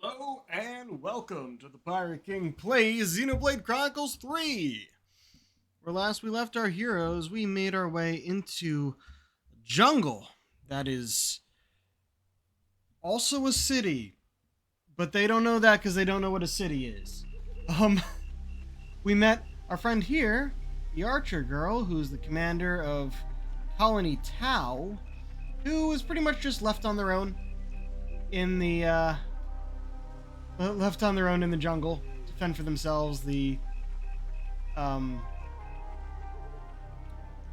Hello and welcome to the Pirate King Plays Xenoblade Chronicles 3. Where last we left our heroes, we made our way into a jungle that is also a city, but they don't know that because they don't know what a city is. Um, we met our friend here, the archer girl, who's the commander of Colony Tau, who was pretty much just left on their own in the jungle to fend for themselves. The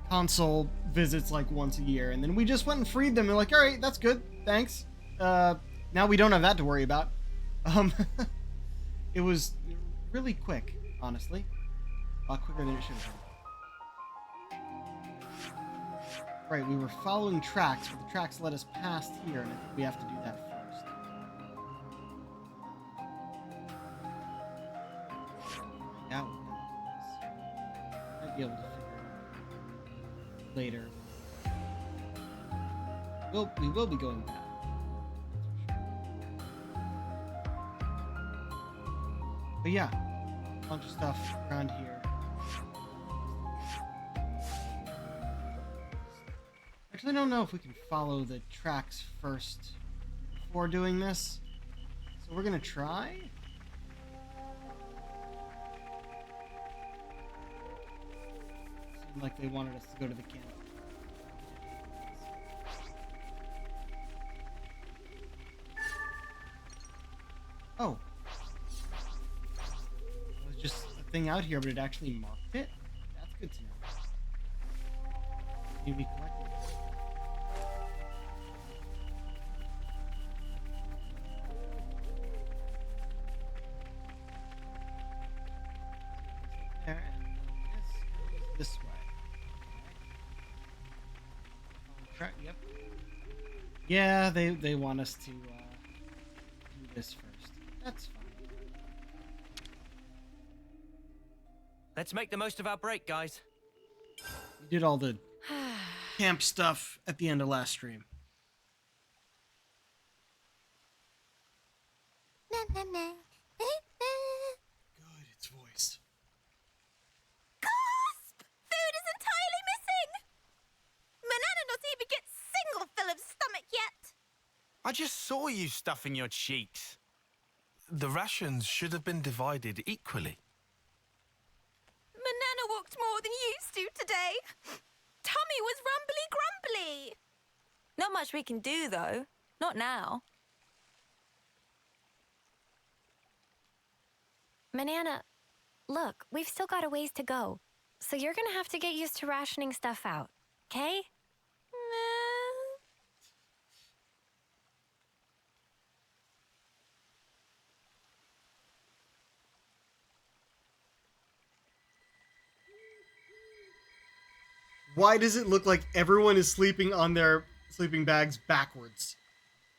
consul visits like once a year, and then we just went and freed them. And like, all right, that's good, thanks. Now we don't have that to worry about. It was really quick, honestly, a lot quicker than it should have been. Right, we were following tracks, but the tracks led us past here, and I think we have to do that first. That would might be able to figure it out later. We will be going back. But yeah, a bunch of stuff around here. Actually, I don't know if we can follow the tracks first before doing this. So we're gonna try. Seemed like they wanted us to go to the camp. Oh. It was just a thing out here, but it actually marked it? That's good to know. Maybe correct. There, and this way. Yep. Yeah, they want us to do this first. That's fine. Let's make the most of our break, guys. We did all the camp stuff at the end of last stream. Good, it's voiced. Gasp! Food is entirely missing! Manana not even get single fill of stomach yet! I just saw you stuffing your cheeks. The rations should have been divided equally. Manana walked more than used to today. Tummy was rumbly grumbly. Not much we can do, though. Not now. Manana, look, we've still got a ways to go. So you're gonna have to get used to rationing stuff out, okay? Why does it look like everyone is sleeping on their sleeping bags backwards?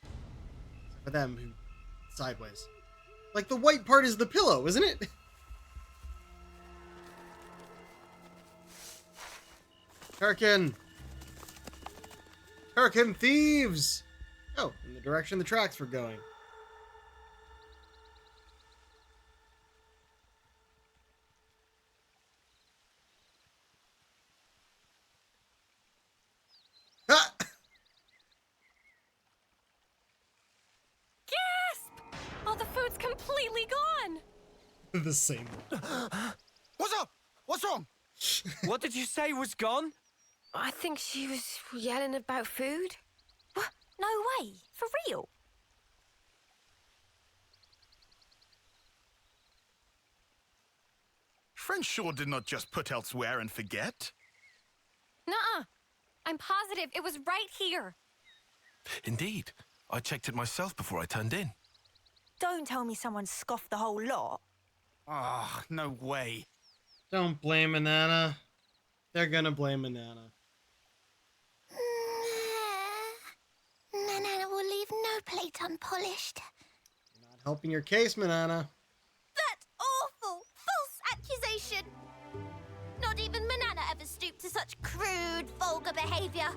Except for them, who sideways. Like, the white part is the pillow, isn't it? Turkin! Turkin thieves! Oh, in the direction the tracks were going. Ah! Gasp! All the food's completely gone! The same one. What's up? What's wrong? What did you say was gone? I think she was yelling about food. What? No way. For real? Friend sure did not just put elsewhere and forget. Nuh-uh. I'm positive it was right here. Indeed. I checked it myself before I turned in. Don't tell me someone scoffed the whole lot. Ah, no way. Don't blame Manana. They're gonna blame Manana. Manana will leave no plate unpolished. You're not helping your case, Manana. That awful, false accusation! Not even Manana ever stooped to such crude, vulgar behavior.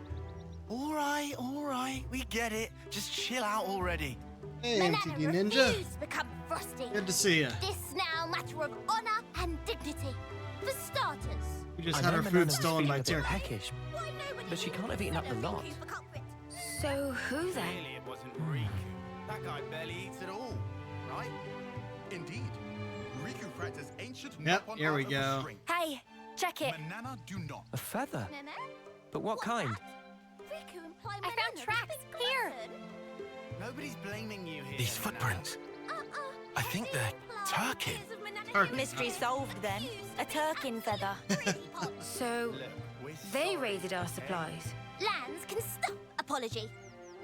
All right, we get it. Just chill out already. Hey, Manana MTV Ninja. refused to become frosty. Good to see you. This now matter of honor and dignity. For starters, We just I had know our Manana food was stolen feeling by a bit Turkey. peckish, why nobody but she can't have thinks eaten up the Xeno lot. Riku's the culprit? So who then? Clearly it wasn't Riku. That guy barely eats at all, right? Indeed. Riku practices ancient Yep, knock-on here we art of go. restraint. Hey, check it. Manana do not. A feather? Nana? But what kind? that? Riku implied I found Manana was tracks. big Here. person. Nobody's blaming you here. These Manana. footprints. I think they're Turkin. Turkin. Mystery solved then. A Turkin feather. So Look, we're they sorry. raided our supplies. Lands can stop apology.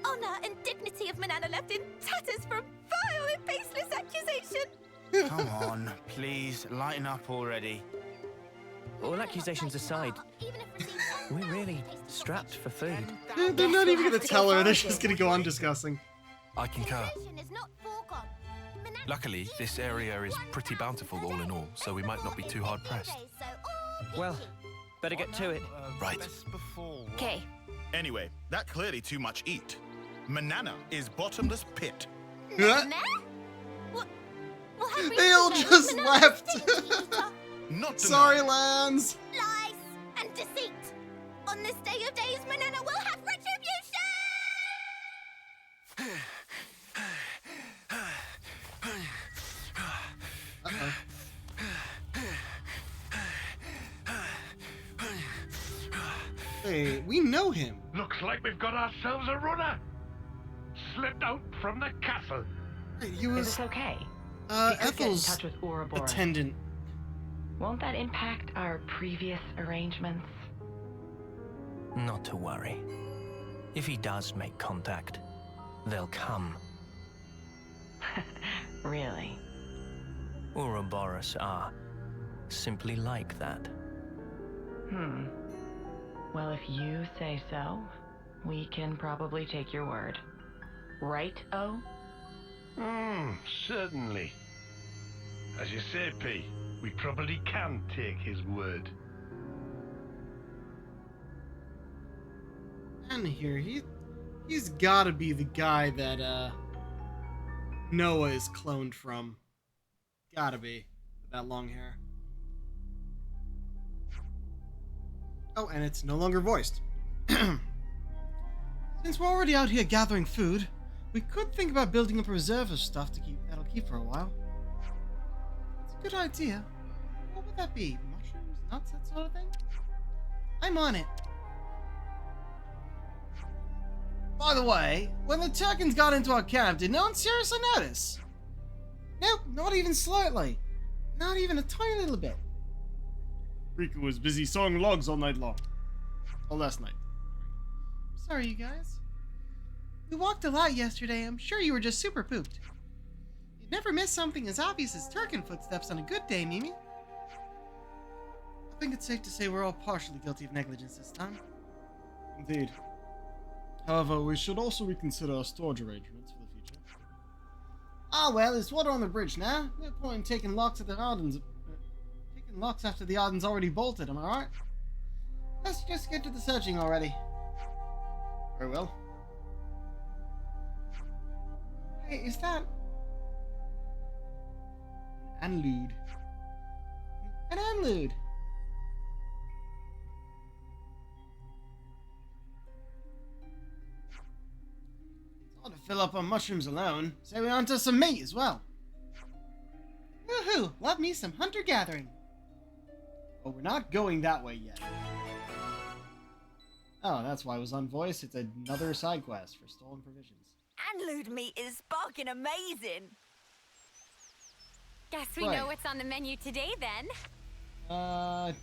Honor and dignity of Manana left in tatters from vile and baseless accusation. Come on, please, lighten up already. All accusations aside, we're really strapped for food. They're not even gonna tell her. They're just gonna go on discussing. I concur. Is not foregone. Manana Luckily, this area is pretty bountiful all in all, so we might not be too hard pressed. Well, better get to it. Right. Best before what? Okay, Anyway, that clearly too much eat. Manana is bottomless pit. Nana? What? Well, how They all Riku knows just Manana's left. stingy eater. Not Sorry, denied. Lance. Lies and deceit. On this day of days, Manana will have retribution! Uh-oh. Hey, we know him. Looks like we've got ourselves a runner. Slipped out from the castle. Hey, he Is was this okay? We could get in Ethel's touch with Ouroboros. attendant. Won't that impact our previous arrangements? Not to worry. If he does make contact, they'll come. Really? Ouroboros are simply like that. Well, if you say so, we can probably take your word. Right, O? Certainly. As you say, P, we probably can take his word. And here, he's gotta be the guy that Noah is cloned from. Gotta be. With that long hair. Oh, and it's no longer voiced. Since we're already out here gathering food, we could think about building up a reserve of stuff that'll keep for a while. It's a good idea. What would that be? Mushrooms, nuts, that sort of thing? I'm on it. By the way, when the Turkins got into our camp, did no one seriously notice? Nope, not even slightly. Not even a tiny little bit. Riku was busy sawing logs all night long. Oh, last night. Sorry, you guys. We walked a lot yesterday. I'm sure you were just super pooped. You'd never miss something as obvious as Turkin footsteps on a good day, Mimi. I think it's safe to say we're all partially guilty of negligence this time. Indeed. However, we should also reconsider our storage arrangements for the future. Ah, well, there's water on the bridge now. No point in taking locks at the Ardens. Taking locks after the Ardens already bolted, am I right? Let's just get to the searching already. Very well. Hey, is that... An Anlude. An Anlude! To fill up on mushrooms alone, so we onto some meat as well. Woohoo! Love me some hunter-gathering. But we're not going that way yet. Oh, that's why it was on voice. It's another side quest for stolen provisions. Anlude meat is sparking amazing. guess we Right. know what's on the menu today then. I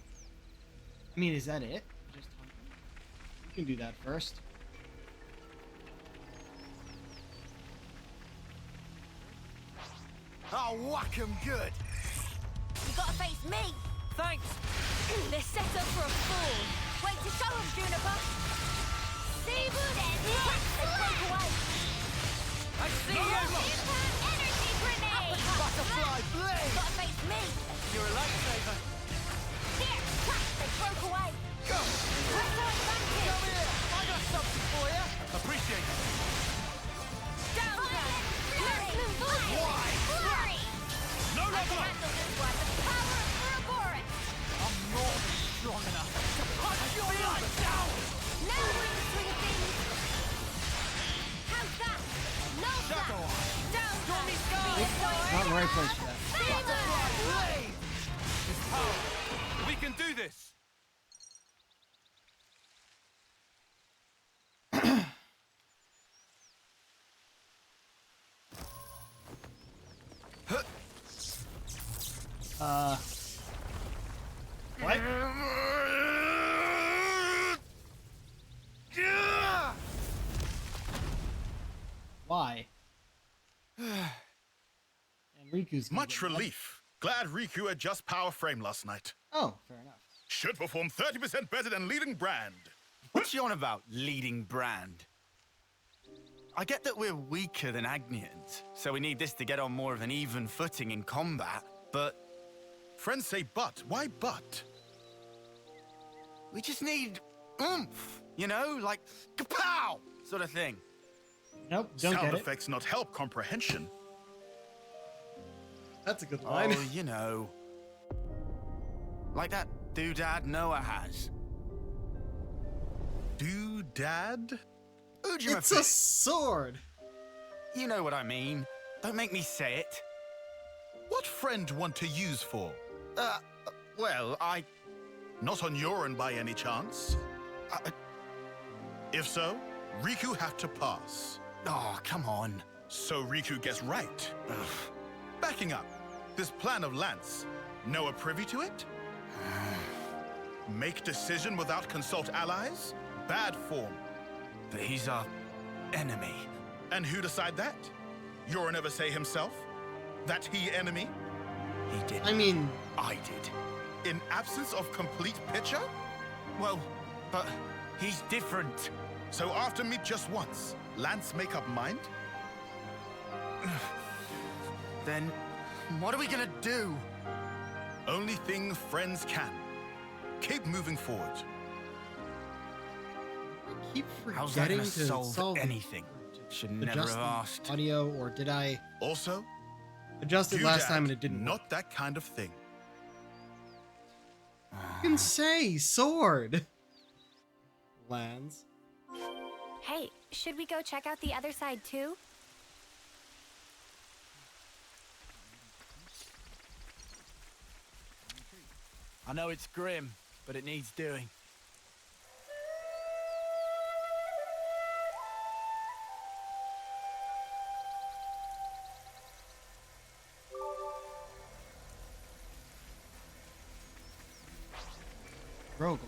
mean, is that it? Just hunting? You can do that first. Oh, whack 'em good. You gotta face me. Thanks! They're set up for a fall. Wait to show 'em, Juniper. Seafood and broke away. I see you! Impact energy grenade. Butterfly blade. Gotta face me. You're a lifesaver. Here, crack. They broke away. Go. Let's go advantage. Come here. I got something for you. Appreciate it. Down there. right place for that. We can do this! What? Why? And Riku's gonna Much get mad. relief. Glad Riku had just power frame last night. Oh, fair enough. Should perform 30% better than leading brand. What's you on about, leading brand? I get that we're weaker than Agnians, so we need this to get on more of an even footing in combat, but Friends say but. Why but? we just need oomph, you know? Like, kapow! Sort of thing. Nope, don't Sound get it. effects not help comprehension. That's a good line. Oh, you know. Like that doodad Noah has. Doodad? It's a sword. You know what I mean. Don't make me say it. What friend want to use for? Well, Not on your end by any chance? If so, Riku have to pass. Oh, come on. So Riku gets right. Backing up, this plan of Lance, Noah privy to it? Make decision without consult allies? Bad form. But he's our enemy. And who decide that? You'll never say himself? That he enemy? He did. I mean, I did. In absence of complete picture? Well, but he's different. So after meet just once, Lance make up mind? Then what are we gonna do? Only thing friends can. Keep moving forward. I keep How's that forgetting gonna to solve solve anything? Should never adjust have the asked. audio, or did I Also, adjust it last Doodad, time and it didn't? Not that kind of thing. You can say sword. Lands. Hey, should we go check out the other side too? I know it's grim, but it needs doing. Rogals.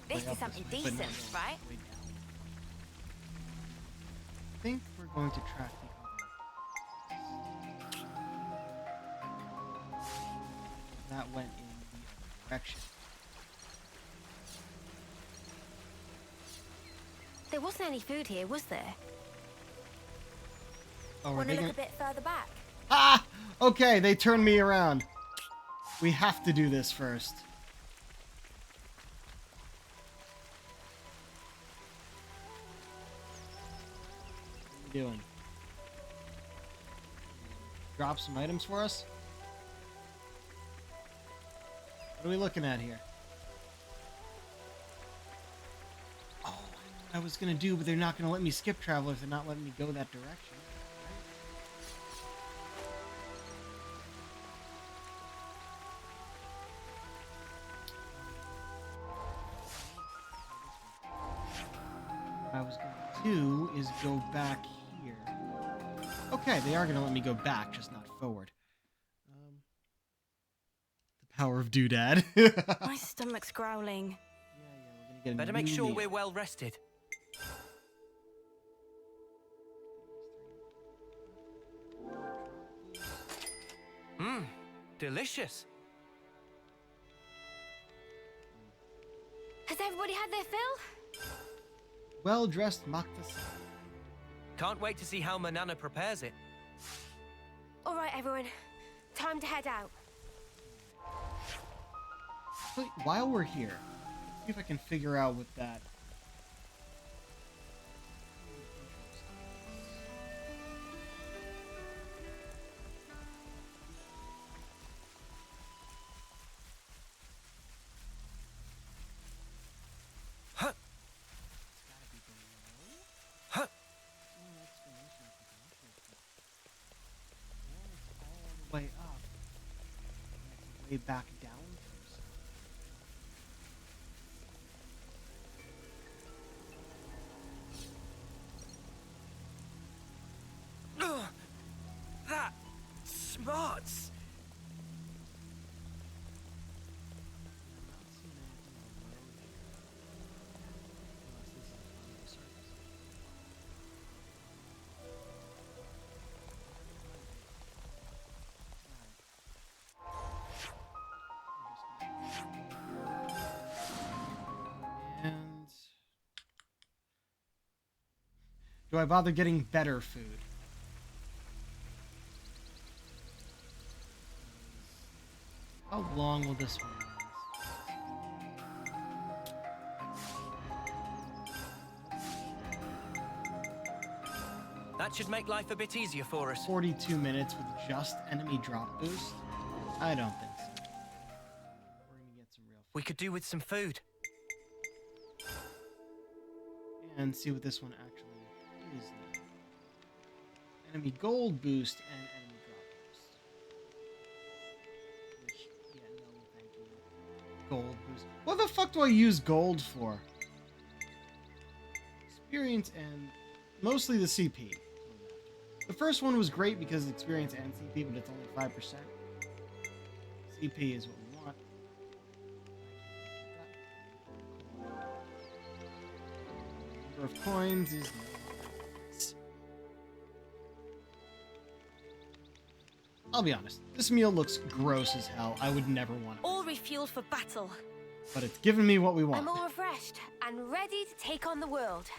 This Way up is something this way, but decent, no, right? way down. I think we're going to track the other. That went in the other direction. There wasn't any food here, was there? Oh, we're Want to look digging. a bit further back? Ah! Okay, they turned me around. We have to do this first. What are we doing? Drop some items for us? What are we looking at here? Oh, I know what I was gonna do, but they're not gonna let me skip travel if they're not letting me go that direction. What I was going to do is go back here. Okay, they are going to let me go back, just not forward. The power of Doodad. My stomach's growling. We're gonna get a Better make new sure meal. we're well rested. Mmm, delicious. Has everybody had their fill? Well-dressed Maktas. Can't wait to see how Manana prepares it. All right, everyone. Time to head out. Wait, while we're here, see if I can figure out what that. Huh. Huh. back down from Ugh, that smarts. And do I bother getting better food? How long will this one last? That should make life a bit easier for us. 42 minutes with just enemy drop boost? I don't think so. We're gonna get some real We could do with some food. and see what this one actually is now. Enemy gold boost and enemy drop boost. Which, yeah, no, thank you. Gold boost. What the fuck do I use gold for? Experience and mostly the CP. The first one was great because experience and CP, but it's only 5%. CP is what we want. Number of coins is nice. I'll be honest, this meal looks gross as hell. I would never want it. All refueled for battle. But it's giving me what we want. I'm all refreshed and ready to take on the world.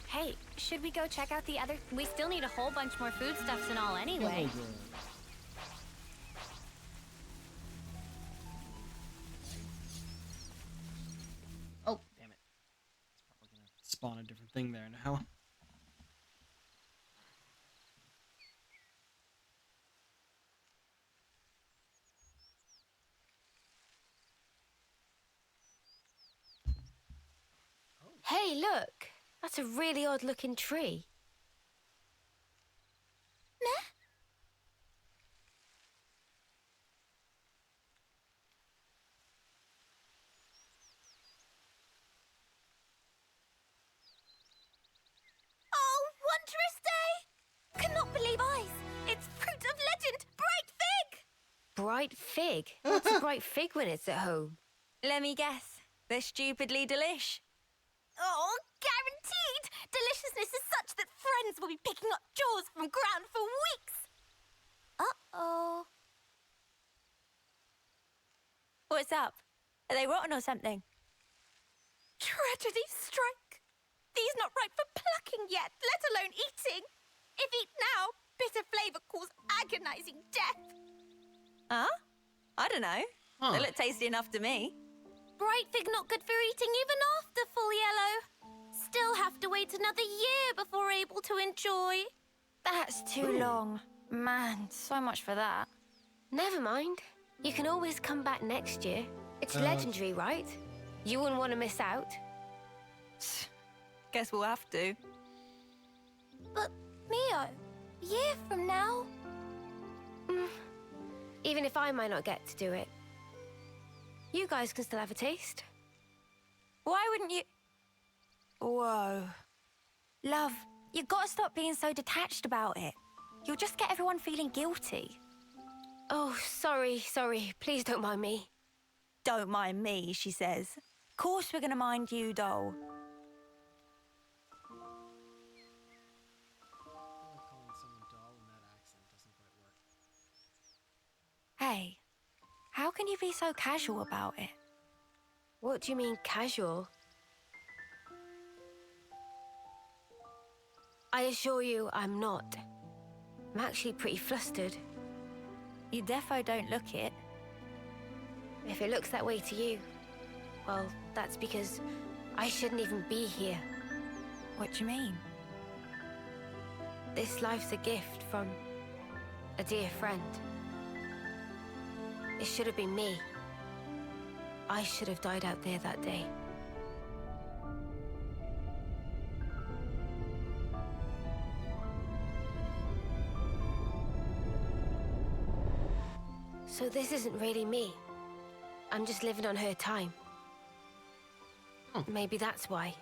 Hey, should we go check out the other? We still need a whole bunch more foodstuffs and all anyway. Hello, girl. Oh, damn it. It's probably gonna spawn a different thing there now. Hey, look! That's a really odd-looking tree. Meh? Oh, wondrous day! Cannot believe eyes. It's fruit of legend, bright fig! Bright fig? What's a bright fig when it's at home? Let me guess. They're stupidly delish. Oh, guaranteed! Deliciousness is such that friends will be picking up jaws from ground for weeks. Uh-oh. What's up? Are they rotten or something? Tragedy strike. These not ripe for plucking yet, let alone eating. If eat now, bitter flavour cause agonizing death. Huh? I don't know. Huh. They look tasty enough to me. Bright fig not good for eating even after full yellow. Still have to wait another year before able to enjoy. That's too long. Man, so much for that. Never mind. You can always come back next year. It's legendary, right? You wouldn't want to miss out. Guess we'll have to. But, Mio, a year from now? Even if I might not get to do it, you guys can still have a taste. Why wouldn't you... Whoa. Love, you gotta stop being so detached about it. You'll just get everyone feeling guilty. Oh, sorry. Please don't mind me. Don't mind me, she says. Of course we're gonna mind you, doll. Calling someone doll in that accent doesn't quite work. Hey, how can you be so casual about it? What do you mean, casual? I assure you, I'm not. I'm actually pretty flustered. You defo don't look it. If it looks that way to you, well, that's because I shouldn't even be here. What do you mean? This life's a gift from a dear friend. It should have been me. I should have died out there that day. So this isn't really me. I'm just living on her time. Oh. Maybe that's why.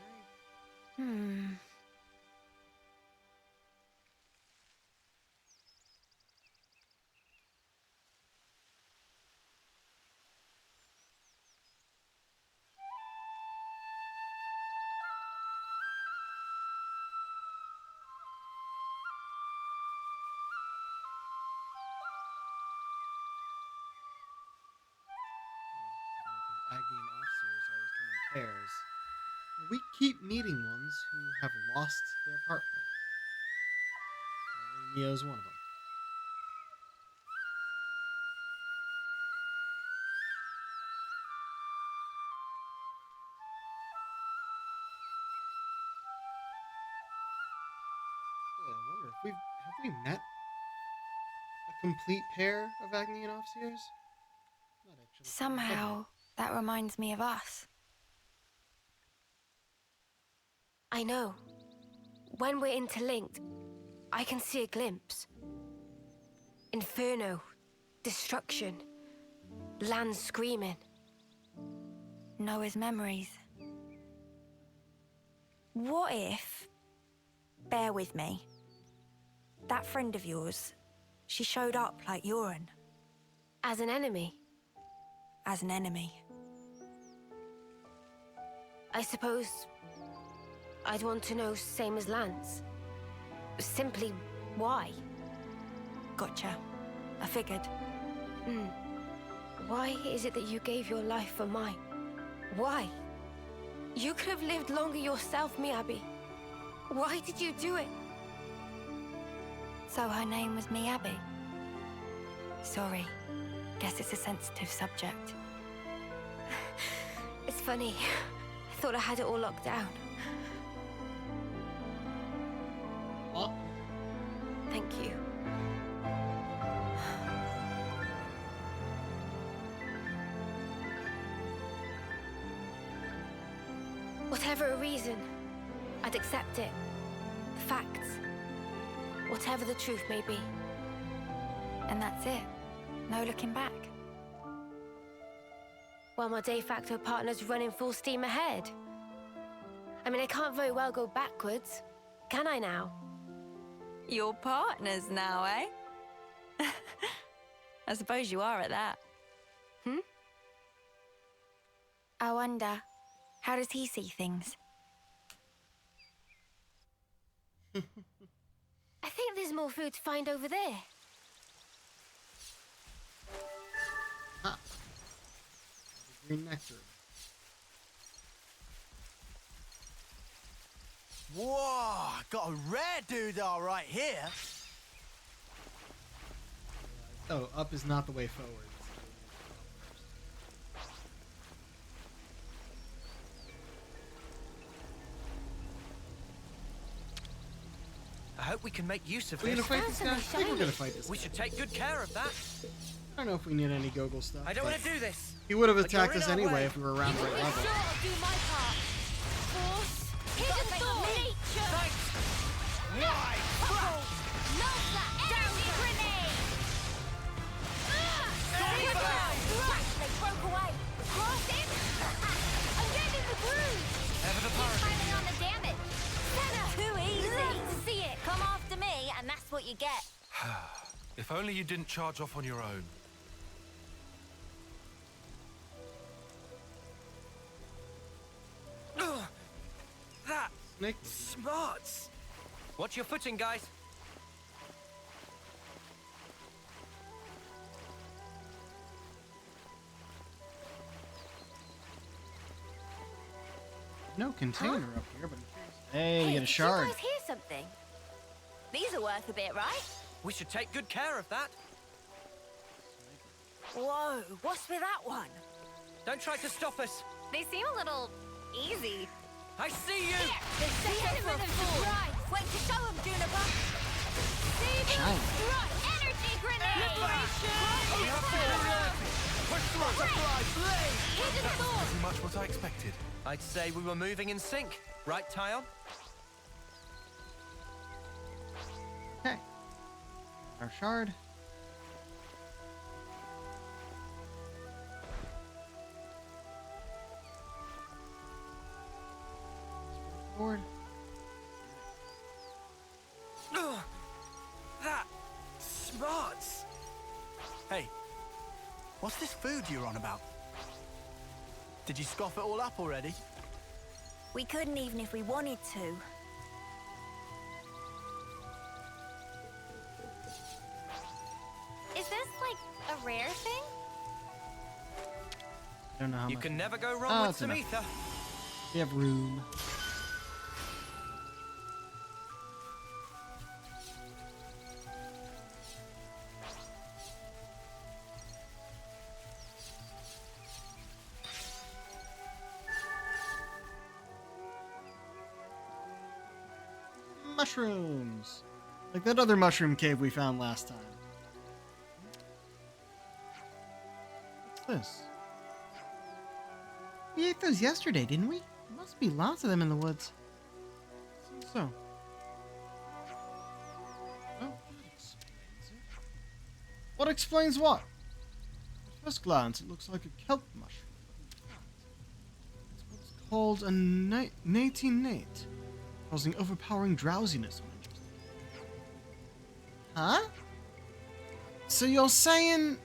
Agni and officers always come in pairs. We keep meeting ones who have lost their partner. Neo's one of them. I wonder if have we met a complete pair of Agni and officers? Not actually. Somehow, that reminds me of us. I know. When we're interlinked, I can see a glimpse. Inferno, destruction, land screaming. Noah's memories. What if, bear with me, that friend of yours, she showed up like Yoren? As an enemy? As an enemy. I suppose I'd want to know same as Lance. Simply why? Gotcha. I figured. Why is it that you gave your life for mine? Why? You could have lived longer yourself, Miyabi. Why did you do it? So her name was Miyabi? Sorry. Guess it's a sensitive subject. It's funny. I thought I had it all locked down. Oh. Thank you. Whatever a reason, I'd accept it. Facts. Whatever the truth may be. And that's it. No looking back. While my de facto partner's running full steam ahead. I mean, I can't very well go backwards, can I now? Your partners now, eh? I suppose you are at that. I wonder, how does he see things? I think there's more food to find over there. Ah. Green nectar. Whoa, got a rare doodah right here. Oh, up is not the way forward. I hope we can make use of We're gonna this. fight this guy? I think we're gonna fight this We guy. should take good care of that. I don't know if we need any Gogol stuff. I don't want to do this. He would have But you're attacked in us our anyway way. if we were around the right level. I'll do my part. Force, hidden thought, nature. Why? Melt that energy grenade. They broke away. Cross it. I'm getting the groove. Ever the party. Timing on the damage. Too easy to see it. Come after me, and that's what you get. If only you didn't charge off on your own. That Snake. smarts. Watch your footing, guys. No container up here, but hey, we get a Did shard. you guys hear something? These are worth a bit, right? We should take good care of that. Whoa, what's with that one? Don't try to stop us. They seem a little easy. I see you. They're set for a surprise. Wait to show them, Juniper. Shine. Right, energy grenade. Hidden thought. Pretty much what I expected. I'd say we were moving in sync. Right, Tyon? Okay. Our shard. Hey, what's this food you're on about? Did you scoff it all up already? We couldn't even if we wanted to. Is this like a rare thing? I don't know how You much. can never go Oh, wrong with it's enough. Samantha. We have room. Mushrooms. Like that other mushroom cave we found last time. What's this? We ate those yesterday, didn't we? There must be lots of them in the woods. Seems so. Oh, that explains it. What explains what? At first glance, it looks like a kelp mushroom. It's what's called a nate, causing overpowering drowsiness when ingested. Huh? So you're saying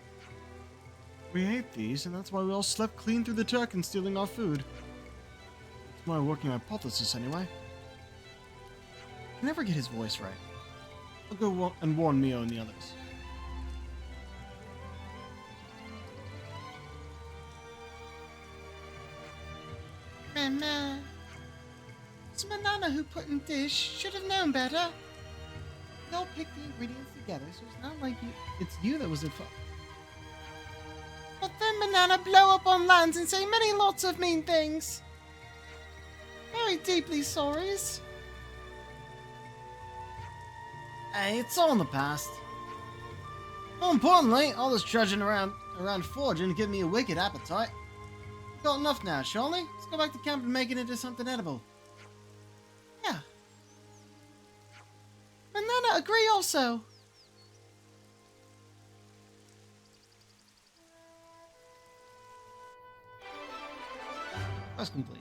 we ate these, and that's why we all slept clean through the turk and stealing our food? That's my working hypothesis, anyway. I can never get his voice right. I'll go and warn Mio and the others. Mama. It's Manana who put in dish. Should have known better. We all picked the ingredients together, so it's not like it's you that was at fault. But then Manana blow up on lands and say many lots of mean things. Very deeply sorries. Hey, it's all in the past. More importantly, all this trudging around foraging give me a wicked appetite. We've got enough now, surely? Let's go back to camp and make it into something edible. Yeah. Manana agree also. Quest complete.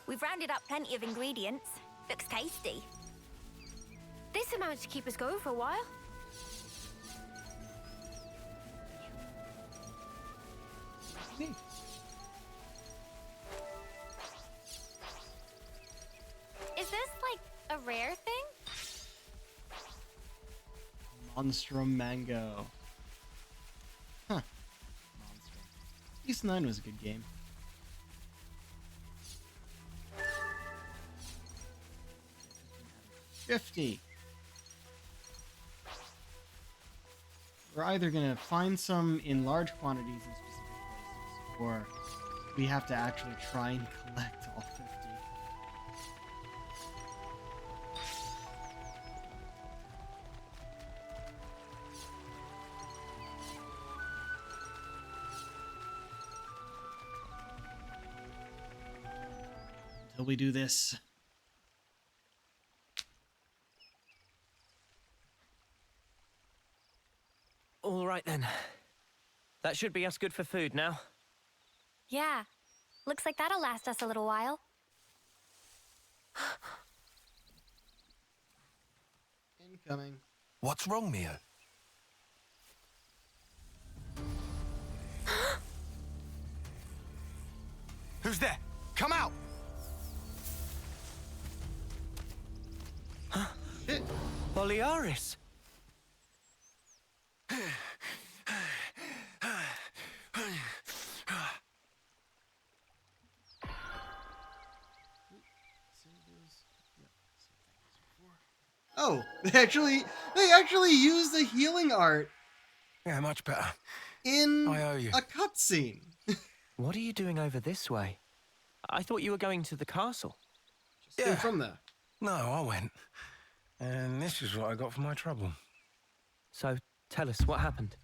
We've rounded up plenty of ingredients. Looks tasty. This amounts to keep us going for a while. Is this like a rare thing? Monstrum Mango. Huh. Monstrum. East 9 was a good game. $50. We're either gonna find some in large quantities in specific places, or we have to actually try and collect all 50. Until we do this. All right then. That should be us good for food now. Yeah. Looks like that'll last us a little while. Incoming. What's wrong, Mio? Who's there? Come out! Boliaris! Oh, they actually use the healing art Yeah, much better. in I owe you. a cutscene. What are you doing over this way? I thought you were going to the castle. Yeah. From there. No, I went. And this is what I got for my trouble. So, tell us what happened.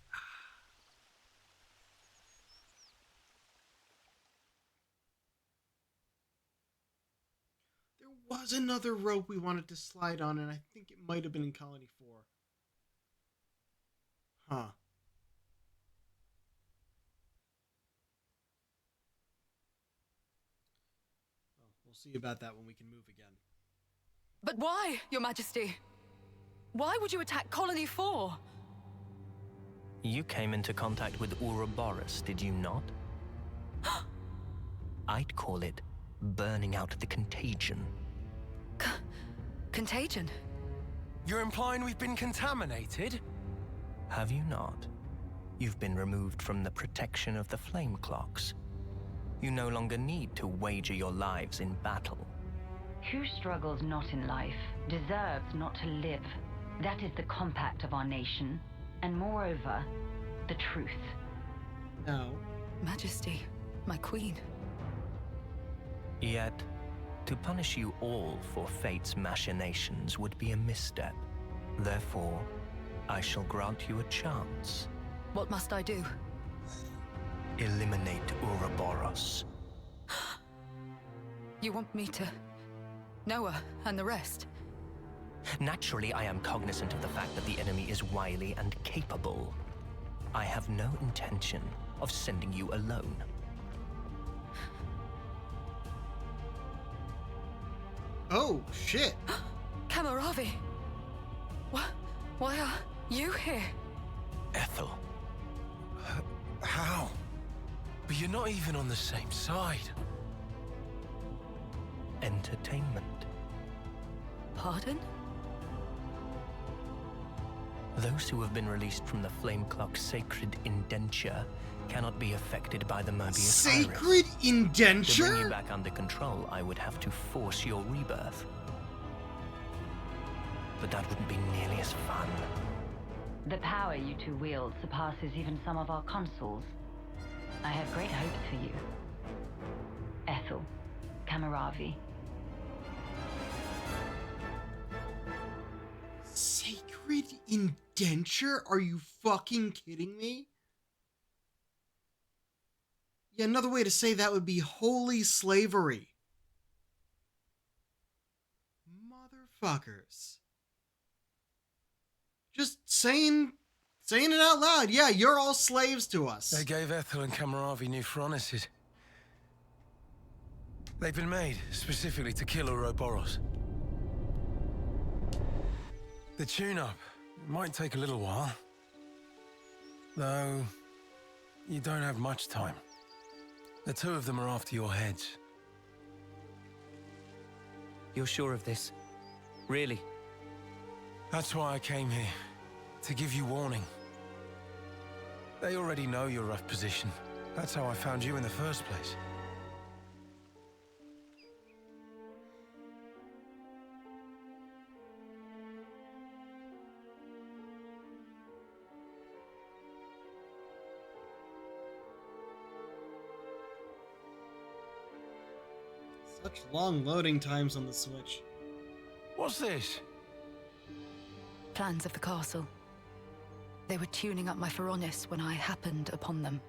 There was another rope we wanted to slide on, and I think it might have been in Colony 4. Huh. Well, we'll see about that when we can move again. But why, Your Majesty? Why would you attack Colony 4? You came into contact with Ouroboros, did you not? I'd call it burning out the contagion. Contagion? You're implying we've been contaminated? Have you not? You've been removed from the protection of the flame clocks. You no longer need to wager your lives in battle. Who struggles not in life deserves not to live. That is the compact of our nation, and moreover, the truth. No. Majesty, my queen. Yet, to punish you all for fate's machinations would be a misstep. Therefore, I shall grant you a chance. What must I do? Eliminate Ouroboros. You want me to... Noah and the rest? Naturally, I am cognizant of the fact that the enemy is wily and capable. I have no intention of sending you alone. Oh, shit. Kamaravi! Why are you here? Ethel. How? But you're not even on the same side. Entertainment. Pardon? Those who have been released from the Flame Clock's sacred indenture cannot be affected by the Mobius Sacred Iris. indenture? To bring you back under control, I would have to force your rebirth. But that wouldn't be nearly as fun. The power you two wield surpasses even some of our consuls. I have great hopes for you. Ethel, Kamaravi. Sacred indenture? Are you fucking kidding me? Yeah, another way to say that would be holy slavery. Motherfuckers. Just saying it out loud. Yeah, you're all slaves to us. They gave Ethel and Kamaravi new furnaces. They've been made specifically to kill Ouroboros. The tune-up might take a little while. Though, you don't have much time. The two of them are after your heads. You're sure of this? Really? That's why I came here. To give you warning. They already know your rough position. That's how I found you in the first place. Such long loading times on the Switch. What's this? Plans of the castle. They were tuning up my Feronis when I happened upon them.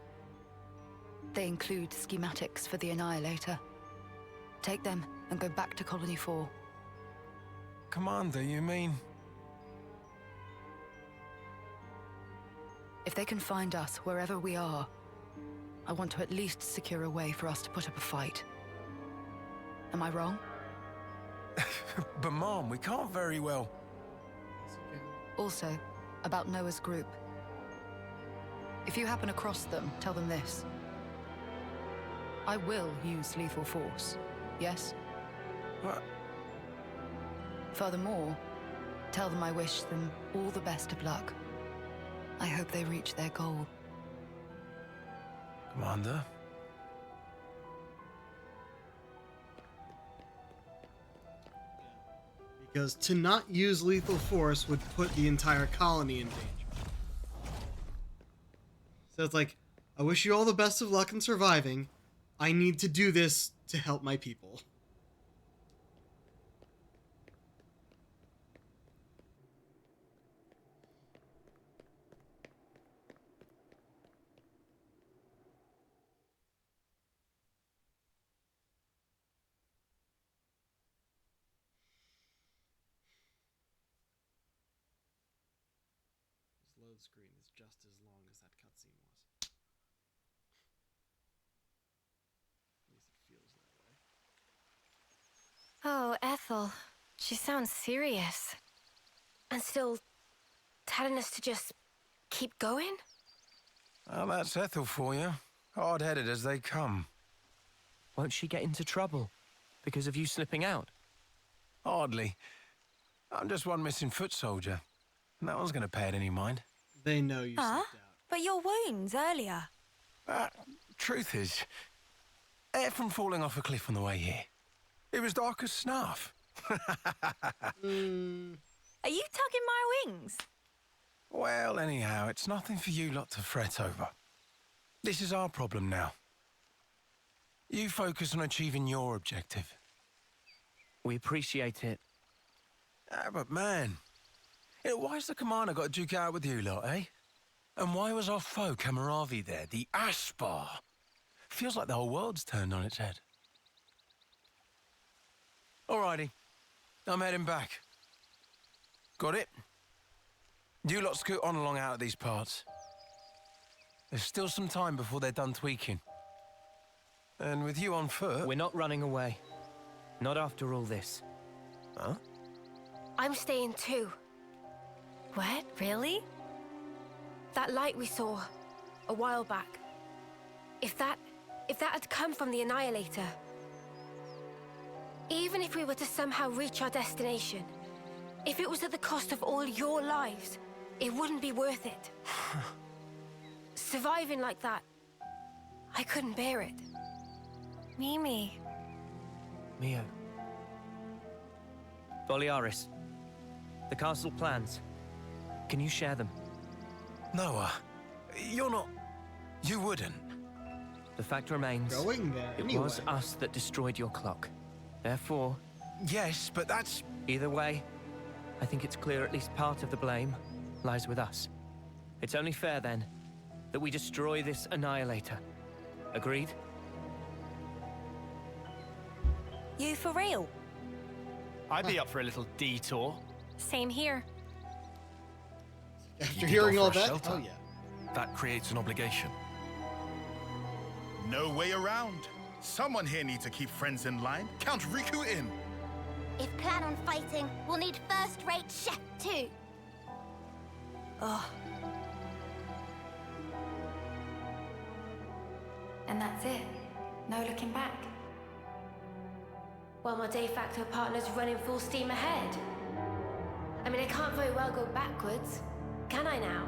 They include schematics for the Annihilator. Take them and go back to Colony 4. Commander, you mean? If they can find us wherever we are, I want to at least secure a way for us to put up a fight. Am I wrong? But Mom, we can't very well... Also, about Noah's group. If you happen across them, tell them this. I will use lethal force, yes? What? Furthermore, tell them I wish them all the best of luck. I hope they reach their goal. Commander? Because to not use lethal force would put the entire colony in danger. So it's like, I wish you all the best of luck in surviving. I need to do this to help my people. Load screen is just as long as that cutscene was. At least it feels that way. Oh, Ethel. She sounds serious. And still telling us to just keep going? Well, that's Ethel for you. Hard-headed as they come. Won't she get into trouble because of you slipping out? Hardly. I'm just one missing foot soldier. No one's going to pay it any mind. They know you Huh? slipped out. But your wounds earlier. Truth is, air from falling off a cliff on the way here. It was dark as snuff. Are you tugging my wings? Well, anyhow, it's nothing for you lot to fret over. This is our problem now. You focus on achieving your objective. We appreciate it. But man, why's the commander got to duke out with you lot, eh? And why was our foe Kamaravi there, the Ashbar? Feels like the whole world's turned on its head. Alrighty, I'm heading back. Got it? You lot scoot on along out of these parts. There's still some time before they're done tweaking. And with you on foot... We're not running away. Not after all this. Huh? I'm staying too. What? Really? That light we saw a while back. If that had come from the Annihilator, even if we were to somehow reach our destination, if it was at the cost of all your lives, it wouldn't be worth it. Surviving like that, I couldn't bear it. Mimi. Mio. Boliaris. The castle plans. Can you share them? Noah, you're not... You wouldn't. The fact remains, Going there it anyway. was us that destroyed your clock. Therefore... Yes, but that's... Either way, I think it's clear at least part of the blame lies with us. It's only fair, then, that we destroy this Annihilator. Agreed? You for real? I'd be up for a little detour. Same here. After You did hearing all offer a that, shelter. oh yeah. That creates an obligation. No way around. Someone here needs to keep friends in line. Count Riku in. If plan on fighting, we'll need first-rate chef too. Oh. And that's it. No looking back. While my de facto partner's running full steam ahead. I mean, I can't very well go backwards, can I now?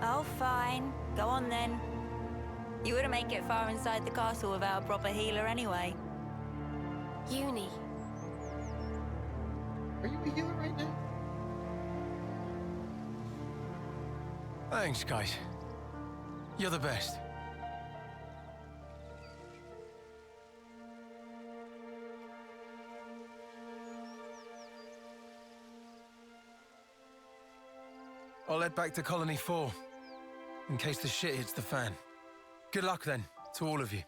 Oh, fine. Go on then. You wouldn't make it far inside the castle without a proper healer anyway. Uni. Are you a healer right now? Thanks, guys. You're the best. I'll head back to Colony 4, in case the shit hits the fan. Good luck, then, to all of you.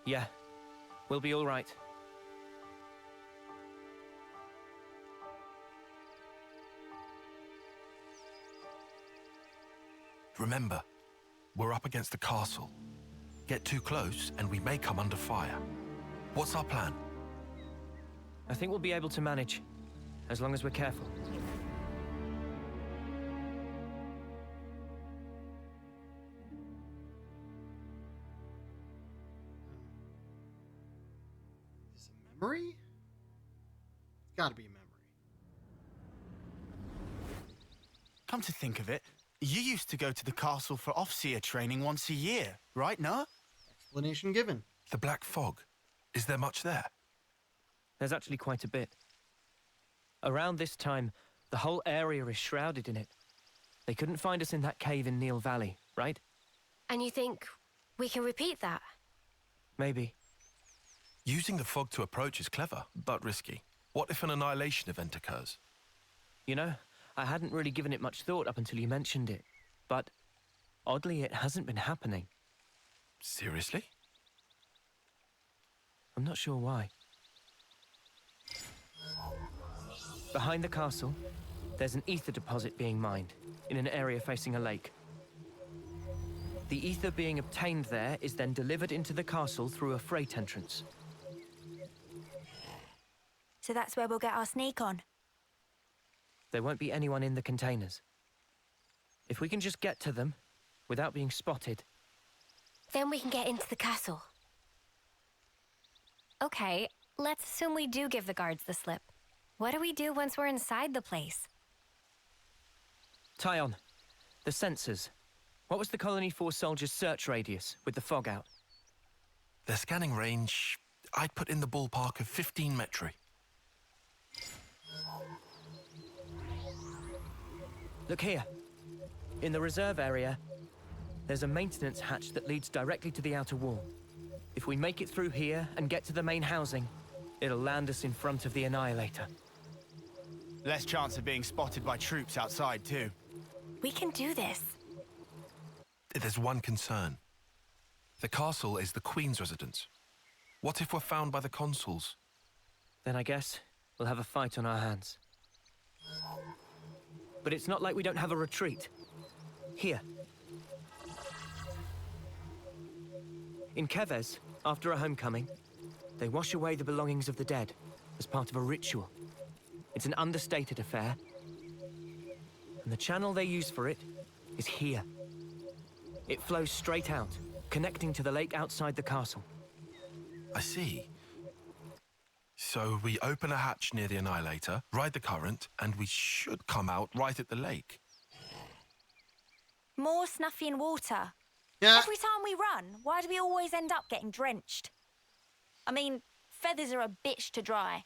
Yeah. We'll be all right. Remember, we're up against the castle. Get too close and we may come under fire. What's our plan? I think we'll be able to manage, as long as we're careful. Is it memory? It's gotta be a memory. Come to think of it, you used to go to the castle for Officer training once a year, right, Noah? Explanation given. The Black Fog. Is there much there? There's actually quite a bit. Around this time, the whole area is shrouded in it. They couldn't find us in that cave in Neil Valley, right? And you think we can repeat that? Maybe. Using the fog to approach is clever, but risky. What if an annihilation event occurs? You know, I hadn't really given it much thought up until you mentioned it. But, oddly, it hasn't been happening. Seriously? I'm not sure why. Behind the castle, there's an ether deposit being mined, in an area facing a lake. The ether being obtained there is then delivered into the castle through a freight entrance. So that's where we'll get our sneak on. There won't be anyone in the containers. If we can just get to them without being spotted. Then we can get into the castle. Okay, let's assume we do give the guards the slip. What do we do once we're inside the place? Tyon, the sensors. What was the Colony Force soldiers' search radius with the fog out? Their scanning range, I'd put in the ballpark of 15 metri. Look here. In the reserve area, there's a maintenance hatch that leads directly to the outer wall. If we make it through here and get to the main housing, it'll land us in front of the Annihilator. Less chance of being spotted by troops outside, too. We can do this. There's one concern. The castle is the Queen's residence. What if we're found by the consuls? Then I guess we'll have a fight on our hands. But it's not like we don't have a retreat. Here. In Kevez, after a homecoming, they wash away the belongings of the dead as part of a ritual. It's an understated affair. And the channel they use for it is here. It flows straight out, connecting to the lake outside the castle. I see. So we open a hatch near the Annihilator, ride the current, and we should come out right at the lake. More snuffy in water. Yeah. Every time we run, why do we always end up getting drenched? I mean, feathers are a bitch to dry.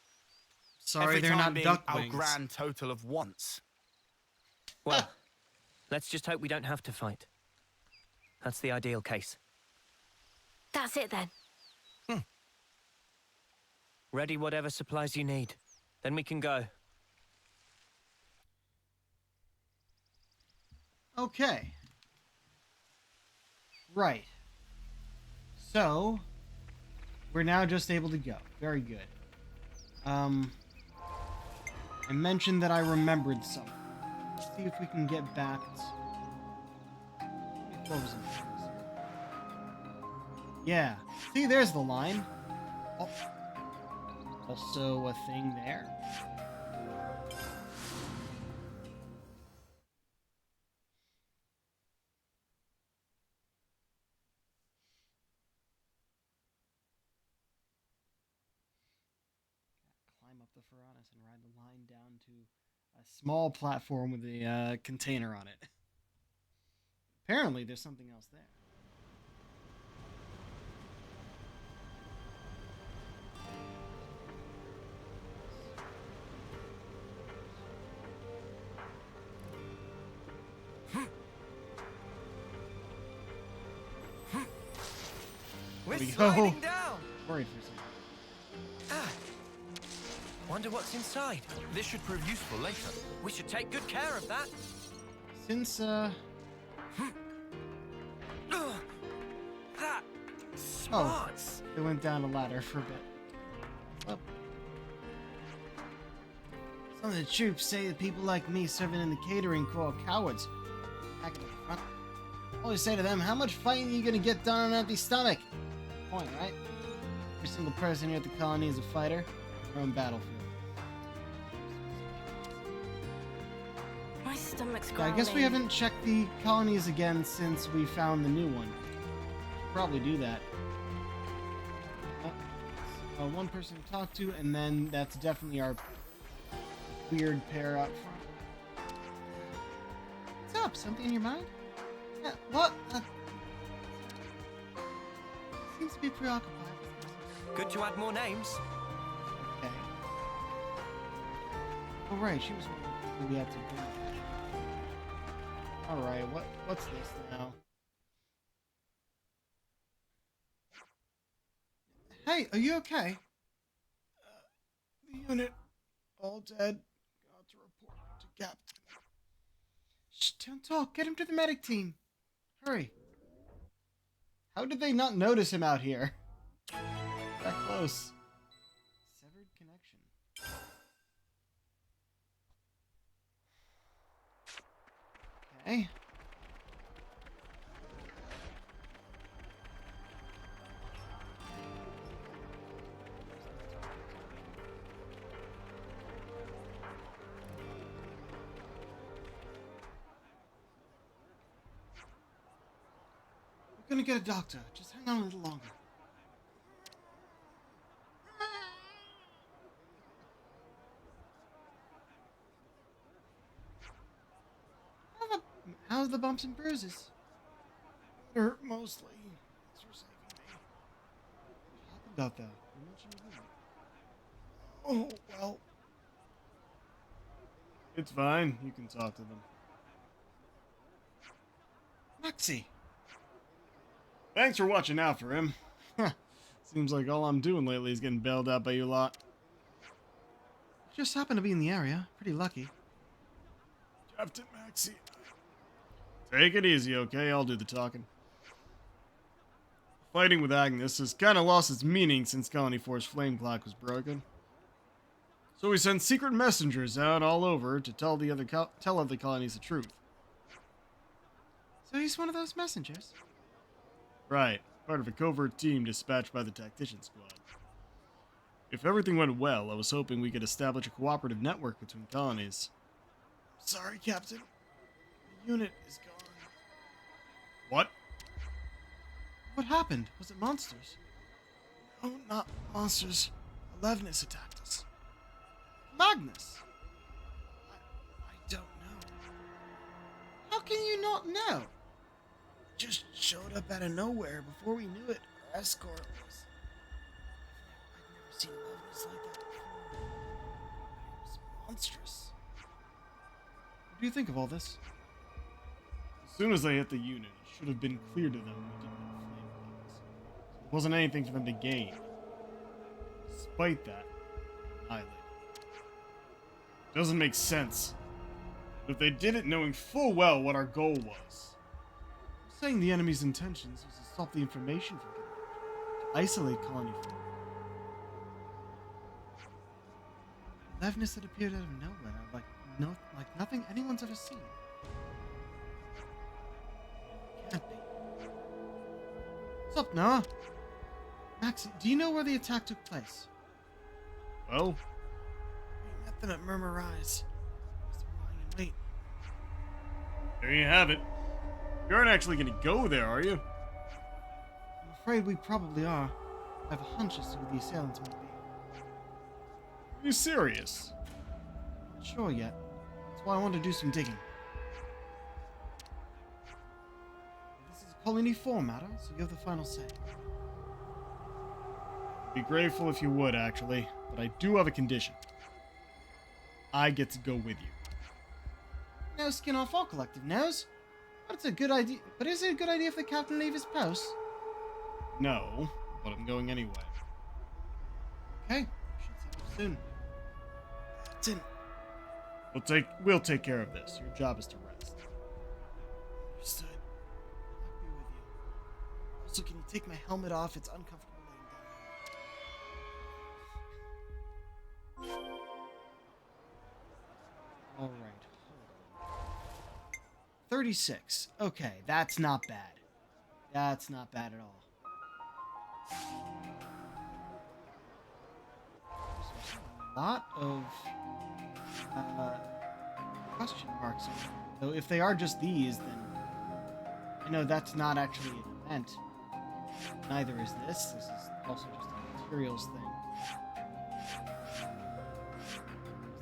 Sorry, Every they're time not being duck our wings. grand total of once. Well, let's just hope we don't have to fight. That's the ideal case. That's it then. Ready whatever supplies you need. Then we can go. Okay. Right. So, we're now just able to go. Very good. I mentioned that I remembered something. Let's see if we can get back to... What was it? Yeah. See, there's the line. Oh. Also a thing there. Climb up the Furanis and ride the line down to a small platform with a container on it. Apparently, there's something else there. We're we go. sliding down! Worried for a second. Wonder what's inside. This should prove useful later. We should take good care of that. Since, That smarts. They went down a ladder for a bit. Well, some of the troops say that people like me serving in the catering crew are cowards. Back in the front. I always say to them, how much fighting are you gonna get done on an empty stomach? Point, right? Every single person here at the colony is a fighter. Their own battlefield. My stomach's So I growling. guess we haven't checked the colonies again since we found the new one. Should probably do that. One person to talk to, and then that's definitely our weird pair up front. What's up? Something in your mind? Yeah, what? Seems to be preoccupied. Good to add more names. Okay. Oh, right, she was wondering who we had to bring. Alright, what's this now? Hey, are you okay? The unit, all dead. Got to report to Captain. Shh, don't talk. Get him to the medic team. Hurry. How did they not notice him out here? That close. Severed connection. Okay. gonna get a doctor. Just hang on a little longer. How's the bumps and bruises? It hurt mostly. Thanks for saving me. What happened out there? You mentioned a woman. Oh, well. It's fine. You can talk to them. Maxie! Thanks for watching out for him. Seems like all I'm doing lately is getting bailed out by you lot. Just happened to be in the area. Pretty lucky. Captain Maxie. Take it easy, okay? I'll do the talking. Fighting with Agnes has kind of lost its meaning since Colony 4's flame clock was broken. So we sent secret messengers out all over to tell the other colonies the truth. So he's one of those messengers? Right, part of a covert team dispatched by the Tactician Squad. If everything went well, I was hoping we could establish a cooperative network between colonies. Sorry, Captain. The unit is gone. What? What happened? Was it monsters? No, not monsters. Alevnis attacked us. Magnus? I don't know. How can you not know? Just showed up out of nowhere. Before we knew it, our escort was... I've never seen Alevnis like that before. It was monstrous. What do you think of all this? As soon as they hit the unit, it should have been clear to them we didn't have flame clouds. There wasn't anything for them to gain. Despite that, annihilated. Doesn't make sense. But if they did it knowing full well what our goal was. Saying the enemy's intentions was to stop the information from getting out, to isolate Colony 4. Alevnis that appeared out of nowhere, like nothing anyone's ever seen. Can't be. What's up, Noah? Max, do you know where the attack took place? Well, we met them at Murmur Rise. Lying in wait. There you have it. You aren't actually going to go there, are you? I'm afraid we probably are. I have a hunch as to who the assailants might be. Are you serious? Not sure yet. That's why I want to do some digging. This is a Colony 4 matter, so you have the final say. I'd be grateful if you would, actually, but I do have a condition. I get to go with you. No skin off our collective nose. But it's a good idea. But is it a good idea if the captain leave his post? No, but I'm going anyway. Okay, should see you soon. Captain. We'll take care of this. Your job is to rest. Understood. I'll be with you. Also, can you take my helmet off? It's uncomfortable laying down. All right. 36. Okay, that's not bad. That's not bad at all. There's a lot of question marks. So if they are just these, then I know that's not actually an event. Neither is this. This is also just a materials thing.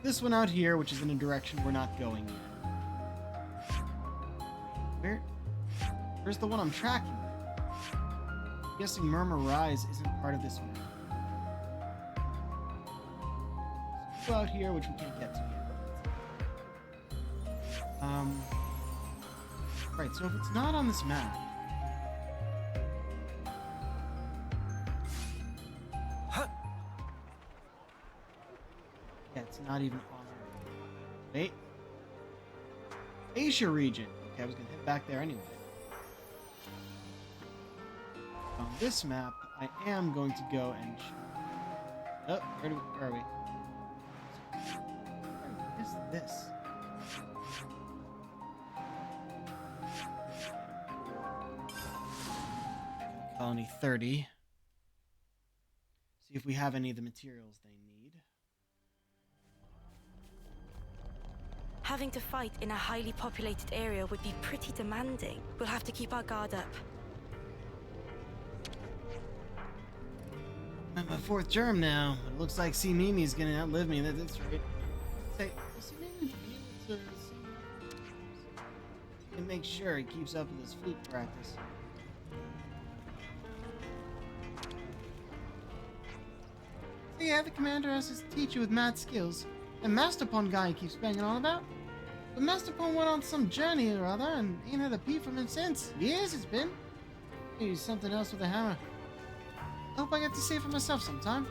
This one out here, which is in a direction we're not going yet. Where's the one I'm tracking? I'm guessing Murmur Rise isn't part of this one. So go out here, which we can't get to yet. Right, so if it's not on this map... Yeah, it's not even on our... Wait. Asia region. Okay, I was gonna head back there anyway. On this map, I am going to go and... Oh, where are we? What is this? Colony 30. See if we have any of the materials they need. Having to fight in a highly populated area would be pretty demanding. We'll have to keep our guard up. I'm at my 4th term now, but it looks like C. Mimi's gonna outlive me. That's right. Hey, C. Mimi be able to see and make sure he keeps up with his flute practice. So yeah, the commander has his teacher with mad skills. And Master Pwn guy he keeps banging on about. But Master Pwn went on some journey or other and ain't had a peep from him since. Years it's been. Maybe something else with a hammer. I hope I get to see it for myself sometime.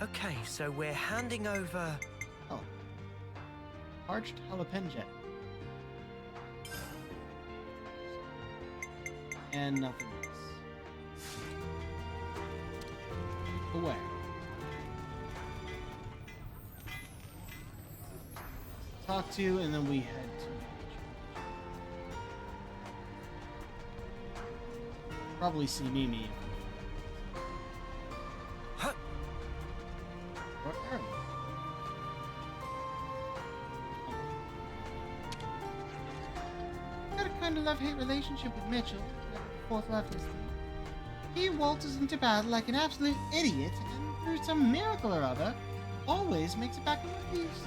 Okay, so we're handing over... Oh. Parched jalapeno. And nothing else. Aware. Talk to, and then we head to... Probably see Mimi. Huh. Or Aaron. Got a kind of love-hate relationship with Mitchell, the 4th level team. He waltzes into battle like an absolute idiot, and through some miracle or other, always makes it back in one piece.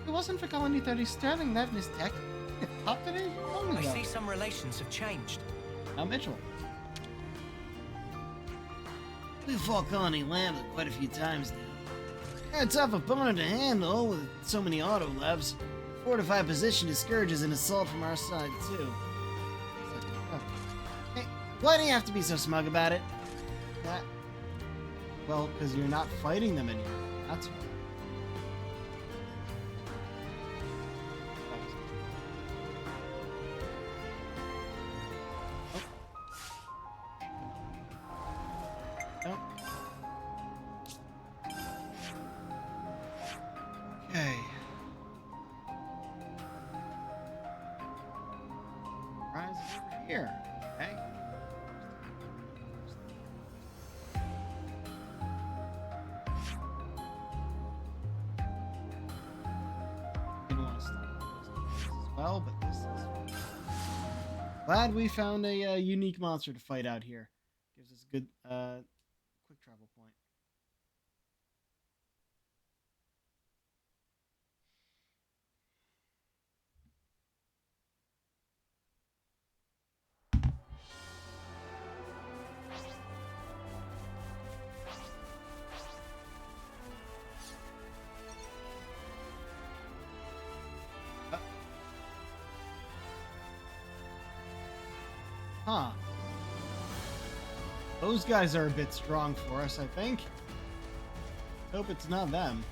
If it wasn't for Colony 30's sterling levelness tech, it popped it in long I ago. see some relations have changed. Now Mitchell. We've fought Colony Lambda quite a few times now. They're a tough opponent to handle with so many auto-levs. Fortified position discourages an assault from our side, too. Hey, why do you have to be so smug about it? Well, because you're not fighting them anymore. That's why. Okay. Rise is over here. Okay. Didn't want to stop this as well, but this is glad we found a unique monster to fight out here. Gives us a good quick travel point. Huh. Those guys are a bit strong for us, I think. Hope it's not them.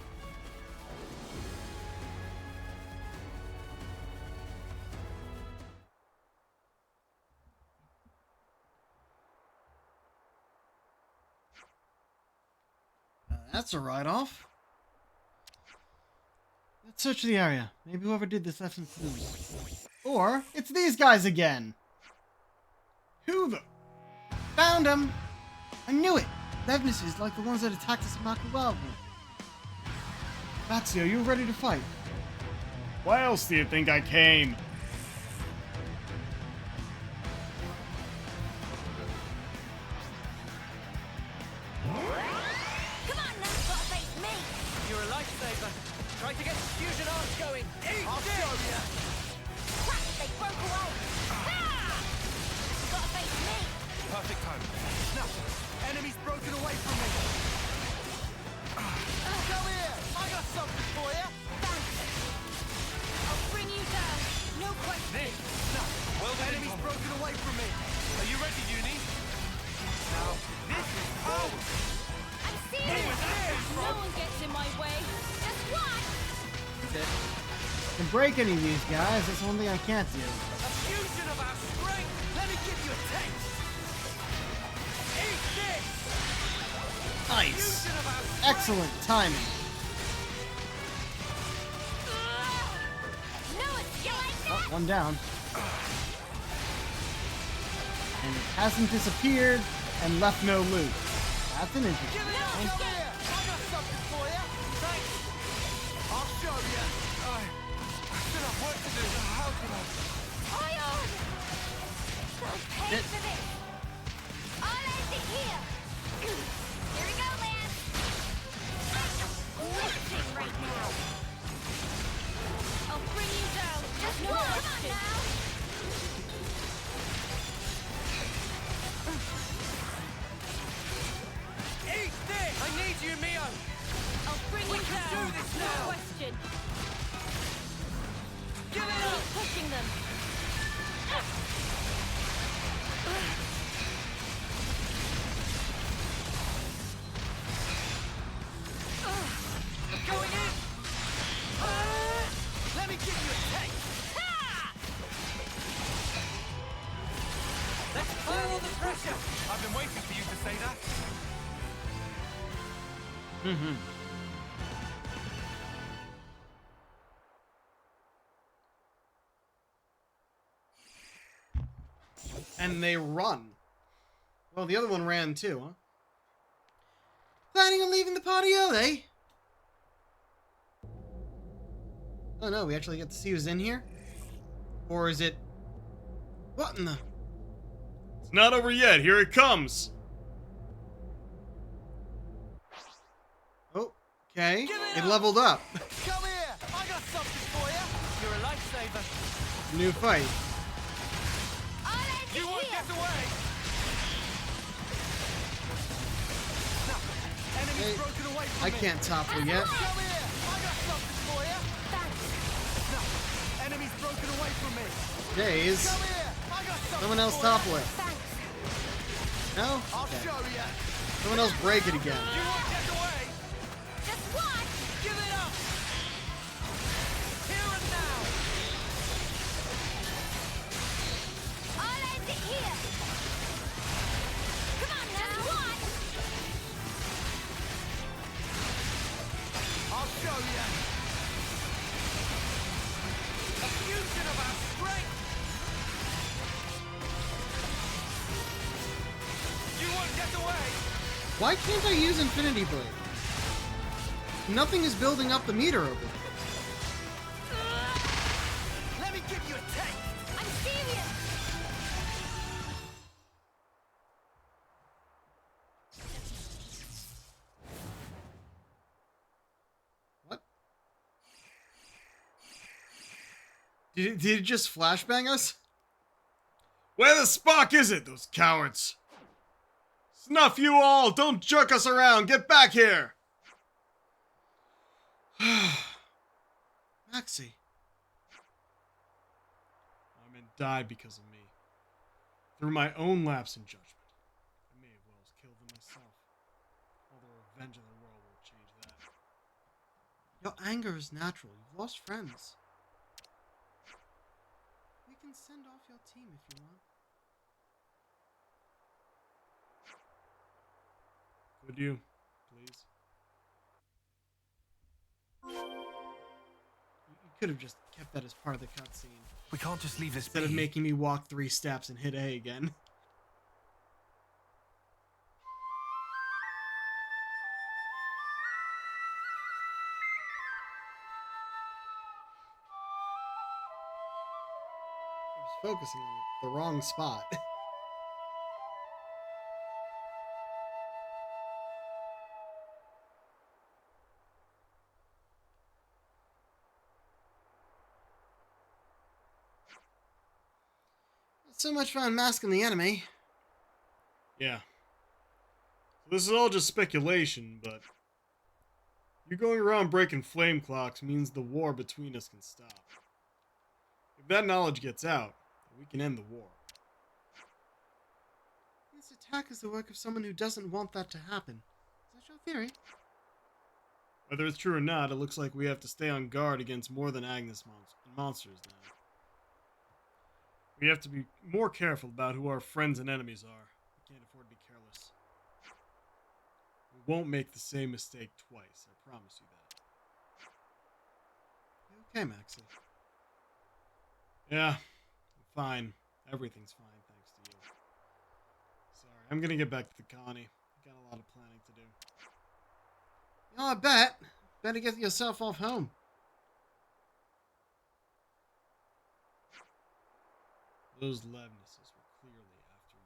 That's a write-off. Let's search the area. Maybe whoever did this left some clues. Or it's these guys again. Who the... Found him! I knew it! Levnesses like the ones that attacked us in Maki Wildwood. Batsy, are you ready to fight? Why else do you think I came? Come on, now, gotta face me! You're a lifesaver. Try to get the fusion arms going. I'll show ya! Crap, they broke away! Ah! Gotta face me! Perfect time. Snap! Enemy's broken away from me! Come here! I got something for you! Thanks! I'll bring you down, no question! Nick! Snap! Well, enemy's broken away from me! Are you ready, Uni? Now, this is power! I'm serious! No one gets in my way! Just watch! I can break any of these guys, that's one thing I can't do. A fusion of our strength! Let me give you a taste! Eat this! Nice! Fusion of our strength! Excellent timing. No, it's you like that! Oh, one down. And it hasn't disappeared and left no loot. That's an interesting No, one. come here! I got something for you! Thanks! I'll show you! I still have work to do. How can I? Iron! all the pressure! I've been waiting for you to say that. Mm-hmm. And they run. Well, the other one ran too, huh? Planning on leaving the party early? Oh no, we actually get to see who's in here? Or is it... What in the... It's not over yet. Here it comes. Oh, okay. It leveled up. Come here! I got something for you! You're a lifesaver. New fight. You won't get away! Hey, Enemy's broken away from I me. can't topple yet. Come here! I got something for you! Thanks. Enemy's broken away from me. Days. Come here! I got something Someone else for topple you. it. No? I'll Okay. show you. Someone else break it again. You won't get away! Just one! Give it up! Here and now! I'll end it here! Come on now! Just one! I'll show you. A fusion of our strength. You won't get away. Why can't I use Infinity Blade? Nothing is building up the meter over here. Let me give you a taste. I'm serious! What? Did it just flashbang us? Where the Spock is it, those cowards? Snuff you all! Don't jerk us around! Get back here! Maxie. Armin died because of me. Through my own lapse in judgment. I may have well killed them myself. Although revenge of the world won't change that. Your anger is natural. You've lost friends. We can send off your team if you want. Could you, please? You could have just kept that as part of the cutscene. We can't just leave this Instead of be. making me walk 3 steps and hit A again. I was focusing on the wrong spot. Not so much fun masking the enemy. Yeah. So this is all just speculation, but you going around breaking flame clocks means the war between us can stop. If that knowledge gets out, we can end the war. This attack is the work of someone who doesn't want that to happen. Is that your theory? Whether it's true or not, it looks like we have to stay on guard against more than Agnes monsters now. We have to be more careful about who our friends and enemies are. We can't afford to be careless. We won't make the same mistake twice, I promise you that. You okay, Maxie? Yeah, I'm fine. Everything's fine, thanks to you. Sorry, I'm gonna get back to the colony. I got a lot of planning to do. Oh, I bet. Better get yourself off home. Those Levnesses were clearly after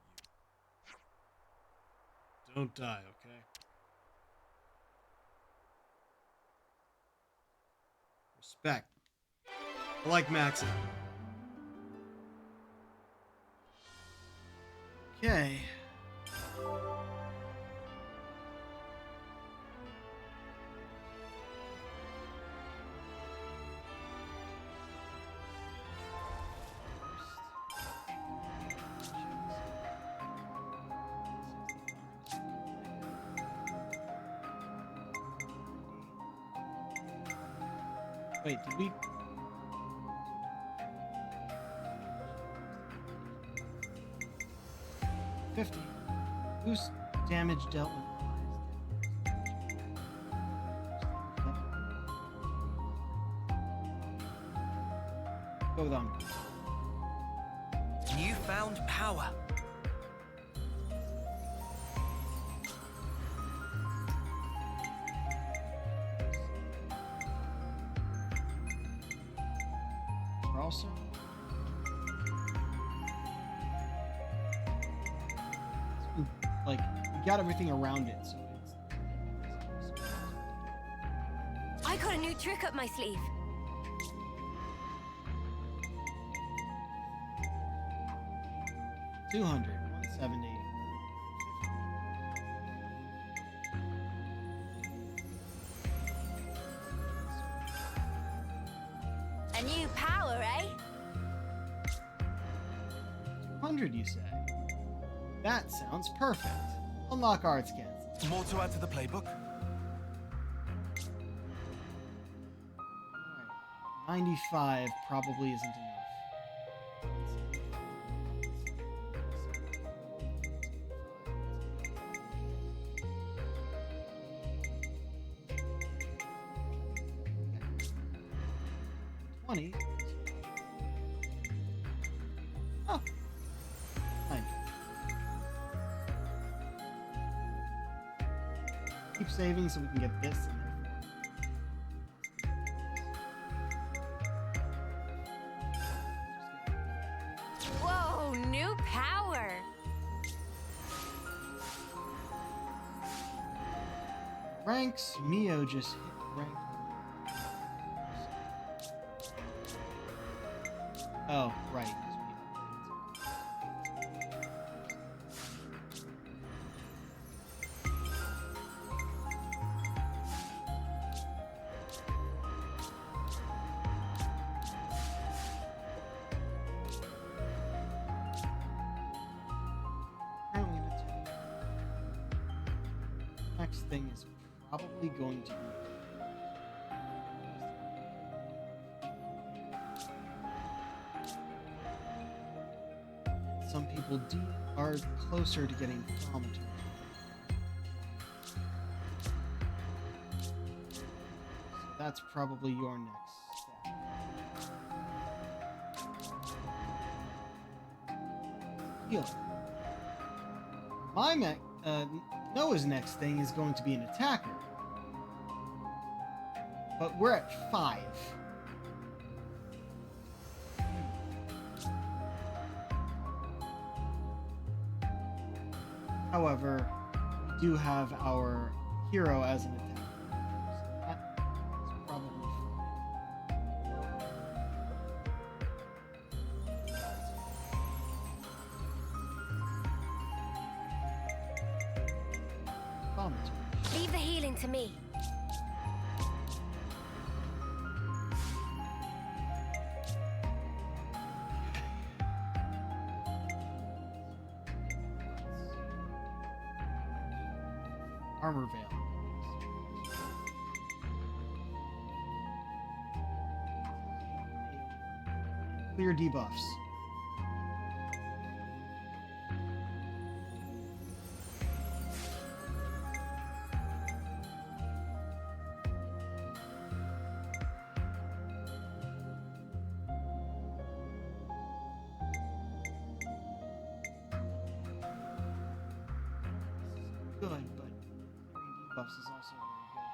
you. Don't die, okay? Respect. I like Maxie. Okay. Wait, did we... 50. Boost damage dealt with. Go with Undeserving. Newfound power. Also, like, we got everything around it, so it's. I got a new trick up my sleeve. $200, 170. A new power, eh? 200, you say? That sounds perfect. Unlock arts cancel. More to add to the playbook? Alright, 95 probably isn't enough. Okay. 20. Oh. 90. Keep saving so we can get this in there. Whoa, new power! Ranks, Mio just hit rank. Oh, right. Next thing is probably going to be some people are closer to getting thaumaturgy. So that's probably your next step. Healer. Noah's next thing is going to be an attacker. But we're at 5. However, we do have our hero as an attacker. So that is probably fine. Leave the healing to me. Armor Veil. Clear debuffs. Good, but debuffs is also very good.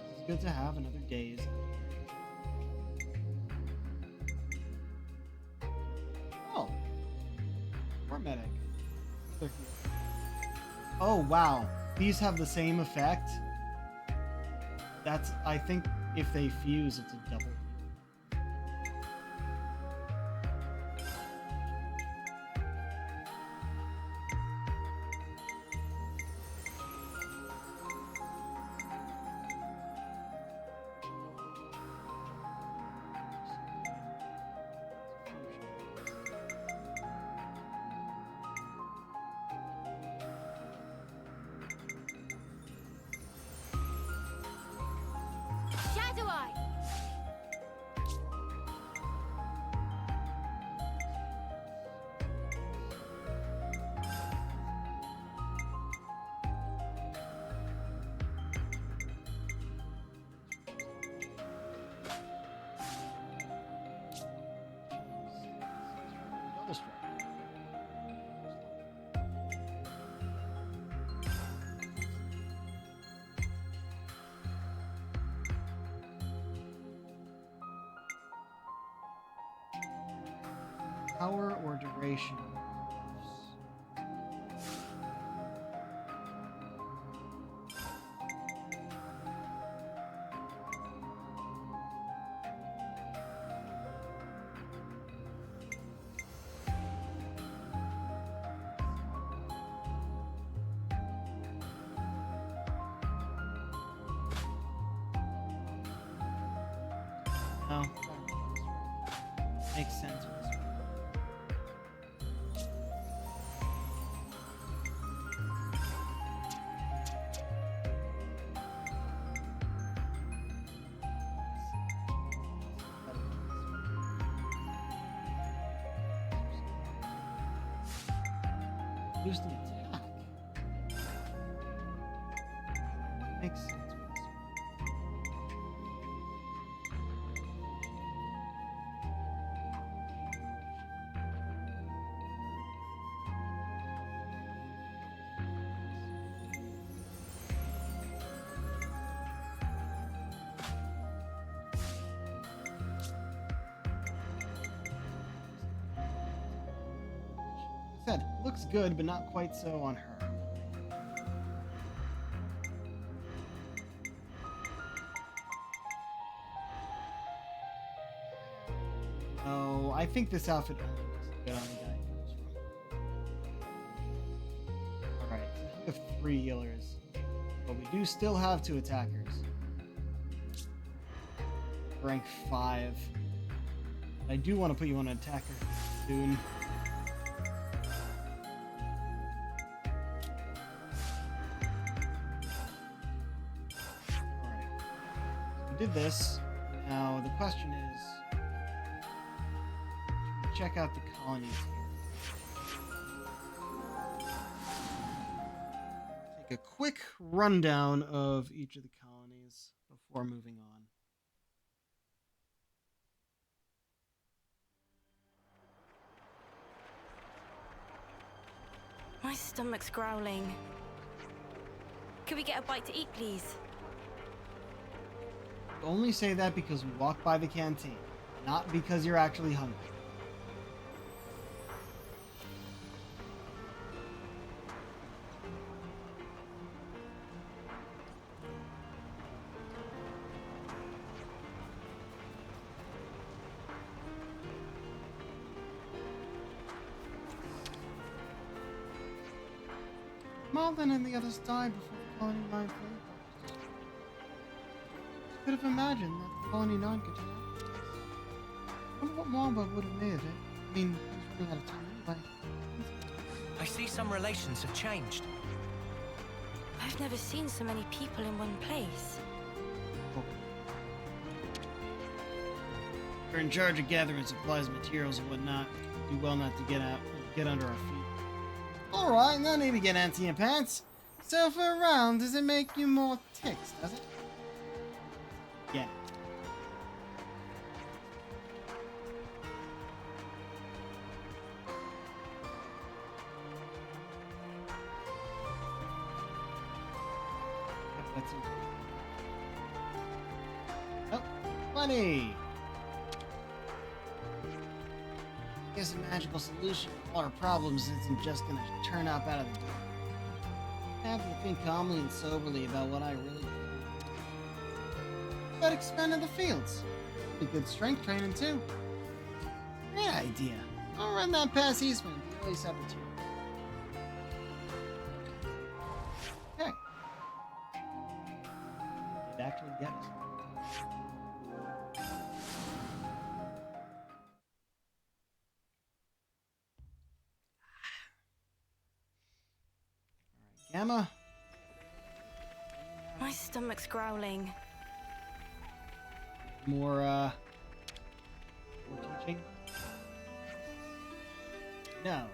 This is good to have another daze. Oh, more medic. Another heal. Oh wow, these have the same effect. That's, I think, if they fuse, it's a double. power or duration. No, makes sense. With this one. Boost the attack. What makes sense with this one? Said, looks good, but not quite so on her. Oh, I think this outfit only looks good on the guy it comes from. Alright, so we have 3 healers. But we do still have 2 attackers. Rank 5. I do want to put you on an attacker soon. Did this. Now the question is, should we check out the colonies here? Take a quick rundown of each of the colonies before moving on. My stomach's growling. Could we get a bite to eat, please? Only say that because we walked by the canteen, not because you're actually hungry. Marlin and the others died before the colony line fell. Could have imagined that Colony 9 could turn out. I wonder what Marlborough would have made of it. I mean, he's running out of time anyway. I see some relations have changed. I've never seen so many people in one place. We're in charge of gathering supplies, materials, and whatnot. Do well not to get under our feet. Alright, no need to get antsy in pants. So for a round, does it make you more ticks, does it? Yeah. That's it. Oh, plenty! Guess a magical solution to all our problems isn't just gonna turn up out of the door. I have to think calmly and soberly about what I really do. But expanding the fields. Be good strength training too. Great idea. I'll run that past Eastman and release opportunity. Okay. Did actually get it. Alright, Gamma. My stomach's growling. More teaching? No.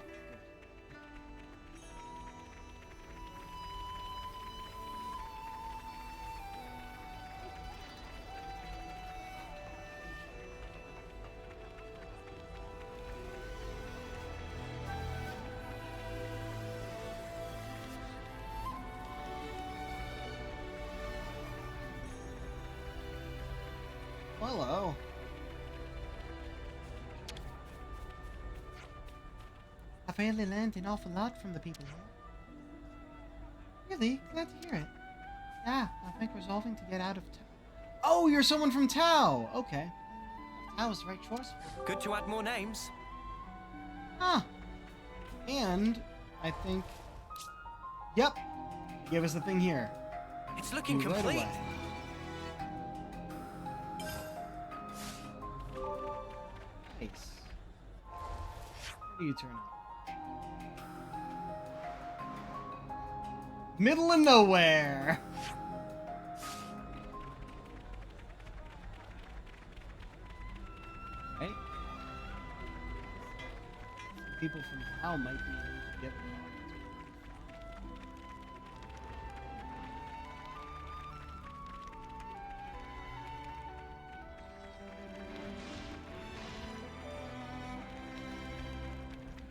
Hello. clearly learned an awful lot from the people here. Really? Glad to hear it. Yeah, I think resolving to get out of town. Oh, you're someone from Tau! Okay. Tau was the right choice. Good to add more names. Huh. And I think... Yep. Give us the thing here. It's looking Right complete. away. Nice. Where do you turn up? Middle of nowhere. Right? People from Tau might be able to get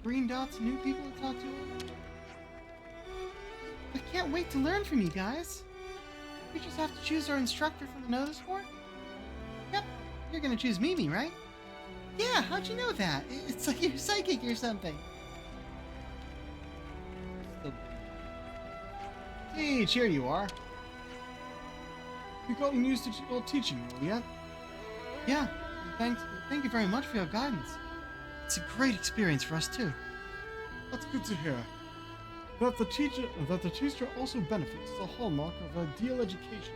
green dots, new people to talk to. I can't wait to learn from you guys. We just have to choose our instructor from the notice board? Yep, you're gonna choose Mimi, right? Yeah, how'd you know that? It's like you're psychic or something. Teach, here you are. You gotten used to your teaching role yet? Yeah, thank you very much for your guidance. It's a great experience for us too. That's good to hear. That the teacher also benefits is a hallmark of ideal education.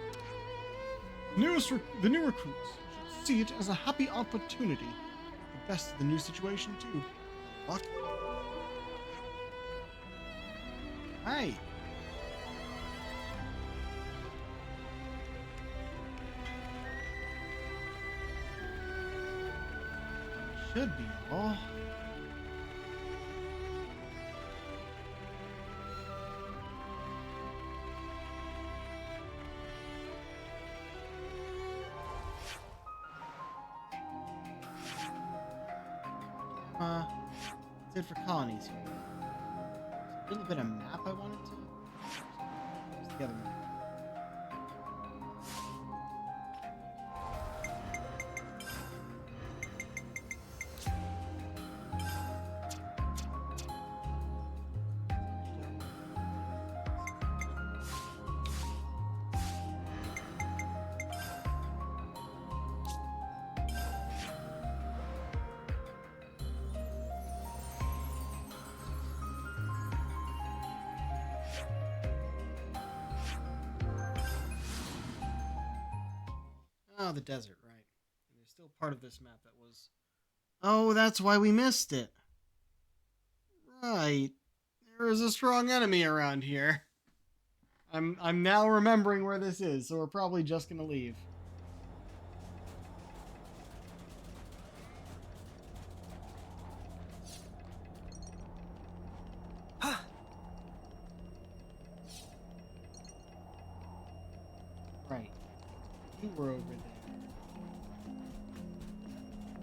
The new recruits should see it as a happy opportunity. The best of the new situation too. What? Alright. Should be all. That's it for colonies here. There's a little bit of map I wanted to. Where's the other map? Oh, the desert, right. And there's still part of this map that was... Oh, that's why we missed it. Right. There is a strong enemy around here. I'm now remembering where this is, so we're probably just gonna leave. Right. You were over there.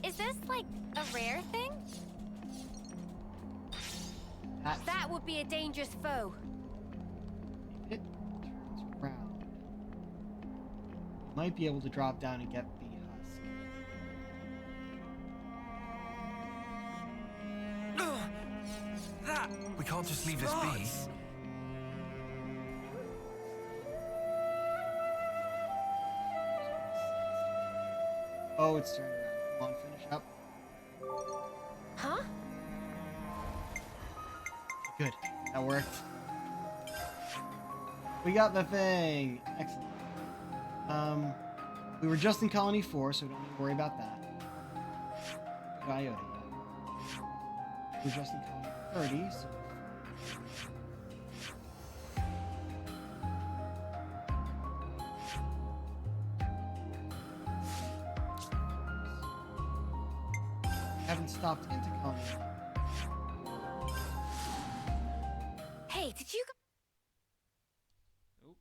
Is this like a rare thing? That would be a dangerous foe. It turns around. Might be able to drop down and get the husk. We can't just leave this be. Oh, it's turned around. Come on, finish up. Huh? Good. That worked. We got the thing. Excellent. We were just in Colony 4, so we don't need to worry about that. Iota, yeah. We're just in Colony 30, so... haven't stopped into Colony. Hey, did you... Oh,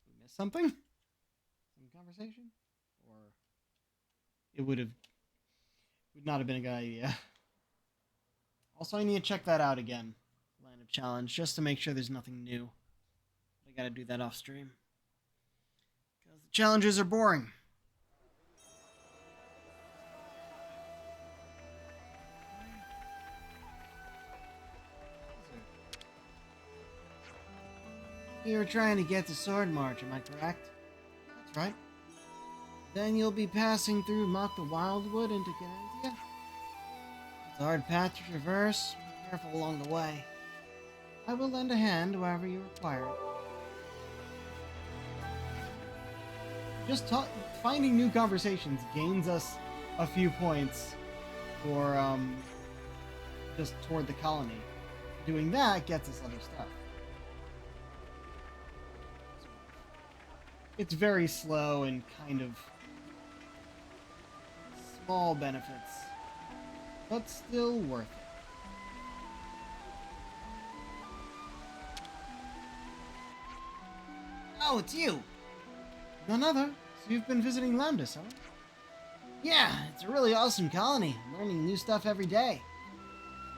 we missed something? Some conversation? Or it would not have been a good idea. Also, I need to check that out again. Land of Challenge, just to make sure there's nothing new. I gotta do that off stream. Because the challenges are boring. You're trying to get to Sword March, am I correct? That's right. Then you'll be passing through Mock the Wildwood into Ganantia. It's a hard path to traverse. Be careful along the way. I will lend a hand wherever you require it. Just finding new conversations gains us a few points for just toward the colony. Doing that gets us other stuff. It's very slow and kind of small benefits, but still worth it. Oh, it's you! None other. So you've been visiting Lambdas, huh? Yeah, it's a really awesome colony. I'm learning new stuff every day.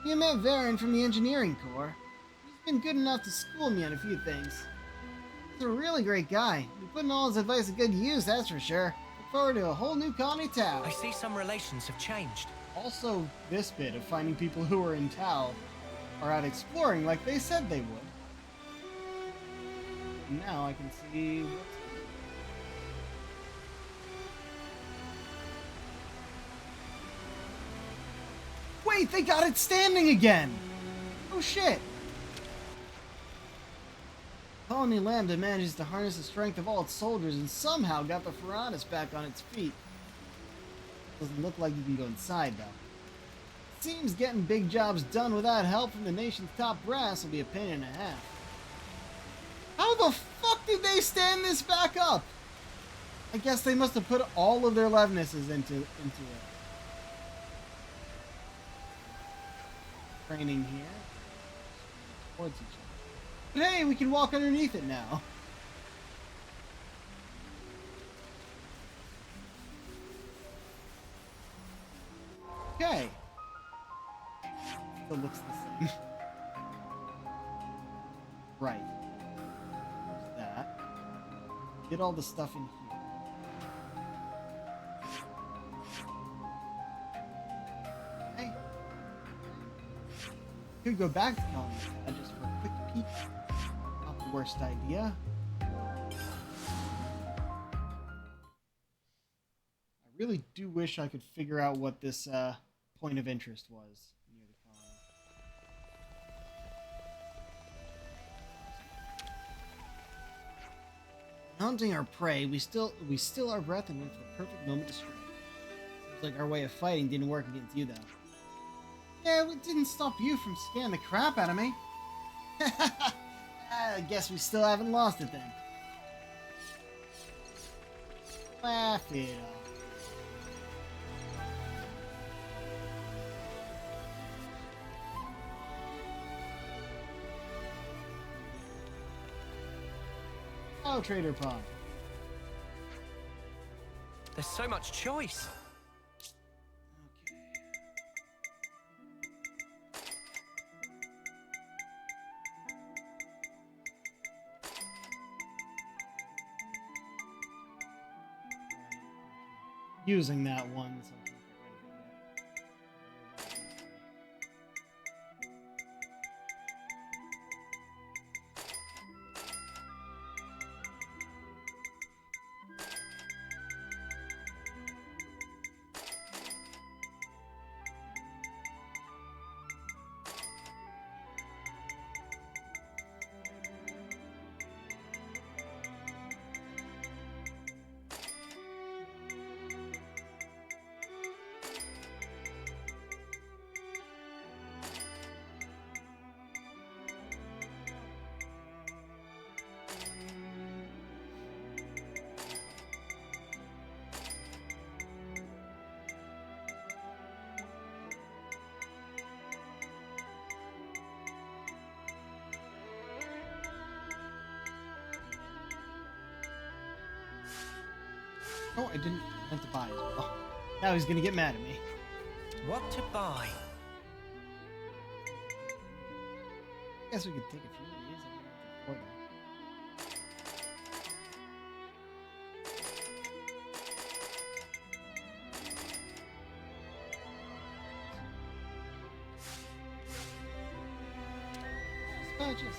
We met Varen from the engineering corps. He's been good enough to school me on a few things. He's a really great guy. He's putting all his advice to good use, that's for sure. Look forward to a whole new colony Tau. I see some relations have changed. Also, this bit of finding people who are in Tau are out exploring like they said they would. And now I can see what's... Wait, they got it standing again! Oh shit! Colony Lambda manages to harness the strength of all its soldiers and somehow got the Ferranis back on its feet. Doesn't look like you can go inside, though. Seems getting big jobs done without help from the nation's top brass will be a pain and a half. How the fuck did they stand this back up? I guess they must have put all of their Levnesses into it. Training here. Towards each other. But hey, we can walk underneath it now. Okay. Still looks the same. Right. There's that. Get all the stuff in here. Okay. Could go back to Colony just for a quick peek. Not the worst idea. I really do wish I could figure out what this point of interest was near the colony. Hunting our prey, we still our breath and wait for the perfect moment to strike. Seems like our way of fighting didn't work against you, though. Yeah, it didn't stop you from scaring the crap out of me. I guess we still haven't lost it then. Laugh it off. Oh, Trader Pond. There's so much choice. Using that one. So oh, I didn't meant to buy as well. Now he's gonna get mad at me. What to buy? I guess we could take a few of these and afford them. Dispatches.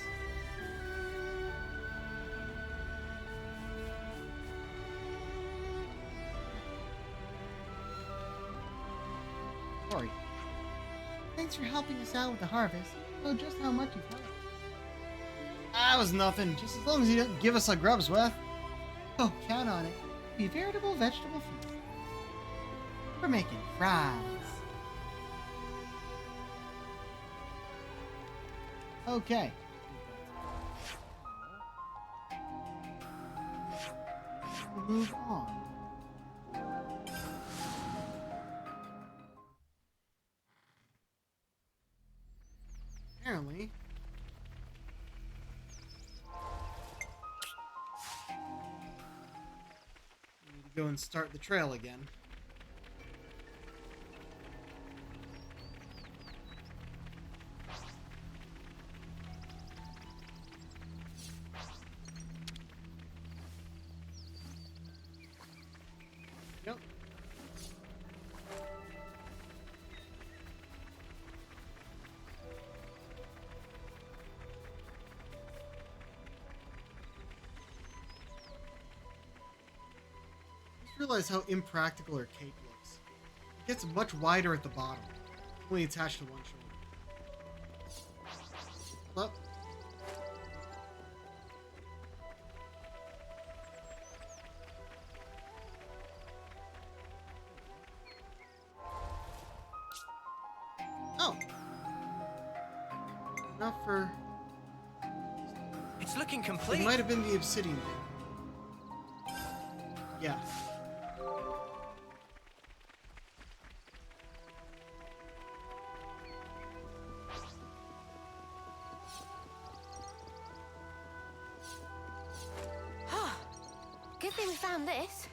Thanks for helping us out with the harvest. I know just how much you've helped. That was nothing. Just as long as you don't give us a grub's worth. Oh, count on it. Be a veritable vegetable feast. We're making fries. Okay. Move on. Apparently, we need to go and start the trail again. Yep. Just realize how impractical her cape looks. It gets much wider at the bottom, only attached to one shoulder. Up. Oh. Enough for... It's looking complete. It might have been the obsidian thing. Yeah. Good thing we found this.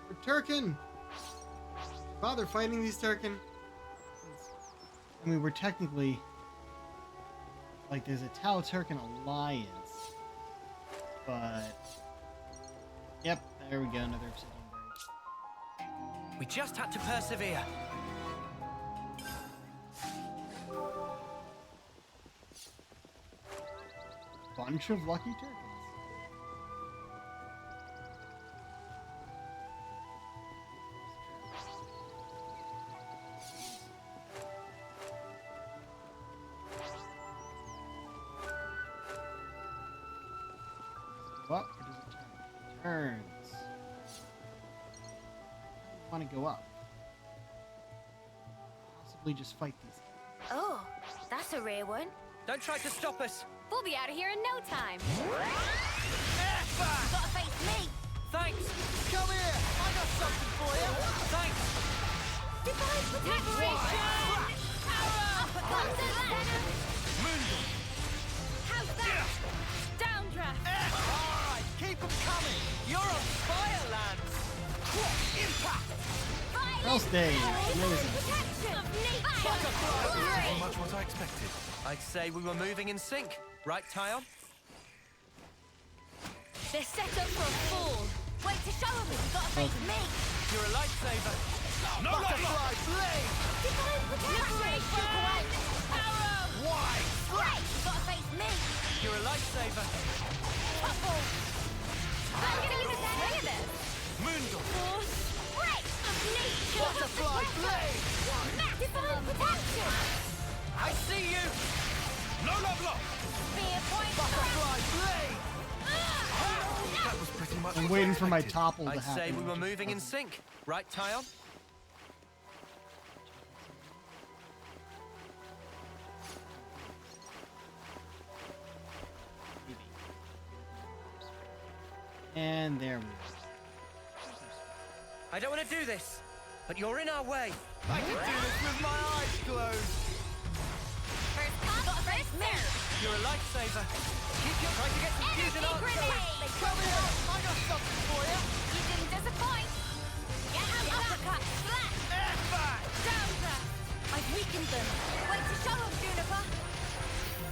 We're Turkin! Bother fighting these Turkin? I mean, we're technically... Like, there's a Tau Turkin alliance. But... Yep, there we go, another obsidian berry. We just had to persevere. Bunch of lucky Turkins. Go up, or does it turn? Turns. I want to go up. Possibly just fight these. Oh, that's a rare one. Don't try to stop us. We'll be out of here in no time. You gotta face me. Thanks. Come here! I got something for you! Thanks. Divine protection. Uppercut to the center. How's that? Downdraft. Alright, keep them coming! You're on fire, Lance. Impact! Well stayed. Amazing. Protection of nature. Not much what I expected. I'd say we were moving in sync. Right, Tyon? They're set up for a fall. Wait to show them. You gotta face me. You're a lightsaber. No butterfly blade! Divine protection. Arrow. Why? Great. You gotta face me. You're a lightsaber. Couple. I'm gonna use the hang of this. Moondle. Force. Break of nature. Butterfly blade! Divine protection. I see you. No love lost! Fear point. Butterfly blade! That was pretty much I'm what I waiting for my expected. topple to I'd happen. say we were which moving in doesn't. sync. Right, Tyon? And there we go. I don't want to do this, but you're in our way. I can do this with my eyes closed! First come, first serve. You're a lightsaber. Try to get some fusion Energy arts going. grenade. Come here! I got something for you! You didn't disappoint. Get out uppercut. Slash. Airback! Downdraft. I've weakened them. Wait to show them, Juniper.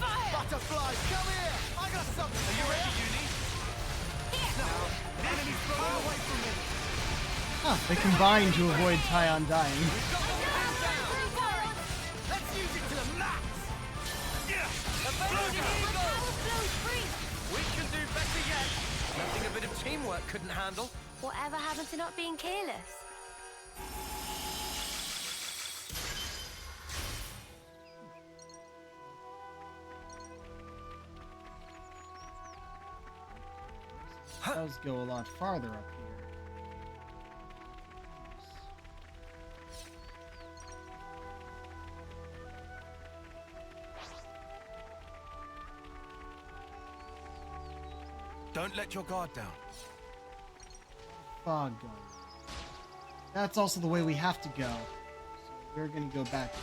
Fire. Butterflies, come here! I got something for you! Are you ready, Uni? Here. Enemies running away from me! Ah, they combined to avoid Tyon dying. Let's use it to the max! Avenging Eagle! Flows free. We can do better yet. Nothing a bit of teamwork couldn't handle. Whatever happened to not being careless? It does go a lot farther up here. Don't let your guard down. Fog going on. That's also the way we have to go. So we're gonna go back down.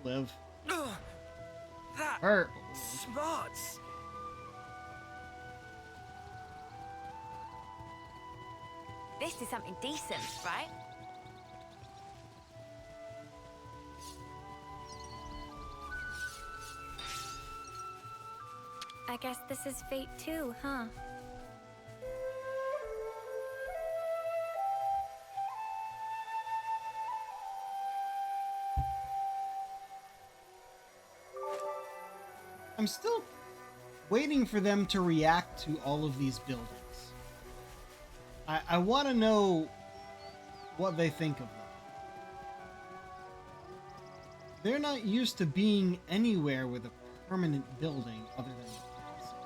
Live. That Hurt. smarts. This is something decent, right? I guess this is fate too, huh? I'm still waiting for them to react to all of these buildings. I want to know what they think of them. They're not used to being anywhere with a permanent building other than the castle.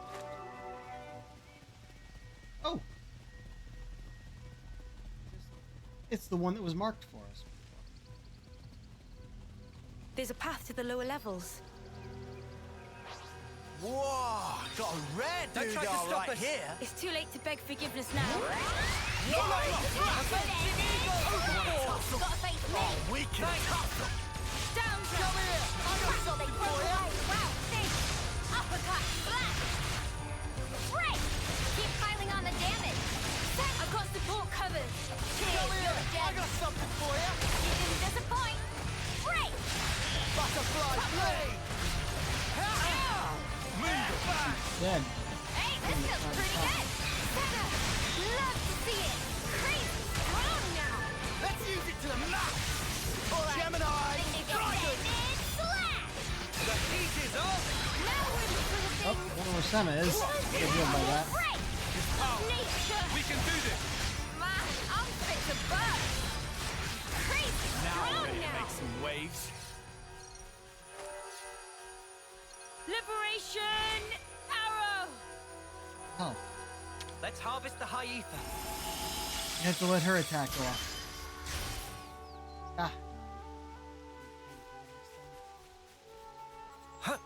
Oh! It's the one that was marked for us. There's a path to the lower levels. Whoa! Got a rare Don't dude try to stop right us. here. It's too late to beg forgiveness now. Gotta face me. Oh, we can tussle. Down, come here. I got something for you. Wow, think. Uppercut, slash. Break. Keep piling on the damage. I've got support covered. Come here. I got something for you. You didn't disappoint. Break. Butterfly blade. Dead. Hey, this feels pretty good. Senna, love to see it. Crazy strong now. Let's use it to the max. All right. Gemini. Dragon. Slash. The heat is on. Now we're for the Oh, I things. don't know where Senna is. Get healed by that. Break. Nature. We can do this. Man, I'm fit to burst. Crazy Now we're strong ready to now. make some waves. Liberation arrow! Oh, Let's harvest the high ether. you have to let her attack go off. Ah. Huh.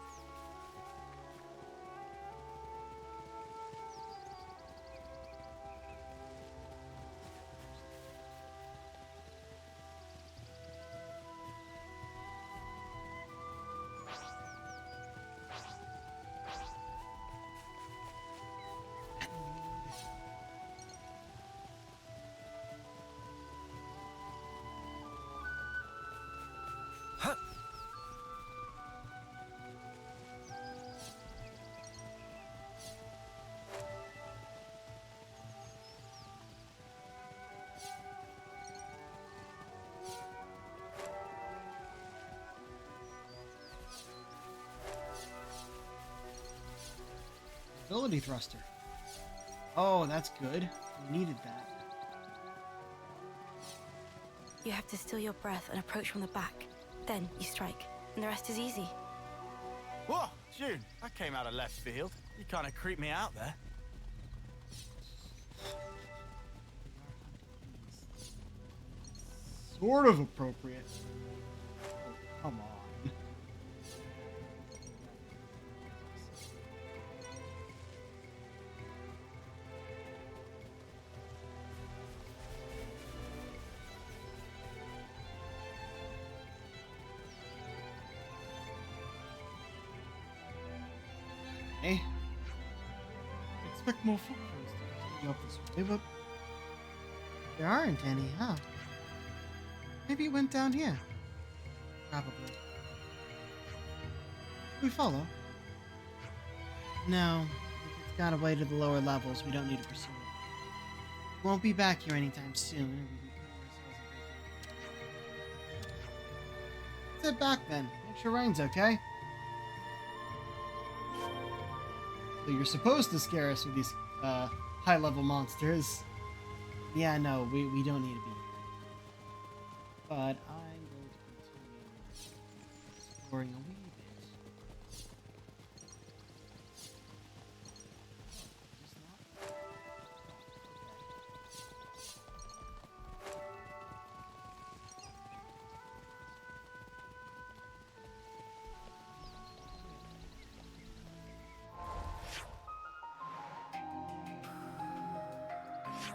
Ability thruster. Oh, that's good. We needed that. You have to steal your breath and approach from the back. Then you strike, and the rest is easy. Whoa, June, that came out of left field. You kind of creeped me out there. Sort of appropriate. Oh, come on. Hey. Expect more footprints to continue up this way, but there aren't any, huh? Maybe it went down here. Probably. We follow? No. If it's got away to the lower levels, we don't need to pursue it. Won't be back here anytime soon. Sit back then. Make sure Ryan's okay. So you're supposed to scare us with these high-level monsters. Yeah, no, we don't need to be. But I'm going to continue exploring a wee bit.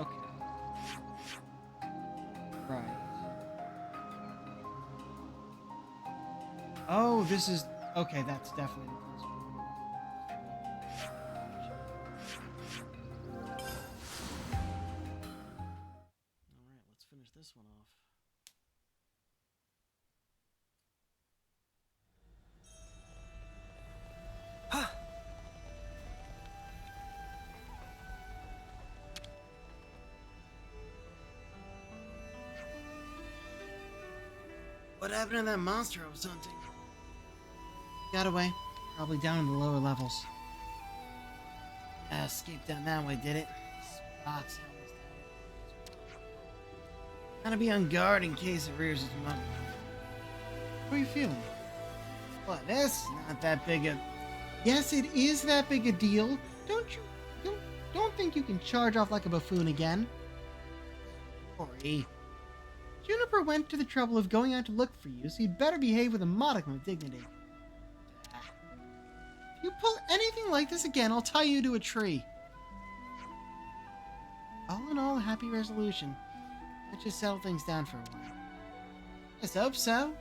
Okay. Right. Oh, this is... Okay, that's definitely the close one. Alright, let's finish this one off. What happened to that monster I was hunting? Got away. Probably down in the lower levels. Escaped down that way, did it? Spots. Gotta be on guard in case it rears its mother. How are you feeling? What, this? Not that big a... Yes, it is that big a deal. Don't think you can charge off like a buffoon again. Sorry. Juniper went to the trouble of going out to look for you, so you'd better behave with a modicum of dignity. If you pull anything like this again, I'll tie you to a tree. All in all, a happy resolution. Let's just settle things down for a while. Let's hope so.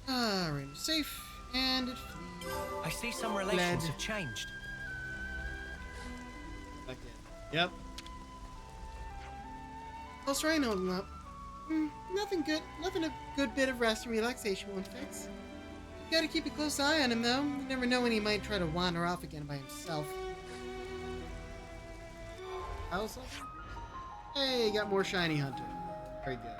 Alright, safe, and it flees. I see some relations have changed. Yep. I'll try and hold them up. Nothing good. Nothing a good bit of rest and relaxation won't fix. You gotta keep a close eye on him, though. You never know when he might try to wander off again by himself. How's that? Hey, got more shiny hunter. Very good.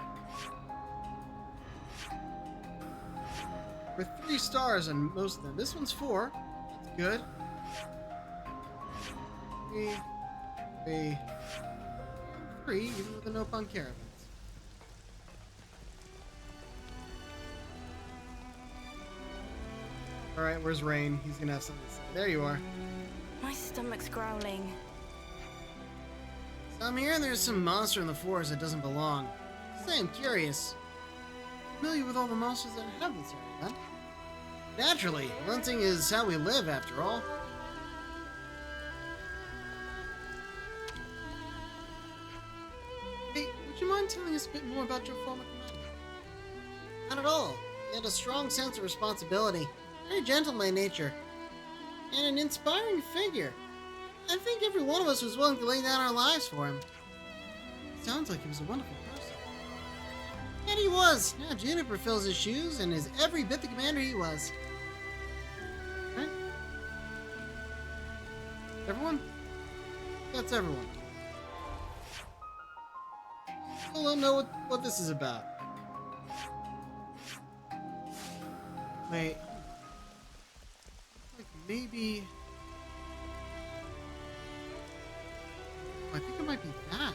With 3 stars on most of them. This one's 4. That's good. 3, even with a nope on caravans. Alright, where's Rain? He's gonna have something to say. There you are. My stomach's growling. So I'm hearing there's some monster in the forest that doesn't belong. Say, I'm curious. Familiar with all the monsters that have this area, huh? Naturally, hunting is how we live, after all. Hey, would you mind telling us a bit more about your former commander? Not at all. He had a strong sense of responsibility, very gentle by nature, and an inspiring figure. I think every one of us was willing to lay down our lives for him. Sounds like he was a wonderful person. And he was. Now Juniper fills his shoes and is every bit the commander he was. Right? Everyone? That's everyone. Still don't know what this is about. Wait. Like maybe... I think it might be that.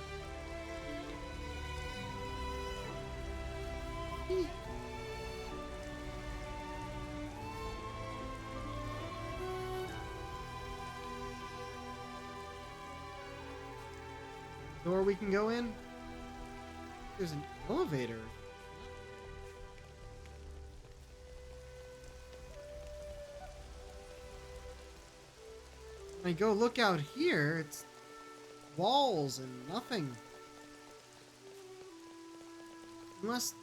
Door we can go in? There's an elevator. When I go look out here, it's walls and nothing. Unless...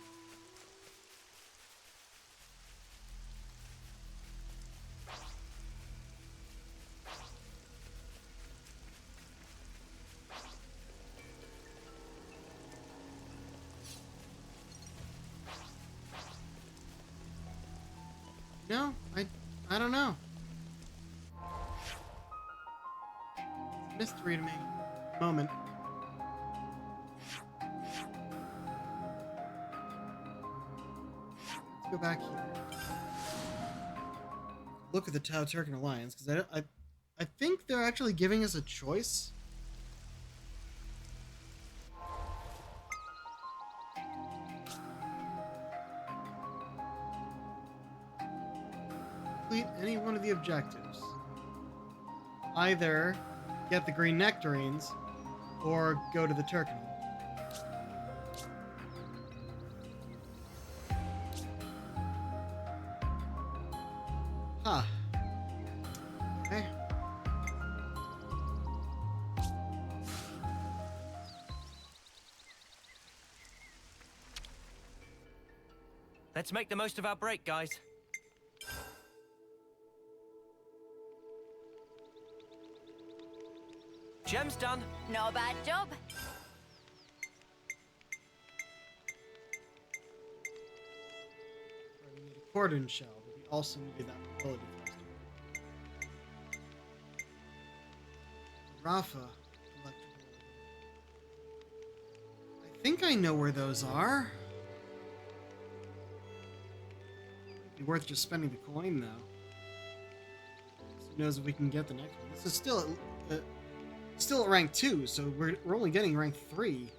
No, I don't know. It's a mystery to me. Moment. go back here. Look at the Tau Turkan Alliance, because I think they're actually giving us a choice. Complete any one of the objectives. Either get the green nectarines, or go to the Turkan. Huh. Okay. Let's make the most of our break, guys. Gem's done. Not a bad job. We need a cordon shell, but we also needed that mobility thruster. Rafa. Electrical. I think I know where those are. It'd be worth just spending the coin, though. So who knows if we can get the next one. This is still at rank 2, so we're only getting rank 3.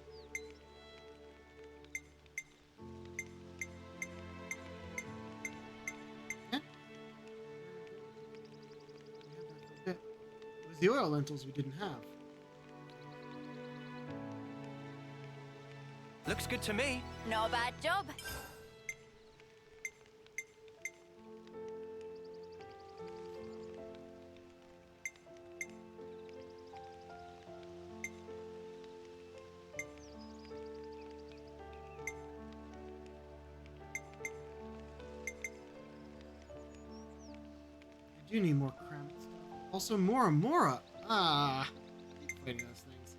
Yeah. It was the oil lentils we didn't have. Looks good to me. Not a bad job. I do need more cramming stuff. Also, more Amora. Ah, I hate fighting those things.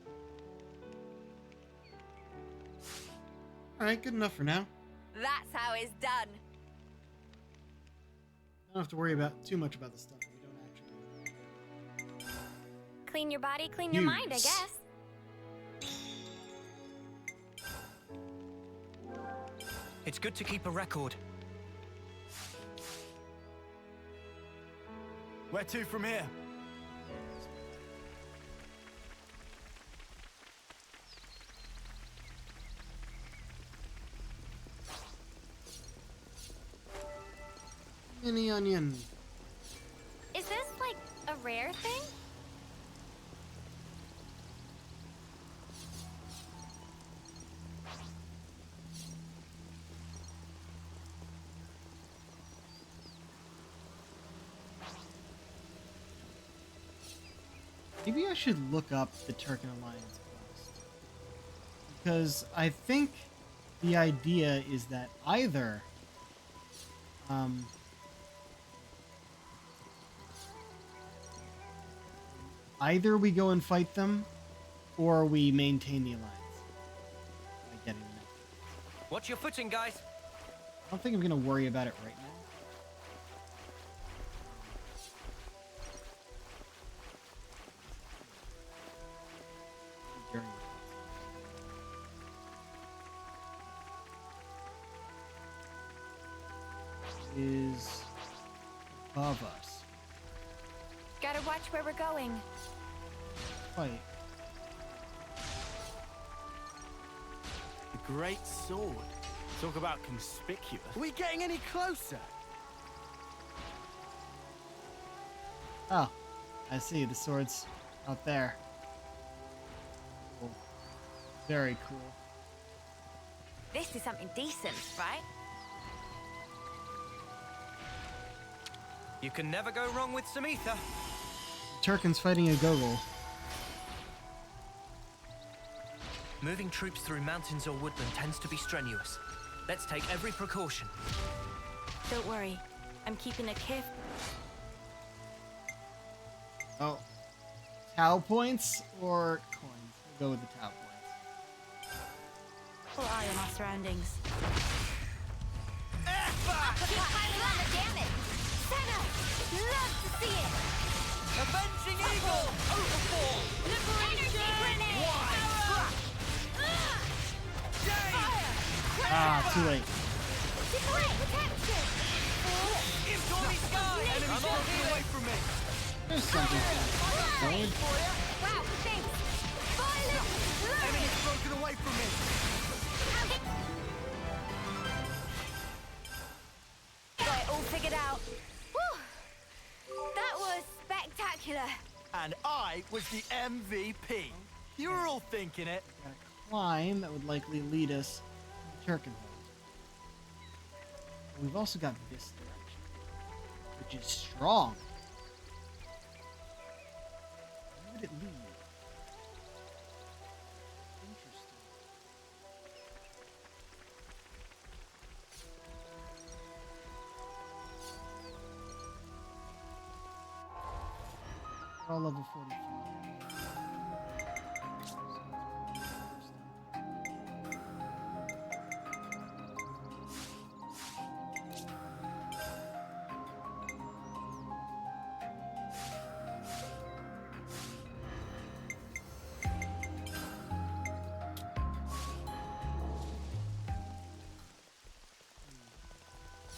Alright, good enough for now. That's how it's done. Don't have to worry about too much about the stuff that we don't actually. Clean your body, clean your mind, I Use. guess. It's good to keep a record. Where to from here? Mini onion. Is this like a rare thing? Maybe I should look up the Turkan Alliance quest. Because I think the idea is that either either we go and fight them, or we maintain the alliance by getting the next. Watch your footing, guys. I don't think I'm gonna worry about it right now. During is above us. Gotta watch where we're going. Fight. The great sword. Talk about conspicuous. Are we getting any closer? Oh, I see. The sword's out there. Cool. Very cool. This is something decent, right? You can never go wrong with some ether. Turkan's fighting a Gogol. Moving troops through mountains or woodland tends to be strenuous. Let's take every precaution. Don't worry. I'm keeping a careful... Oh. Tau points or coins? We'll go with the Tau points. eye on our surroundings. Keep piling on the damage! Senna! Love to see it! Avenging Eagle! Overfall! Energy grenade! Ah, too late. Deploy Stormy sky! Enemies broken away from me! There's something. Right? Wow, thanks. Violent Enemies broken away from me! Got it all figured out. Whew. That was spectacular. And I was the MVP. You were all thinking it. Got a climb that would likely lead us to Turkenhold. We've also got this direction, which is strong. Where would it lead? Interesting. We're all level 45.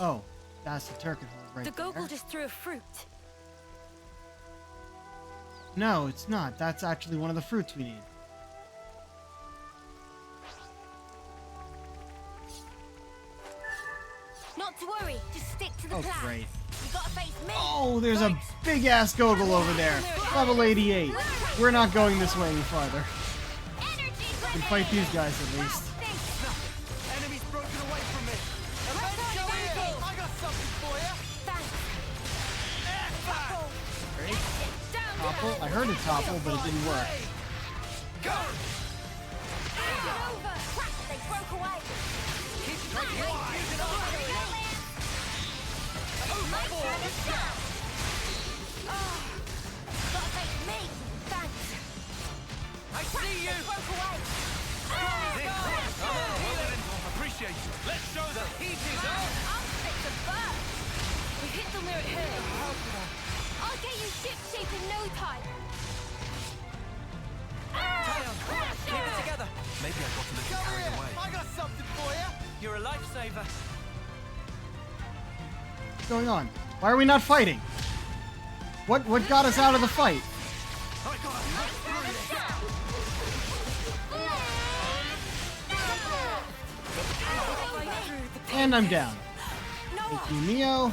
Oh, that's the Turkenhold right The there. Gogol just threw a fruit. No, it's not. That's actually one of the fruits we need. Not to worry, just stick to the Oh, plan. great. You gotta face me. Oh, there's a big-ass Gogol over there. Level 88. We're not going this way any farther. We can fight these guys at least. Enemies broken away from me. Adventure wheel! I got something for you. Great. Topple. I heard it topple, but it didn't work. Go! Over. They broke away. Keep striking wide. Gotta face me. Thanks. I see you. Broke away. Appreciate you. Let's show them. Heat is on. I'll fix the bird. We hit them where it hurt. I'll get you ship shape in no time. Keep it together. Maybe I got a little Come carried here. away. I got something for you. You're a lifesaver. What's going on? Why are we not fighting? What got us out of the fight? I got And I'm down. Thank you, Neo.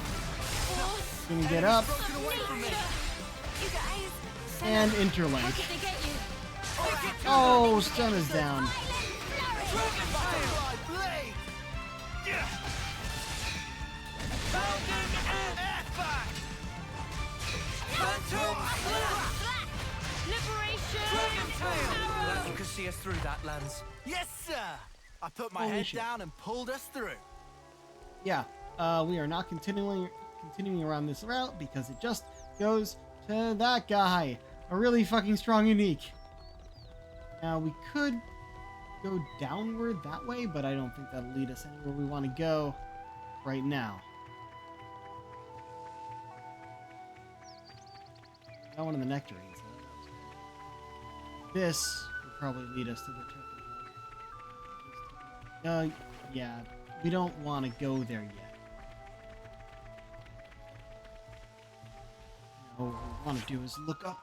Gonna get up. And interlink. Oh, stun is down. You can see us through that, Lance. Yes, sir. I put my Holy head shit. down and pulled us through. Yeah, we are not continuing around this route because it just goes to that guy. A really fucking strong unique. Now, we could go downward that way, but I don't think that'll lead us anywhere we want to go right now. Got one of the nectarines. This would probably lead us to the Turkenhold. Yeah, we don't want to go there yet. No, what we want to do is look up.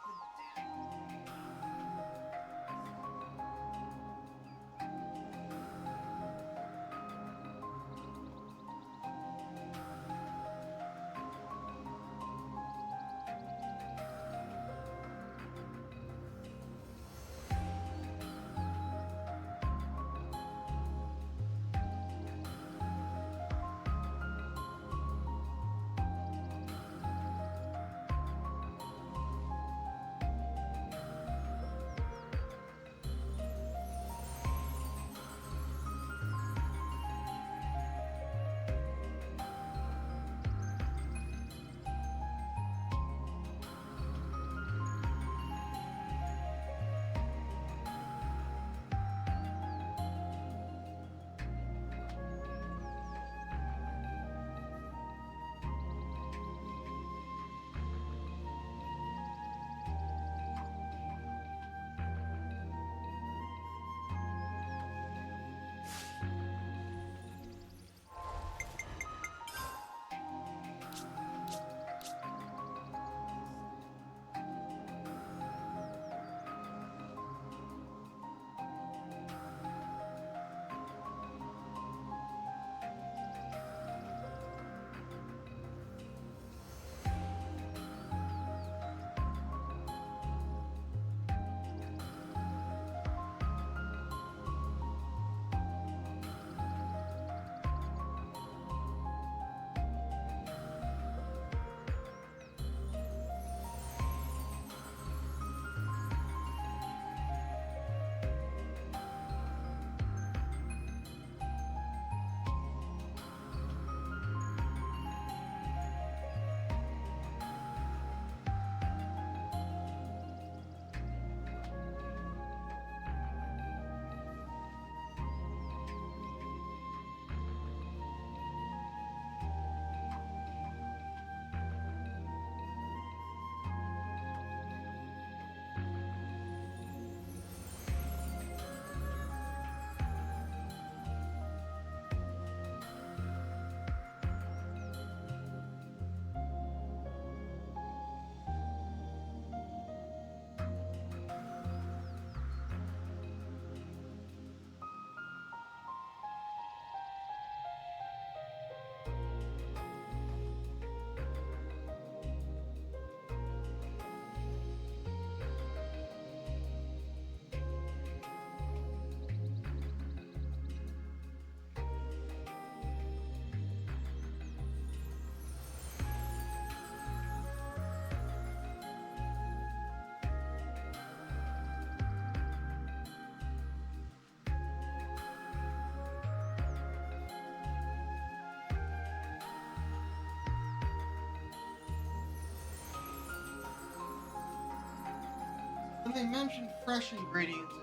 when they mentioned fresh ingredients,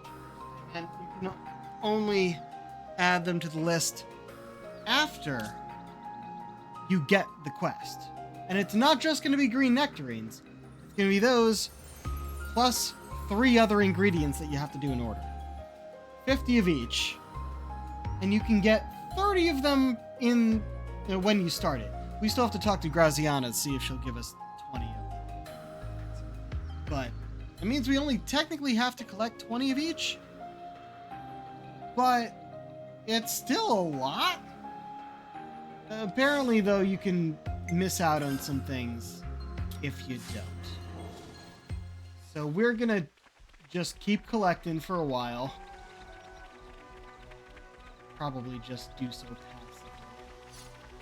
and you can only add them to the list after you get the quest. And it's not just going to be green nectarines. It's going to be those plus 3 other ingredients that you have to do in order. 50 of each. And you can get 30 of them in when you start it. We still have to talk to Graziana to see if she'll give us 20 of them. But it means we only technically have to collect 20 of each. But it's still a lot. Apparently, though, you can miss out on some things if you don't. So we're gonna just keep collecting for a while. Probably just do so passively.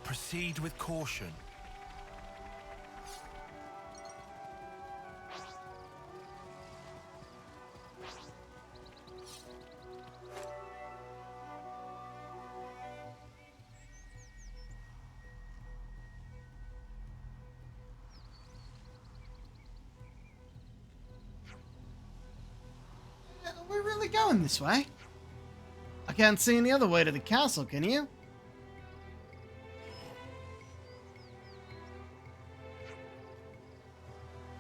Proceed with caution. We're really going this way. I can't see any other way to the castle, can you?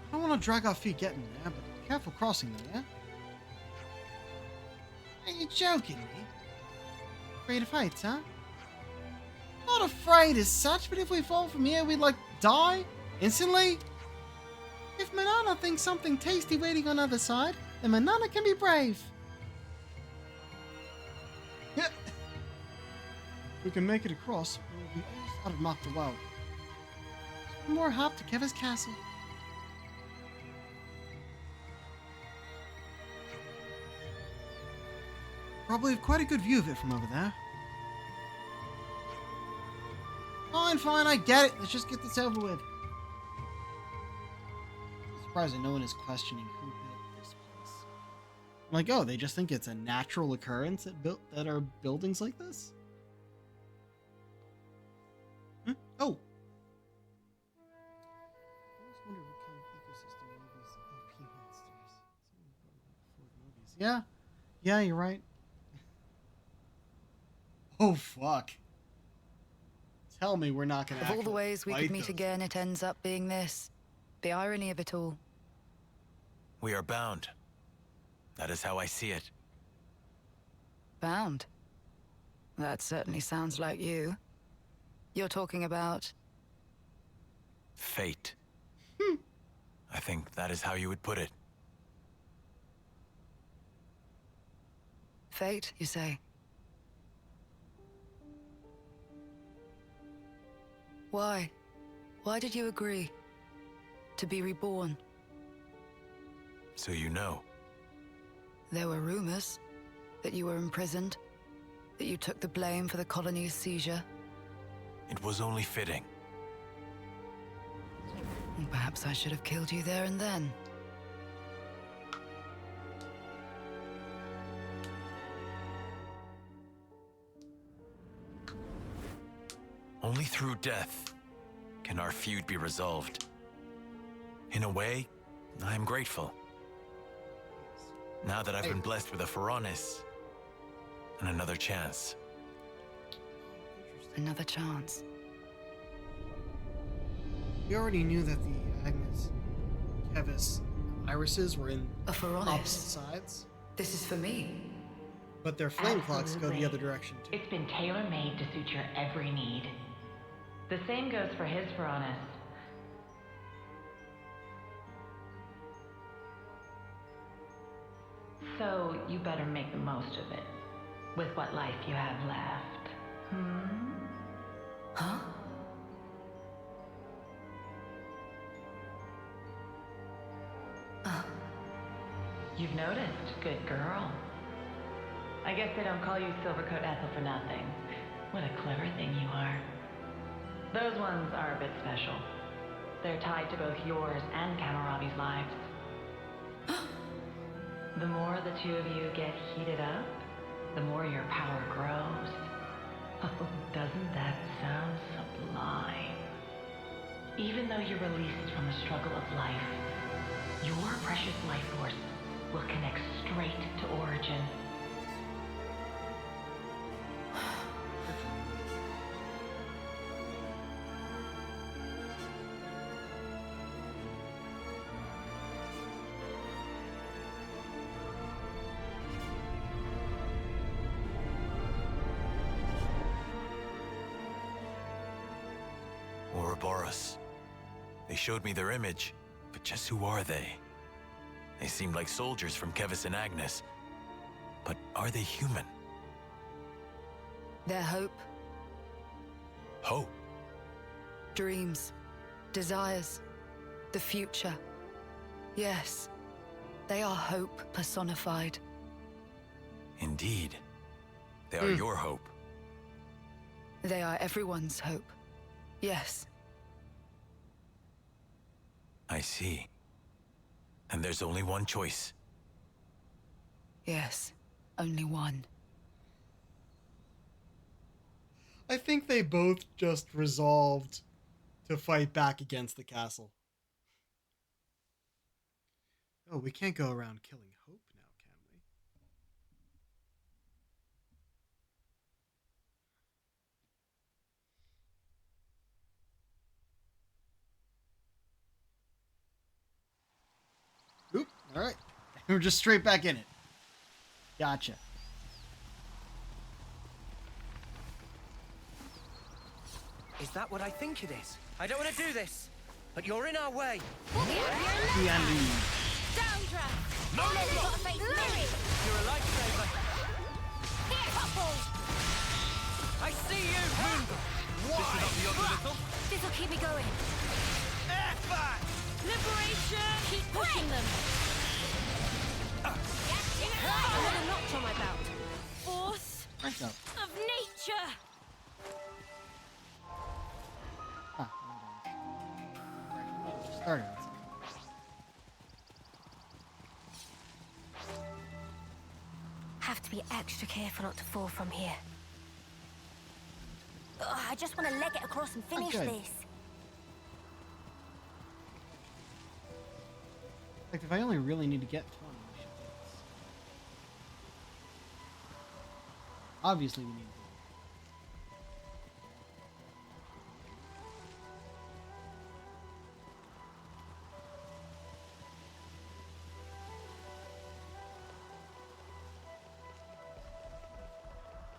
I don't want to drag our feet getting there, but be careful crossing them, yeah? Are you joking me? Afraid of heights, huh? Not afraid as such, but if we fall from here, we'd, die instantly? If Manana thinks something tasty waiting on the other side, then Manana can be brave. Yep. If we can make it across, we'll be almost out of Mock the Well. One more hop to Keva's castle. Probably have quite a good view of it from over there. Fine, I get it. Let's just get this over with. I'm surprised that no one is questioning who built this place. I'm like, oh, they just think it's a natural occurrence that are buildings like this? Oh. I always wonder what kind of ecosystem all these OP monsters. Yeah, you're right. Oh, fuck. Tell me we're not gonna Of all the ways we could meet again, it ends up being this. The irony of it all. We are bound. That is how I see it. Bound? That certainly sounds like you. You're talking about... Fate. I think that is how you would put it. Fate, you say? Why? Why did you agree? To be reborn? So you know. There were rumors that you were imprisoned, that you took the blame for the colony's seizure. It was only fitting. Perhaps I should have killed you there and then. Only through death can our feud be resolved. In a way, I am grateful. Now that I've been blessed with a Pharaonis and another chance. Another chance. We already knew that the Agnes, Kevis, irises were in a Pharaonis. Opposite sides. This is for me. But their flame clocks go the other direction too. It's been tailor-made to suit your every need. The same goes for his Pharaonis. So you better make the most of it, with what life you have left. Huh? You've noticed, good girl. I guess they don't call you Silvercoat Ethel for nothing. What a clever thing you are. Those ones are a bit special. They're tied to both yours and Kamaravi's lives. The more the two of you get heated up, the more your power grows. Oh, doesn't that sound sublime? Even though you're released from the struggle of life, your precious life force will connect straight to Origin. Ouroboros. They showed me their image, but just who are they? They seemed like soldiers from Kevis and Agnes. But are they human? Their hope, Hope? dreams, desires, the future. Yes, they are hope personified. Indeed. They are your hope. They are everyone's hope. Yes. I see. And there's only one choice. Yes, only one. I think they both just resolved to fight back against the castle. Oh, we can't go around killing Hope now, can we? Oop, alright. We're just straight back in it. Gotcha. Is that what I think it is? I don't want to do this, but you're in our way. Downdraft! No! Got a face Mary! You're a lifesaver. Here, couple! I see you! Listen up, young little. This'll keep me going. F-back! Liberation! Keep pushing them. Another notch on my belt. Force Right up. of nature! Ah, right. Started. Have to be extra careful not to fall from here. Ugh, I just want to leg it across and finish Okay. this. Like, if I only really need to get 20, we should do this. Obviously, we need to do it.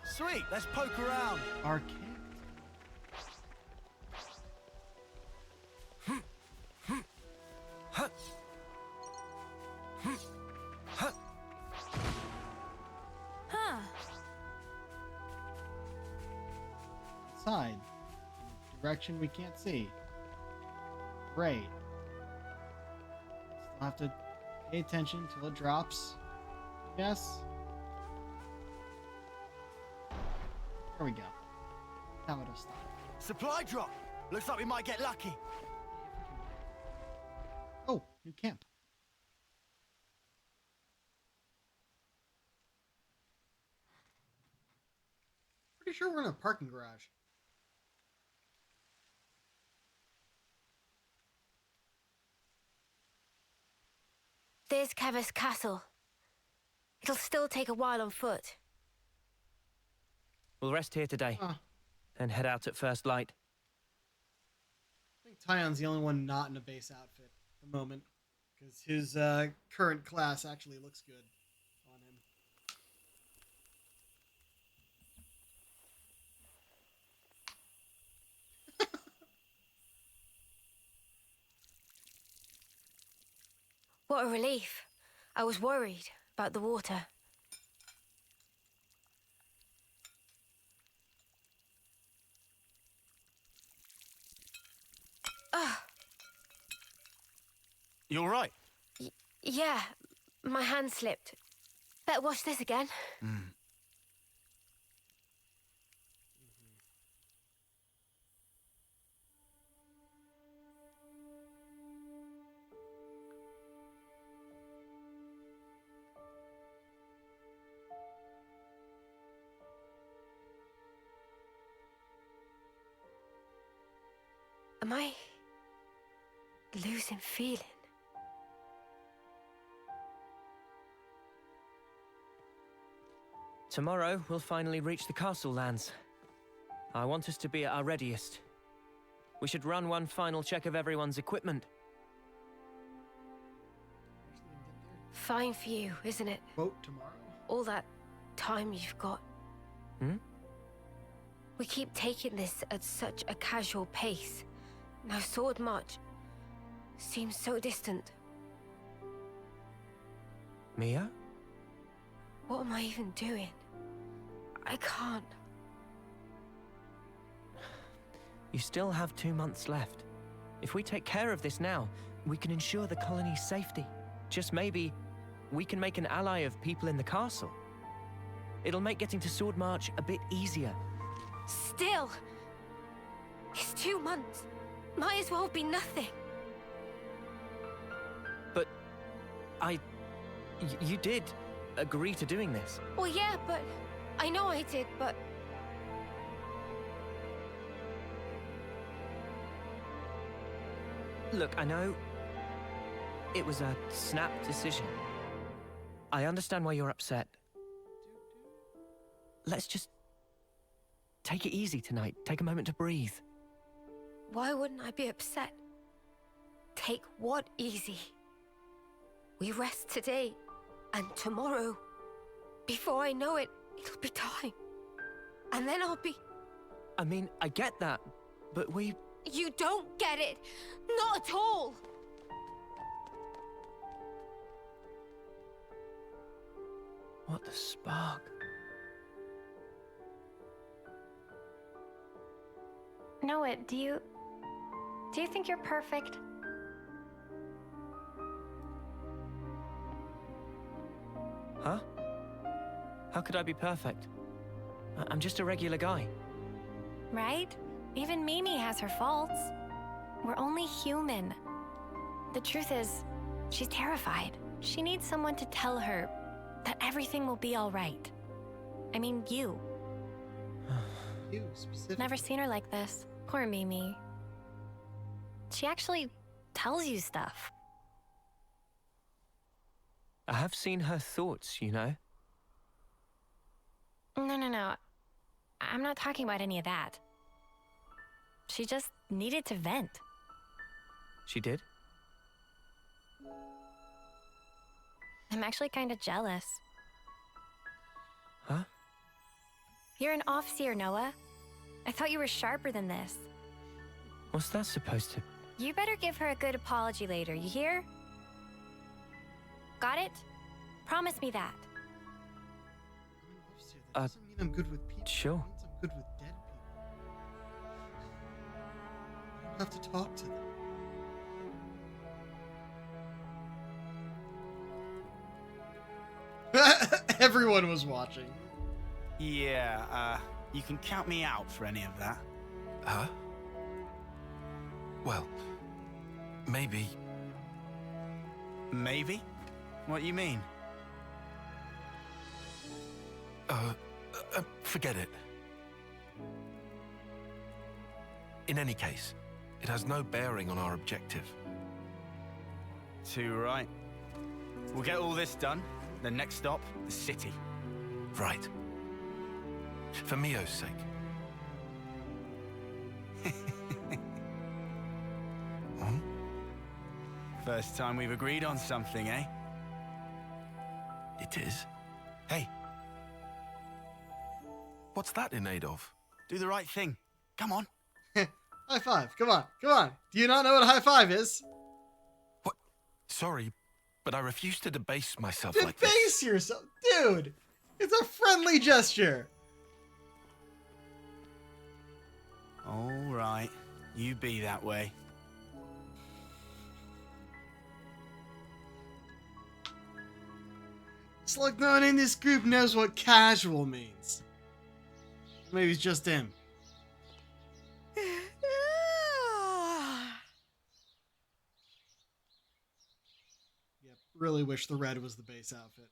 Sweet, let's poke around. Arcade. Huh. Side. Direction we can't see. Great. Still have to pay attention till it drops. Yes. There we go. That would have stopped. Supply drop. Looks like we might get lucky. Oh, new camp. Pretty sure we're in a parking garage. There's Kevis Castle. It'll still take a while on foot. We'll rest here today, Huh. then head out at first light. I think Tyon's the only one not in a base outfit at the moment, because his current class actually looks good on him. What a relief. I was worried about the water. You all right? Yeah, my hand slipped. Better wash this again. Am I losing feeling? Tomorrow, we'll finally reach the castle lands. I want us to be at our readiest. We should run one final check of everyone's equipment. Fine for you, isn't it? Boat tomorrow? All that time you've got. Hmm? We keep taking this at such a casual pace. Now Sword March seems so distant. Mia? What am I even doing? I can't. You still have 2 months left. If we take care of this now, we can ensure the colony's safety. Just maybe, we can make an ally of people in the castle. It'll make getting to Sword March a bit easier. Still, it's 2 months. Might as well be nothing. But you did agree to doing this. Well, yeah, but I know I did, but Look, I know it was a snap decision. I understand why you're upset. Let's just take it easy tonight. Take a moment to breathe. why wouldn't I be upset? Take what easy? We rest today, and tomorrow, before I know it, it'll be time. And then I'll be... I mean, I get that, but we... You don't get it! Not at all! What the spark? Noah, do you think you're perfect? Huh? How could I be perfect? I'm just a regular guy. Right? Even Mimi has her faults. We're only human. The truth is, she's terrified. She needs someone to tell her that everything will be all right. I mean, you. You, specifically. Never seen her like this. Poor Mimi. She actually tells you stuff. I have seen her thoughts, you know? No. I'm not talking about any of that. She just needed to vent. She did? I'm actually kind of jealous. Huh? You're an off-seer, Noah. I thought you were sharper than this. What's that supposed to... You better give her a good apology later, you hear? Got it? Promise me that. That doesn't mean I'm good with people. Sure. It means I'm good with dead people. I don't have to talk to them. Everyone was watching. Yeah, you can count me out for any of that. Huh? Well, maybe. Maybe? What do you mean? Forget it. In any case, it has no bearing on our objective. Too right. We'll get all this done. The next stop, the city. Right. For Mio's sake. First time we've agreed on something, eh? It is. Hey. What's that in aid of? Do the right thing. Come on. High five. Come on. Come on. Do you not know what a high five is? What? Sorry, but I refuse to debase myself like this. Debase yourself? Dude, it's a friendly gesture. All right. You be that way. It's like no one in this group knows what casual means. Maybe it's just him. Yep, really wish the red was the base outfit,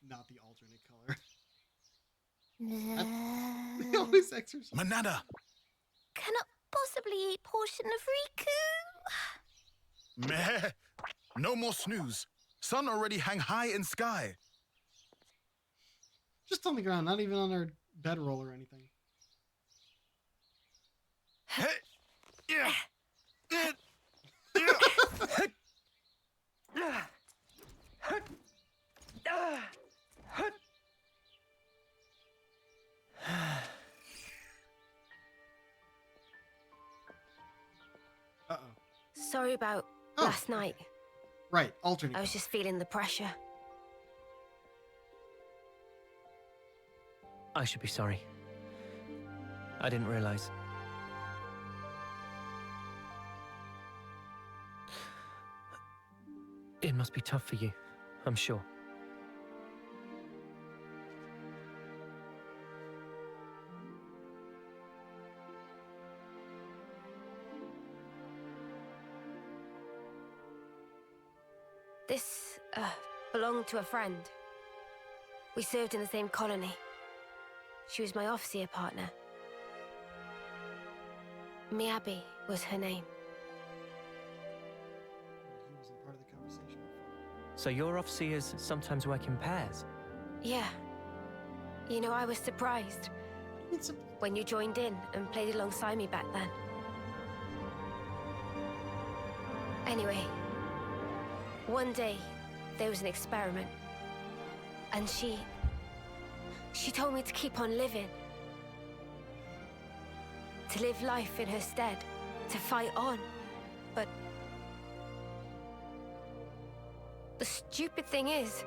not the alternate color. They always exercise. Manada! Cannot possibly eat portion of Riku. Meh! No more snooze. Sun already hang high in sky. Just on the ground, not even on our bedroll or anything. Uh-oh. Sorry about last night. Right, alternate. I was just feeling the pressure. I should be sorry. I didn't realize. It must be tough for you, I'm sure. This, belonged to a friend. We served in the same colony. She was my officer partner. Miyabi was her name. He wasn't part of the conversation. So your officers sometimes work in pairs? Yeah. You know, I was surprised when you joined in and played alongside me back then. Anyway, one day there was an experiment, and she told me to keep on living. To live life in her stead, to fight on. But the stupid thing is,